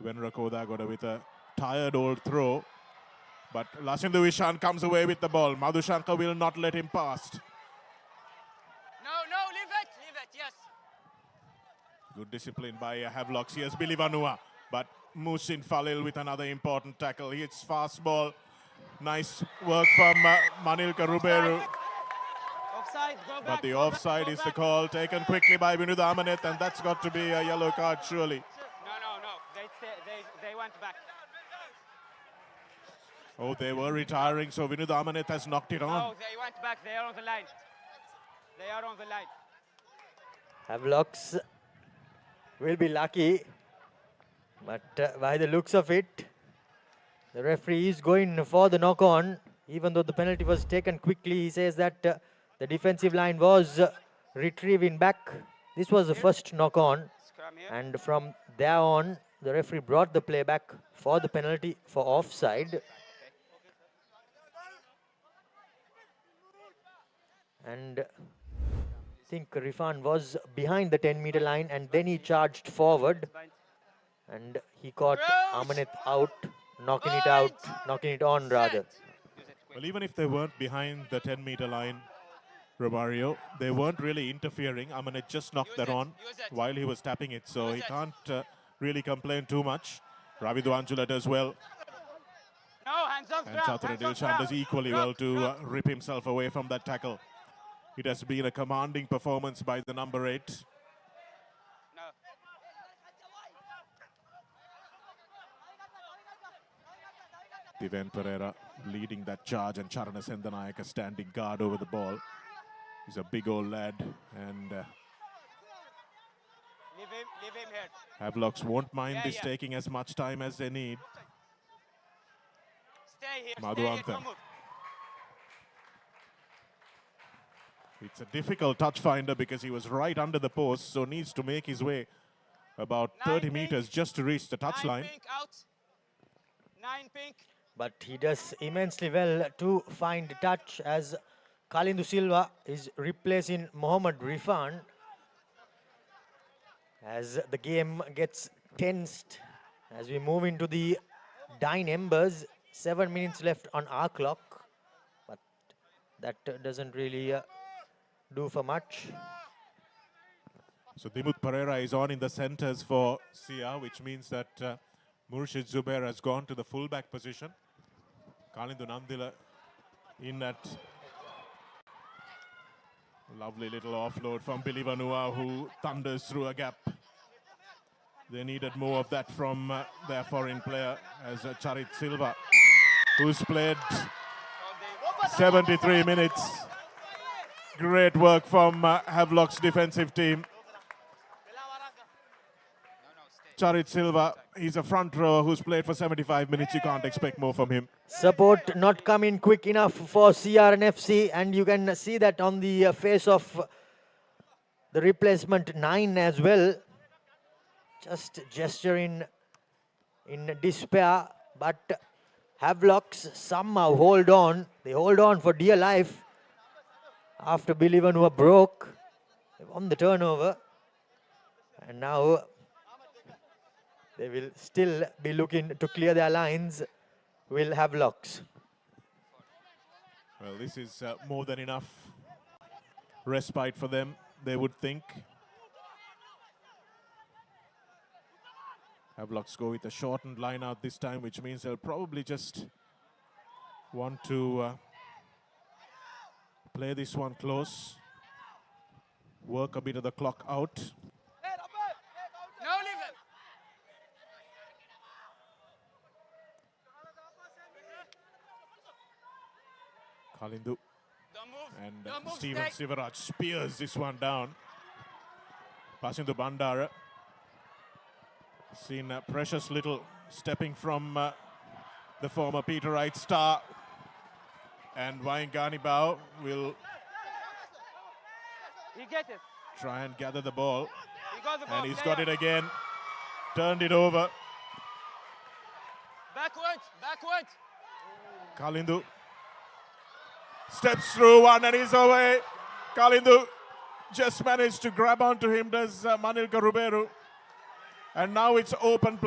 S2: Venra Kodagoda with a tired old throw. But Lashindu Ishan comes away with the ball. Madhushankar will not let him pass.
S11: No, leave it, yes.
S2: Good discipline by Havelocks. Here's Billy Vanua. But Musin Falil with another important tackle. It's fast ball. Nice work from Manilka Ruberu.
S11: Offside, go back.
S2: But the offside is the call taken quickly by Vinuda Amanet, and that's got to be a yellow card, surely.
S11: No. They went back.
S2: Oh, they were retiring, so Vinuda Amanet has knocked it on.
S11: No, they went back. They are on the line.
S1: Havelocks will be lucky, but by the looks of it, the referee is going for the knock-on. Even though the penalty was taken quickly, he says that the defensive line was retrieving back. This was the first knock-on, and from there on, the referee brought the play back for the penalty for offside. And I think Rifan was behind the 10-meter line, and then he charged forward, and he caught Amanet out, knocking it on rather.
S2: Well, even if they weren't behind the 10-meter line, Romario, they weren't really interfering. Amanet just knocked that on while he was tapping it, so he can't really complain too much. Ravidu Anjula does well.
S11: No, hands off
S2: And Chatura Dilshan does equally well to rip himself away from that tackle. It has been a commanding performance by the number 8. Diven Pereira leading that charge, and Charana Sendanayaka standing guard over the ball. He's a big old lad, and
S11: leave him here.
S2: Havelocks won't mind this taking as much time as they need.
S11: Stay here.
S2: Madhu Anthem. It's a difficult touch finder because he was right under the post, so needs to make his way about 30 meters just to reach the touchline.
S1: But he does immensely well to find touch as Kalindu Silva is replacing Mohammad Rifan. As the game gets tensed, as we move into the dying embers, 7 minutes left on our clock, but that doesn't really do for much.
S2: So Dimut Pereira is on in the centers for Sia, which means that Murshid Zubair has gone to the fullback position. Kalindu Nandila in that lovely little offload from Billy Vanua, who thunders through a gap. They needed more of that from their foreign player as Charit Silva, who's played 73 minutes. Great work from Havelock's defensive team. Charit Silva, he's a front rower who's played for 75 minutes. You can't expect more from him.
S1: Support not coming quick enough for CRNFC, and you can see that on the face of the replacement 9 as well. Just gesturing in despair, but Havelocks somehow hold on. They hold on for dear life after Bilivanua broke. They won the turnover, and now they will still be looking to clear their lines. Will Havelocks.
S2: Well, this is more than enough respite for them, they would think. Havelocks go with a shortened line out this time, which means they'll probably just want to play this one close, work a bit of the clock out. Kalindu and Steven Sivaraj spears this one down. Passing to Bandara. Seen precious little stepping from the former Peter Wright star. And Waingani Bao will try and gather the ball. And he's got it again. Turned it over.
S11: Backwards.
S2: Kalindu steps through one and he's away. Kalindu just managed to grab onto him, does Manilka Ruberu. And now it's open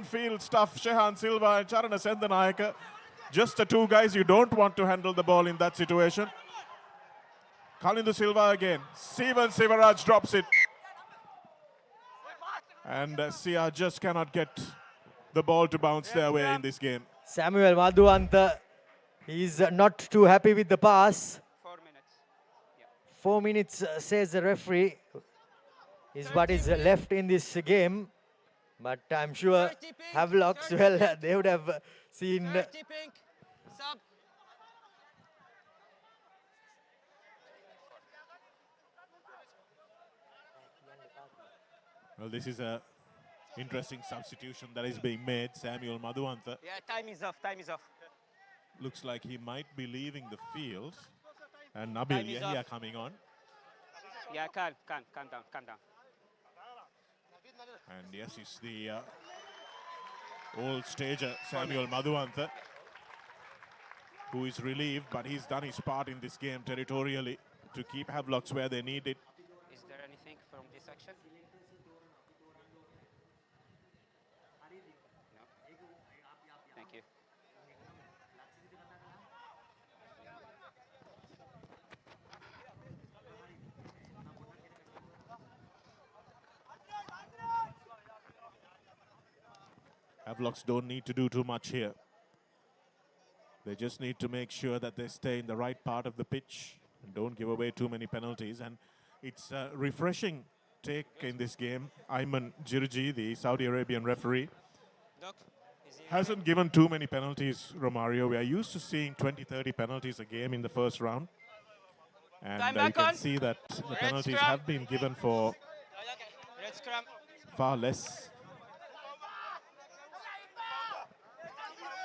S2: field stuff. Shehan Silva and Charana Sendanayaka. Just the two guys you don't want to handle the ball in that situation. Kalindu Silva again. Steven Sivaraj drops it. And Sia just cannot get the ball to bounce their way in this game.
S1: Samuel Madhuanta, he's not too happy with the pass.
S11: 4 minutes.
S1: 4 minutes, says the referee, is what is left in this game. But I'm sure Havelocks, well, they would have seen...
S11: Sub.
S2: Well, this is a interesting substitution that is being made. Samuel Madhuanta.
S11: Yeah, time is off.
S2: Looks like he might be leaving the field. And Nabil Yahya coming on.
S11: Yeah, calm down.
S2: And yes, it's the old stager, Samuel Madhuanta, who is relieved, but he's done his part in this game territorially to keep Havelocks where they need it.
S11: Is there anything from this section? No? Thank you.
S2: Havelocks don't need to do too much here. They just need to make sure that they stay in the right part of the pitch and don't give away too many penalties. And it's a refreshing take in this game. Ayman Jirji, the Saudi Arabian referee, hasn't given too many penalties, Romario. We are used to seeing 20-30 penalties a game in the first round. And you can see that the penalties have been given for far less.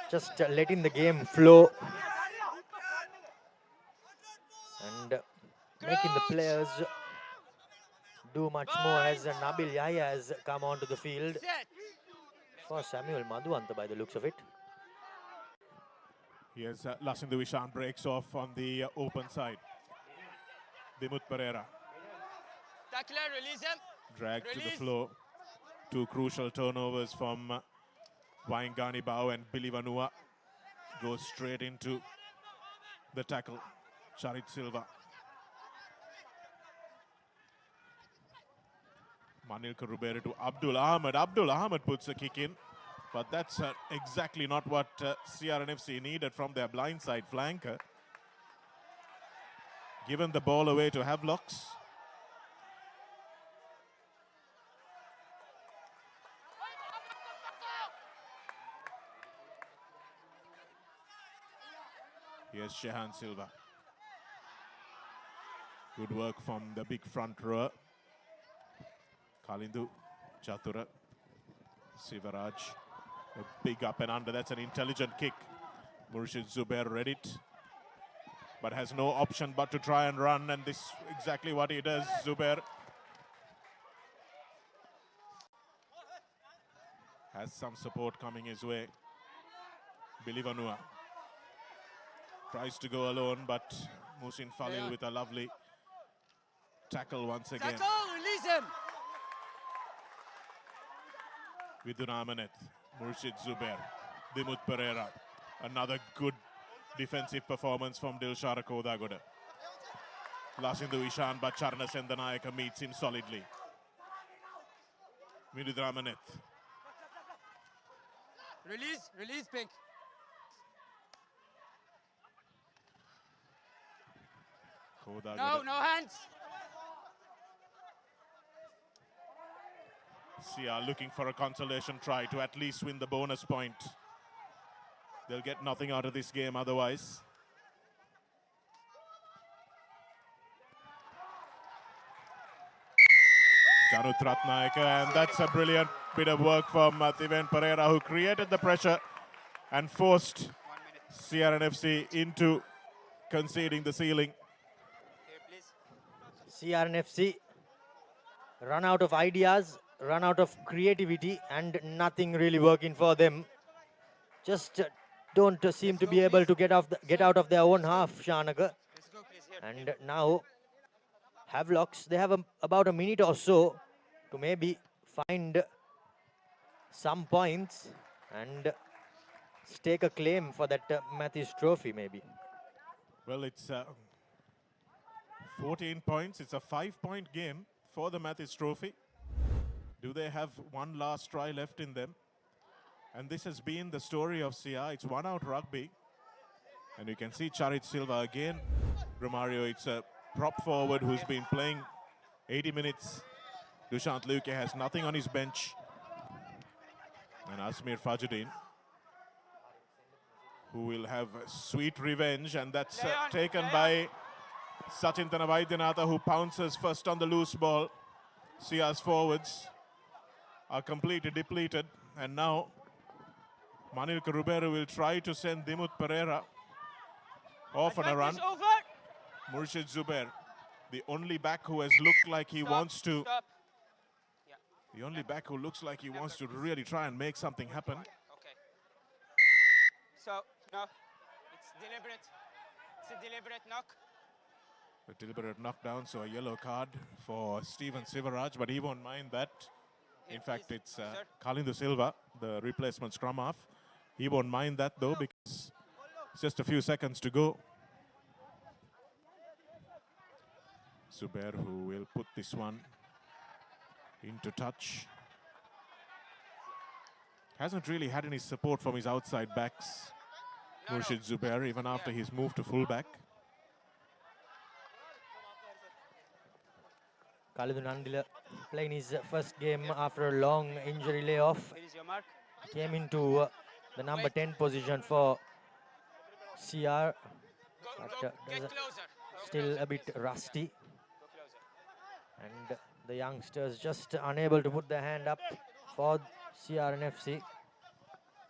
S1: Just letting the game flow and making the players do much more, as Nabil Yahya has come onto the field for Samuel Madhuanta by the looks of it.
S2: Here's Lasindu Vishan breaks off on the open side. Dimut Pereira.
S11: Tackler, release him.
S2: Dragged to the floor. Two crucial turnovers from Waingani Bao and Bilivanua. Goes straight into the tackle. Charit Silva. Manilka Ruberu to Abdul Ahmed. Abdul Ahmed puts a kick in. But that's exactly not what CRNFC needed from their blindside flanker. Given the ball away to Havelocks. Here's Shehan Silva. Good work from the big front rower. Kalindu Chatura. Sivaraj, a big up and under. That's an intelligent kick. Murshid Zubair read it, but has no option but to try and run, and this exactly what he does. Zubair has some support coming his way. Billy Vanua tries to go alone, but Musin Falil with a lovely tackle once again.
S11: Release him!
S2: Vidun Amaneth, Murshid Zubair, Dimut Pereira. Another good defensive performance from Dilshara Kodagoda. Lasindu Ishan, but Charna Sendanayaka meets him solidly. Vidun Amaneth.
S11: Release, Pink.
S2: Kodagoda.
S11: No hands.
S2: Sia looking for a consolation try to at least win the bonus point. They'll get nothing out of this game otherwise. Janut Ratnayaka, and that's a brilliant bit of work from Thiven Pereira, who created the pressure and forced CRNFC into conceding the ceiling.
S1: CRNFC run out of ideas, run out of creativity, and nothing really working for them. Just don't seem to be able to get out of their own half, Shanaga. And now Havelocks, they have about a minute or so to maybe find some points and stake a claim for that Matthews Trophy maybe.
S2: Well, it's 14 points. It's a 5-point game for the Matthews Trophy. Do they have one last try left in them? And this has been the story of Sia. It's one-out rugby. And you can see Charit Silva again. Romario, it's a prop forward who's been playing 80 minutes. Dushant Luke has nothing on his bench. And Asmir Fajuddin, who will have sweet revenge. And that's taken by Sachin Thanavaidyanatha, who pounces first on the loose ball. Sia's forwards are completely depleted. And now Manil Karuberu will try to send Dimut Pereira off on a run. Murshid Zubair, the only back who has looked like he wants to. The only back who looks like he wants to really try and make something happen.
S11: Okay. So, no, it's deliberate. It's a deliberate knock.
S2: A deliberate knockdown, so a yellow card for Steven Sivaraj, but he won't mind that. In fact, it's Kalindu Silva, the replacement scrum half. He won't mind that though, because it's just a few seconds to go. Zubair, who will put this one into touch. Hasn't really had any support from his outside backs, Murshid Zubair, even after his move to fullback.
S1: Khalidun Andila playing his first game after a long injury layoff. Came into the number 10 position for CR, but still a bit rusty. And the youngsters just unable to put their hand up for CRNFC.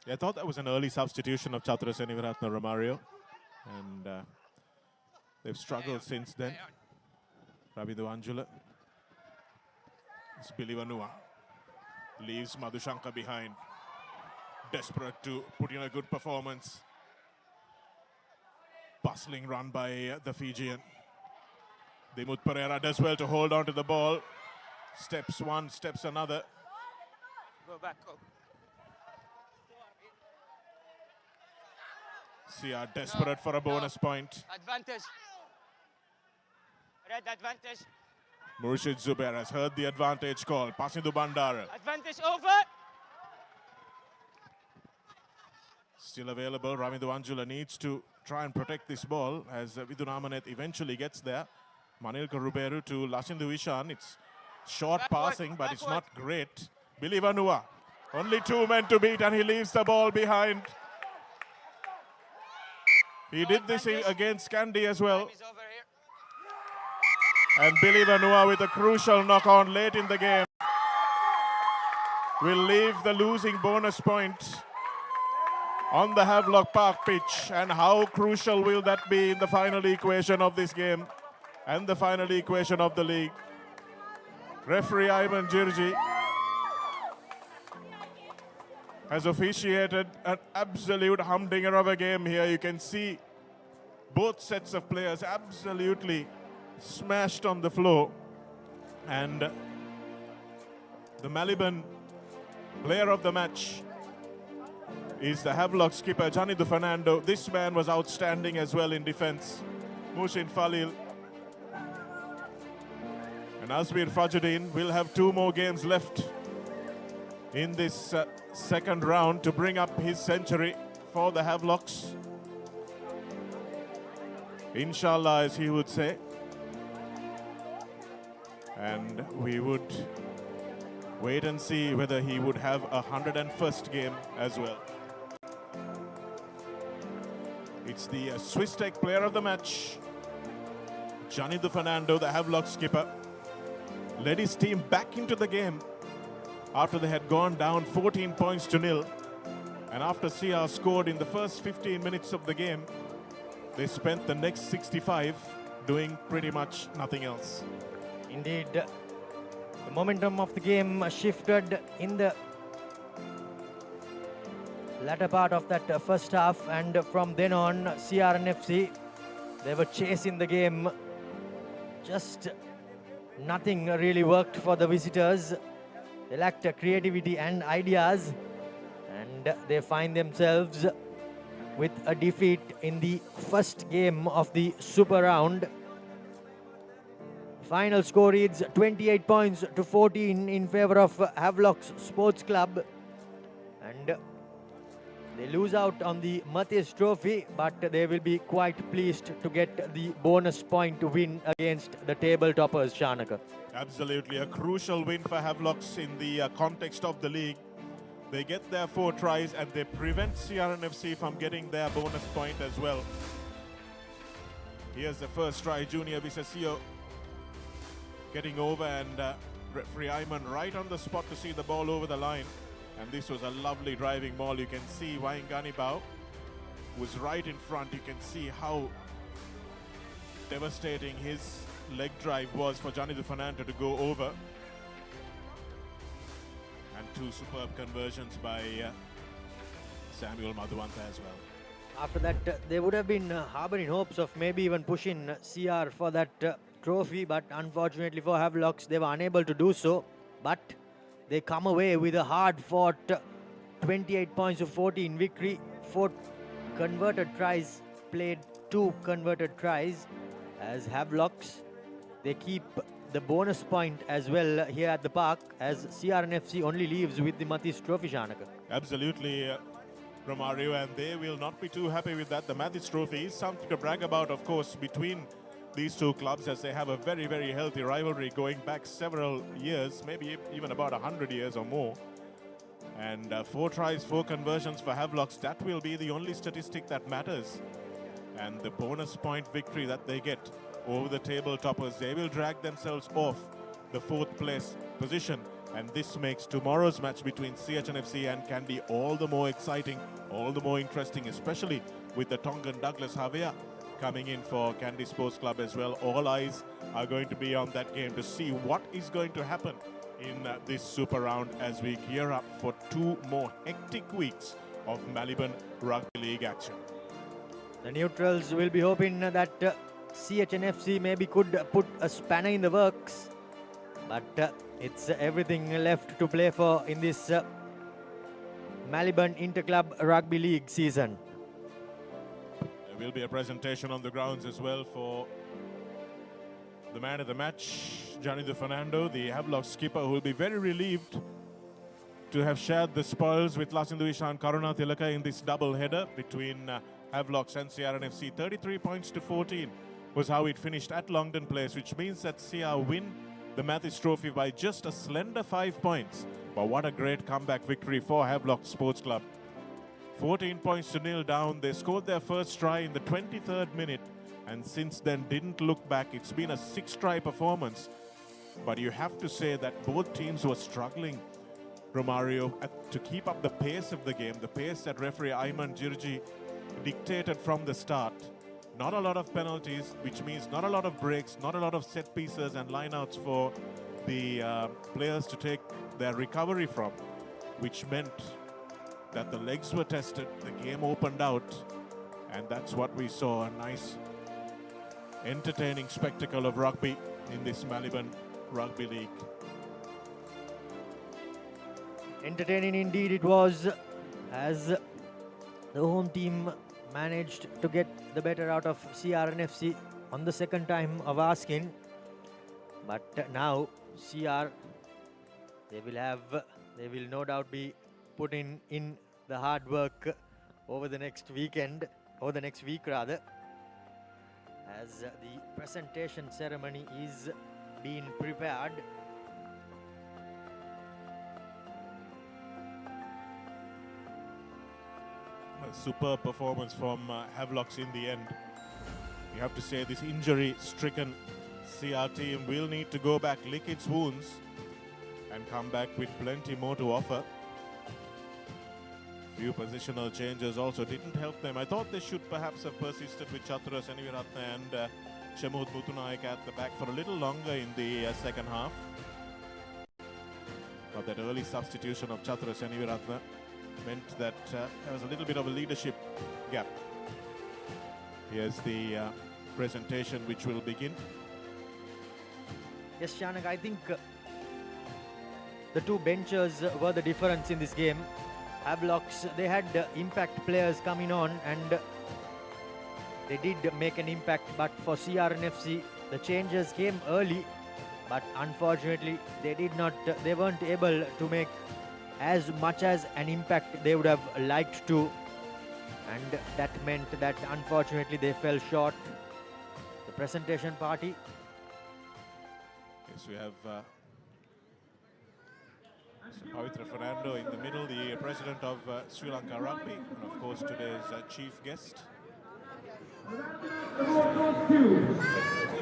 S2: Yeah, I thought that was an early substitution of Chatra Senivaratna Romario. And they've struggled since then. Ravidu Anjula. It's Billy Vanua. Leaves Madhushanka behind. Desperate to put in a good performance. Bustling run by the Fijian. Dimut Pereira does well to hold on to the ball. Steps one, steps another.
S11: Go back, go.
S2: Sia desperate for a bonus point.
S11: Advantage. Red advantage.
S2: Murshid Zubair has heard the advantage call. Passing to Bandara.
S11: Advantage over.
S2: Still available. Ravindu Anjula needs to try and protect this ball as Vidun Amaneth eventually gets there. Manil Karuberu to Lashindu Ishan. It's short passing, but it's not great. Billy Vanua, only 2 men to beat, and he leaves the ball behind. He did this against Kandy as well. And Billy Vanua with a crucial knock-on late in the game. will leave the losing bonus point on the Havelock Park pitch. And how crucial will that be in the final equation of this game and the final equation of the league? Referee Ivan Jirji has officiated an absolute humdinger of a game here. You can see both sets of players absolutely smashed on the floor. And the Maliban player of the match is the Havelock skipper, Johnny De Fernando. This man was outstanding as well in defense. Mushin Falil and Asbir Fajuddin will have 2 more games left in this second round to bring up his century for the Havelocks. Inshallah, as he would say. And we would wait and see whether he would have a 101st game as well. It's the Swiss Tech player of the match, Johnny De Fernando, the Havelock skipper, led his team back into the game after they had gone down 14 points to nil. And after CR scored in the first 15 minutes of the game, they spent the next 65 doing pretty much nothing else.
S1: Indeed, the momentum of the game shifted in the latter part of that first half, and from then on, CRNFC, they were chasing the game. Just nothing really worked for the visitors. They lacked creativity and ideas, and they find themselves with a defeat in the first game of the Super Round. Final score reads 28 points to 14 in favor of Havelock's Sports Club, and they lose out on the Matthias Trophy, but they will be quite pleased to get the bonus point to win against the table toppers, Shanaka.
S2: Absolutely, a crucial win for Havelocks in the context of the league. They get their 4 tries and they prevent CRNFC from getting their bonus point as well. Here's the first try, Junior Bisasio getting over, and referee Ayman right on the spot to see the ball over the line. And this was a lovely driving ball. You can see Waingani Bao was right in front. You can see how devastating his leg drive was for Johnny De Fernando to go over. And 2 superb conversions by Samuel Madhuanta as well.
S1: After that, they would have been harboring hopes of maybe even pushing CR for that trophy, but unfortunately for Havelocks, they were unable to do so. But they come away with a hard-fought 28 points to 14 victory. 4 converted tries played, 2 converted tries as Havelocks. They keep the bonus point as well here at the park, as CRNFC only leaves with the Mathis Trophy, Shanaka.
S2: Absolutely, Romario, and they will not be too happy with that. The Mathis Trophy is something to brag about, of course, between these 2 clubs, as they have a very, very healthy rivalry going back several years, maybe even about 100 years or more. And 4 tries, 4 conversions for Havelocks, that will be the only statistic that matters. And the bonus point victory that they get over the table toppers, they will drag themselves off the 4th place position. And this makes tomorrow's match between CHNFC and Kandy all the more exciting, all the more interesting, especially with the Tongan Douglas Havea coming in for Kandy Sports Club as well. All eyes are going to be on that game to see what is going to happen in this Super Round as we gear up for 2 more hectic weeks of Maliban Rugby League action.
S1: The neutrals will be hoping that CHNFC maybe could put a spanner in the works, but it's everything left to play for in this Maliban Interclub Rugby League season.
S2: There will be a presentation on the grounds as well for the man of the match, Johnny De Fernando, the Havelock skipper, who will be very relieved to have shared the spoils with Lasindu Ishan Karuna Tilaka in this double header between Havelocks and CRNFC. 33 points to 14 was how it finished at Longden Place, which means that CR win the Mathis Trophy by just a slender 5 points. But what a great comeback victory for Havelock Sports Club. 14 points to nil down. They scored their first try in the 23rd minute, and since then didn't look back. It's been a 6-try performance, but you have to say that both teams were struggling Romario to keep up the pace of the game, the pace that referee Ayman Jirji dictated from the start. Not a lot of penalties, which means not a lot of breaks, not a lot of set pieces and lineouts for the players to take their recovery from, which meant that the legs were tested, the game opened out, and that's what we saw, a nice, entertaining spectacle of rugby in this Maliban Rugby League.
S1: Entertaining indeed it was, as the home team managed to get the better out of CRNFC on the second time of asking. But now CR, they will no doubt be putting in the hard work over the next weekend, or the next week rather, as the presentation ceremony is being prepared.
S2: A superb performance from Havelocks in the end. You have to say this injury-stricken CR team will need to go back, lick its wounds, and come back with plenty more to offer. Few positional changes also didn't help them. I thought they should perhaps have persisted with Chathra Seniviratne and Shemud Mutunaik at the back for a little longer in the second half. But that early substitution of Chathra Seniviratne meant that there was a little bit of a leadership gap. Here's the presentation which will begin.
S1: Yes, Shanak, I think the two benchers were the difference in this game. Havelocks, they had impact players coming on and they did make an impact, but for CRNFC, the changes came early, but unfortunately they weren't able to make as much as an impact they would have liked to, and that meant that unfortunately they fell short. The presentation party.
S2: Yes, we have Pavitra Fernando in the middle, the president of Sri Lanka Rugby, and of course today's chief guest.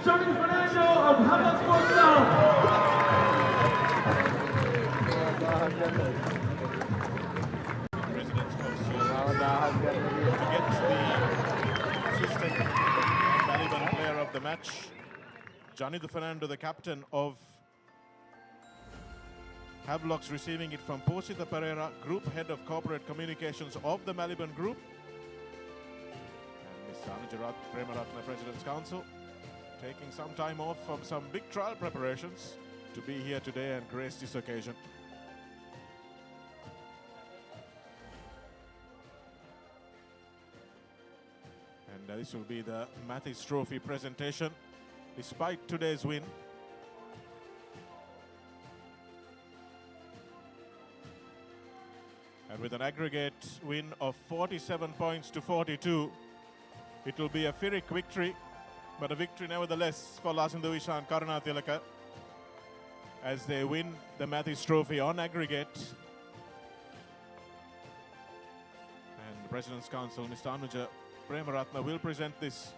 S12: Johnny Fernando of Havelock Sports
S2: President of Sri Lanka to get the assistant Maliban player of the match, Johnny Fernando, the captain of Havelocks, receiving it from Posita Pereira, Group Head of Corporate Communications of the Maliban Group. And Mr. Anuja Premaratna, President's Council, taking some time off from some big trial preparations to be here today and grace this occasion. And this will be the Mathis Trophy presentation. Despite today's win, and with an aggregate win of 47 points to 42, it will be a Pyrrhic victory, but a victory nevertheless for Lasindu Ishan Karunatilaka as they win the Mathis Trophy on aggregate. And the President's Council, Mr. Anuja Premaratna, will present this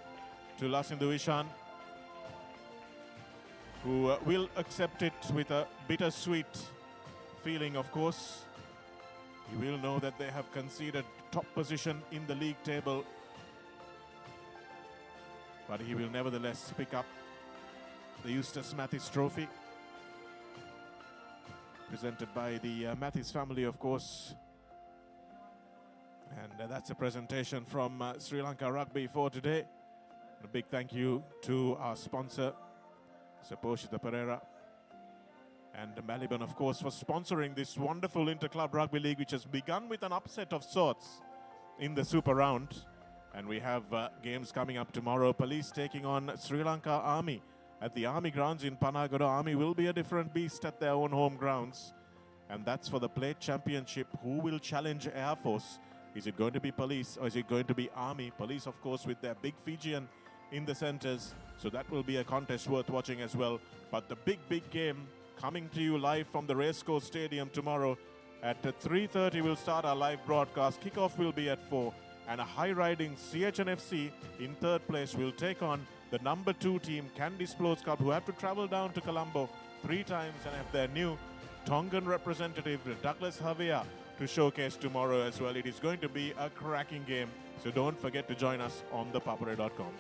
S2: to Lasindu Ishan, who will accept it with a bittersweet feeling, of course. You will know that they have conceded top position in the league table, but he will nevertheless pick up the Eustace Mathis Trophy, presented by the Mathis family, of course. And that's a presentation from Sri Lanka Rugby for today. And a big thank you to our sponsor, Poshita Pereira, and Maliban, of course, for sponsoring this wonderful Interclub Rugby League, which has begun with an upset of sorts in the Super Round. And we have games coming up tomorrow. Police taking on Sri Lanka Army at the Army grounds in Panagoda. Army will be a different beast at their own home grounds. And that's for the Plate Championship. Who will challenge Air Force? Is it going to be Police or is it going to be Army? Police, of course, with their big Fijian in the centers. So that will be a contest worth watching as well. But the big game coming to you live from the Racecourse Stadium tomorrow at 3:30 we'll start our live broadcast. Kickoff will be at 4, and a high-riding CHNFC in third place will take on the #2 team, Candy Sports Club, who have to travel down to Colombo 3 times and have their new Tongan representative Douglas Javier to showcase tomorrow as well. It is going to be a cracking game, so don't forget to join us on thepapare.com.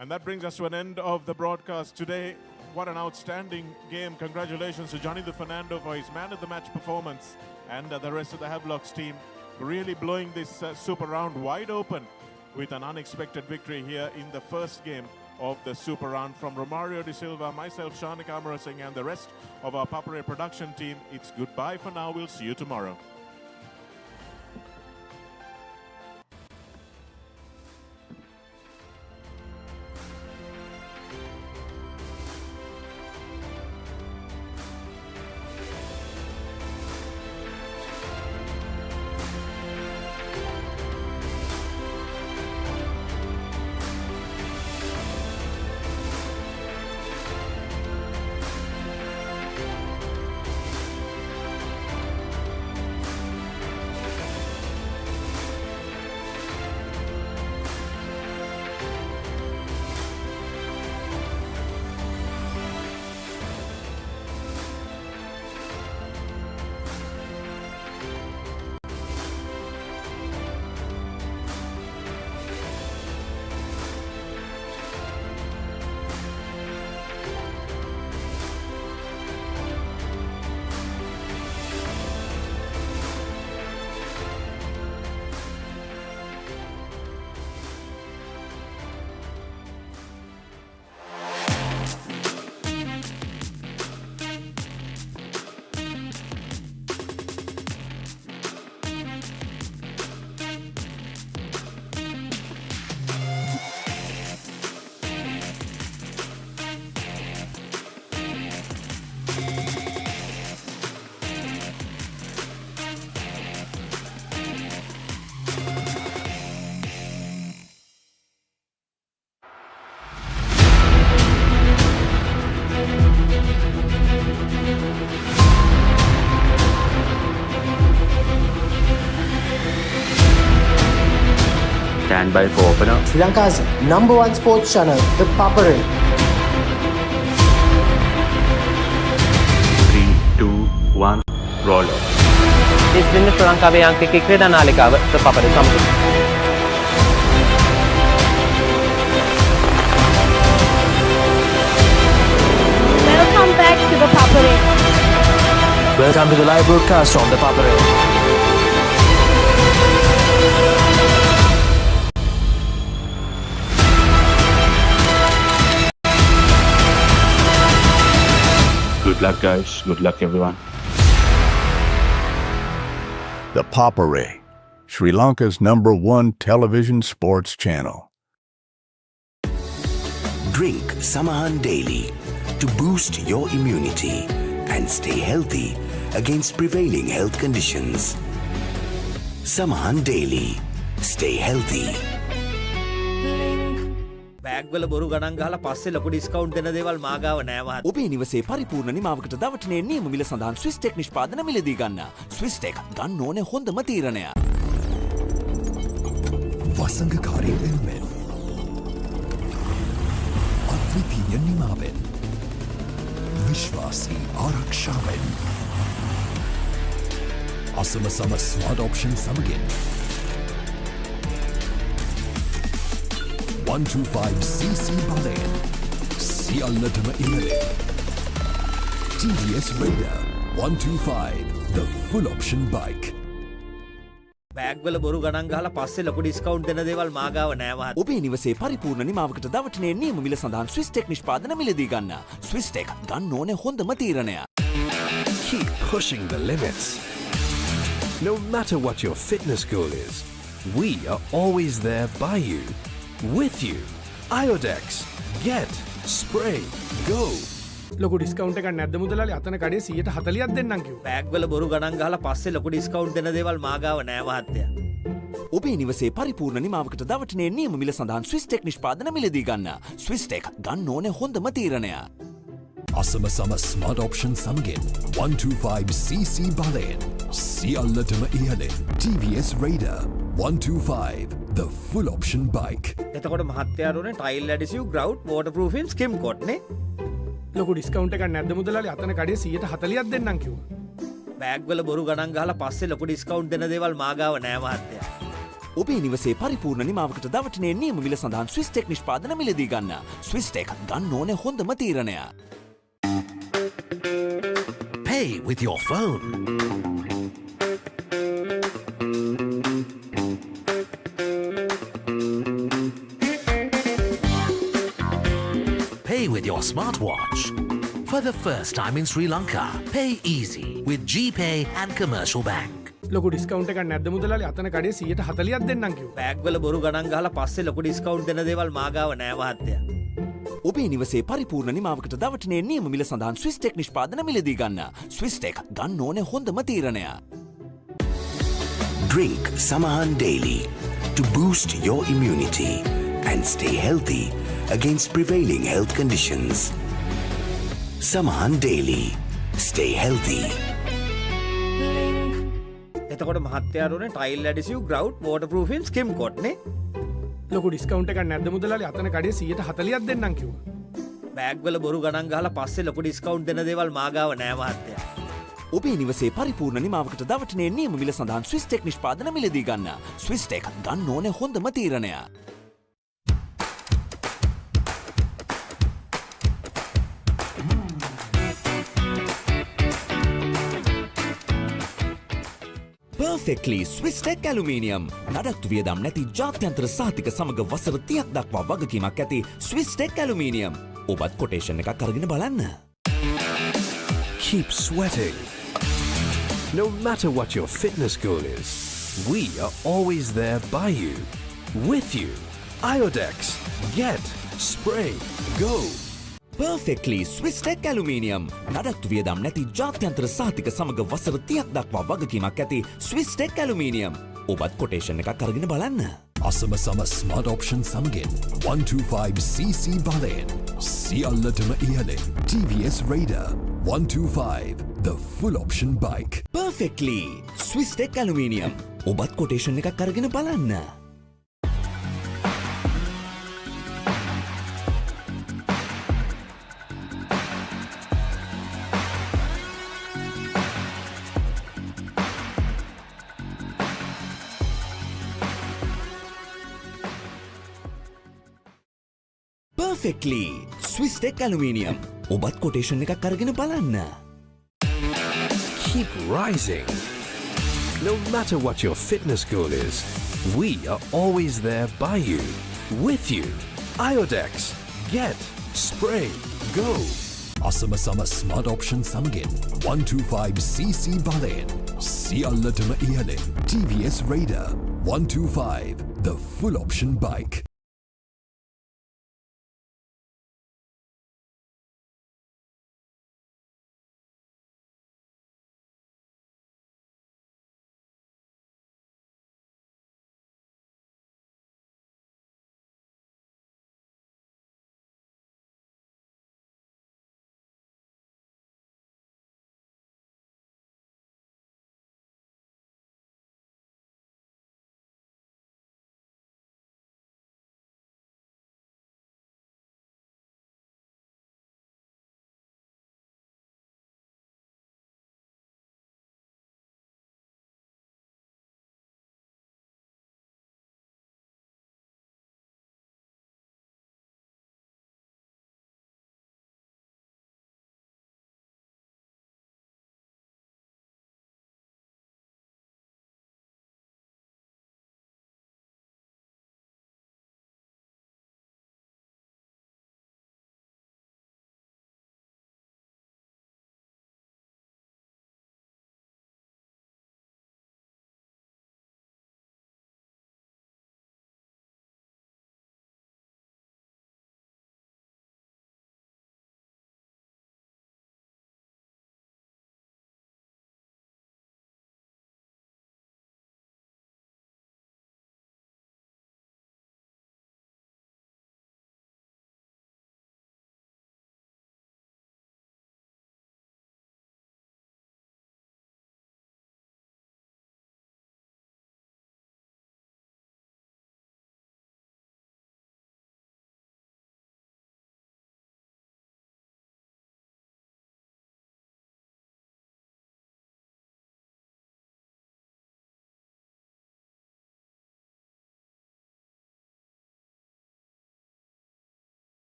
S2: And that brings us to an end of the broadcast today. What an outstanding game. Congratulations to Johnny the Fernando for his man of the match performance, and the rest of the Havelock's team really blowing this super round wide open with an unexpected victory here in the first game of the super round. From Romario de Silva, myself, Shanika Amarasingh, and the rest of our Papare production team, it's goodbye for now. We'll see you tomorrow.
S13: Stand by for opener.
S14: Sri Lanka's #1 sports channel, ThePapare.
S13: 3, 2, 1, roll off.
S15: This is Sri Lankaවේ අංක එක ක්‍රීඩා නාලිකාව ThePapare සමග.
S16: Welcome back to ThePapare.
S15: Welcome to the live broadcast on ThePapare.
S13: Good luck, guys. Good luck, everyone.
S17: ThePapare, Sri Lanka's #1 television sports channel.
S4: Drink Samahan daily to boost your immunity and stay healthy against prevailing health conditions. Samahan daily. Stay healthy.
S3: Bag වල බොරු ගණන් ගහලා පස්සේ ලොකු discount දෙන දේවල් මා ගාව නෑ මහත්තයා.
S4: ඔබේ නිවසේ පරිපූර්ණ නිමාවකට දවටනේ නියම මිල සඳහන් ස්විස් ටෙක් නිෂ්පාදන මිලදී ගන්න. ස්විස් ටෙක් ගන්න ඕනේ හොඳම තීරණය.
S6: වසංගකාරී එල්මෙන් අද්විතීය නිමාවෙන් විශ්වාසී ආරක්ෂාවෙන් අසමසම ස්මාර්ට් ඔප්ෂන් සමගින් 125cc බලයෙන් සියල්ලටම ඉහළින් TVS Raider 125 the full option bike.
S3: Bag වල බොරු ගණන් ගහලා පස්සේ ලොකු ඩිස්කවුන්ට් දෙන දේවල් මා ගාව නෑ මහත්තයා.
S4: ඔබේ නිවසේ පරිපූර්ණ නිමාවකට දවටනේ නියම මිල සඳහන් ස්විස් ටෙක් නිෂ්පාදන මිලදී ගන්න. ස්විස් ටෙක් ගන්න ඕනේ හොඳම තීරණය.
S10: Keep pushing the limits. No matter what your fitness goal is, we are always there by you. With you. Iodex. Get. Spray. Go.
S9: ලොකු ඩිස්කවුන්ට් එකක් නැද්ද මුදලාලි? අතන කඩේ 140ක් දෙන්නම් කිව්වා.
S3: බෑග් වල බොරු ගණන් ගහලා පස්සේ ලොකු ඩිස්කවුන්ට් දෙන දේවල් මා ගාව නෑ මහත්තයා.
S4: ඔබේ නිවසේ පරිපූර්ණ නිමාවකට දවටනේ නියම මිල සඳහන් ස්විස් ටෙක් නිෂ්පාදන මිලදී ගන්න. ස්විස් ටෙක් ගන්න ඕනේ හොඳම තීරණය.
S6: අසම සම ස්මර්ට් ඔප්ෂන් සමගෙන් 125cc බලයෙන් සියල්ලටම ඉහළින් TVS Raider 125 the full option bike.
S3: එතකොට මහත්තයාරුනේ ටයිල් ඇඩිසිව් ග්‍රවුට් වෝටර්ප්‍රූෆින් ස්කිම් කොට් නේ.
S9: ලොකු ඩිස්කවුන්ට් එකක් නැද්ද මුදලාලි? අතන කඩේ 140ක් දෙන්නම් කිව්වා.
S3: බෑග් වල බොරු ගණන් ගහලා පස්සේ ලොකු ඩිස්කවුන්ට් දෙන දේවල් මා ගාව නෑ මහත්තයා.
S18: ඔබේ නිවසේ පරිපූර්ණ නිමාවකට දවටනේ නියම මිල සඳහන් ස්විස් ටෙක් නිෂ්පාදන මිලදී ගන්න. ස්විස් ටෙක් ගන්න ඕනේ හොඳම තීරණය.
S6: Pay with your phone. Pay with your smartwatch. For the first time in Sri Lanka, pay easy with GPay and Commercial Bank.
S9: ලොකු ඩිස්කවුන්ට් එකක් නැද්ද මුදලාලි? අතන කඩේ 140ක් දෙන්නම් කිව්වා.
S3: බෑග් වල බොරු ගණන් ගහලා පස්සේ ලොකු ඩිස්කවුන්ට් දෙන දේවල් මා ගාව නෑ මහත්තයා.
S18: ඔබේ නිවසේ පරිපූර්ණ නිමාවකට දවටනේ නියම මිල සඳහන් ස්විස් ටෙක් නිෂ්පාදන මිලදී ගන්න. ස්විස් ටෙක් ගන්න ඕනේ හොඳම තීරණය.
S4: Drink Samahan daily to boost your immunity and stay healthy against prevailing health conditions. Samahan daily. Stay healthy.
S3: එතකොට මහත්තයාරුනේ ටයිල් ඇඩිසිව් ග්‍රවුට් වෝටර්ප්‍රූෆින් ස්කිම් කොට් නේ.
S9: ලොකු ඩිස්කවුන්ට් එකක් නැද්ද මුදලාලි? අතන කඩේ 140ක් දෙන්නම් කිව්වා.
S3: බෑග් වල බොරු ගණන් ගහලා පස්සේ ලොකු ඩිස්කවුන්ට් දෙන දේවල් මා ගාව නෑ මහත්තයා.
S18: ඔබේ නිවසේ පරිපූර්ණ නිමාවකට දවටනේ නියම මිල සඳහන් ස්විස් ටෙක් නිෂ්පාදන මිලදී ගන්න. ස්විස් ටෙක් ගන්න ඕනේ හොඳම තීරණය. Perfectly Swiss Tech Aluminium. නඩත්තු වියදම් නැති ජාත්‍යන්තර සහතික සමග වසර 30ක් දක්වා වගකීමක් ඇති Swiss Tech Aluminium. ඔබත් කොටේෂන් එකක් අරගෙන බලන්න.
S10: Keep sweating. No matter what your fitness goal is, we are always there by you, with you. Iodex. Get, spray, go.
S18: Perfectly Swiss Tech Aluminium. නඩත්තු වියදම් නැති ජාත්‍යන්තර සහතික සමග වසර 30ක් දක්වා වගකීමක් ඇති Swiss Tech Aluminium. ඔබත් කොටේෂන් එකක් අරගෙන බලන්න.
S6: අසම සම ස්මර්ට් ඔප්ෂන් සමගෙන් 125cc බලයෙන් සියල්ලටම ඉහළින් TVS Raider 125 the full option bike.
S18: Perfectly Swiss Tech Aluminium. ඔබත් කොටේෂන් එකක් අරගෙන බලන්න. Perfectly Swiss Tech Aluminium. ඔබත් කොටේෂන් එකක් අරගෙන බලන්න.
S10: Keep rising. No matter what your fitness goal is, we are always there by you, with you. Iodex. Get, spray, go.
S6: අසම සම smart option සමගෙන් 125cc බලයෙන් සියල්ලටම ඉහළින් TVS Raider 125 the full option bike.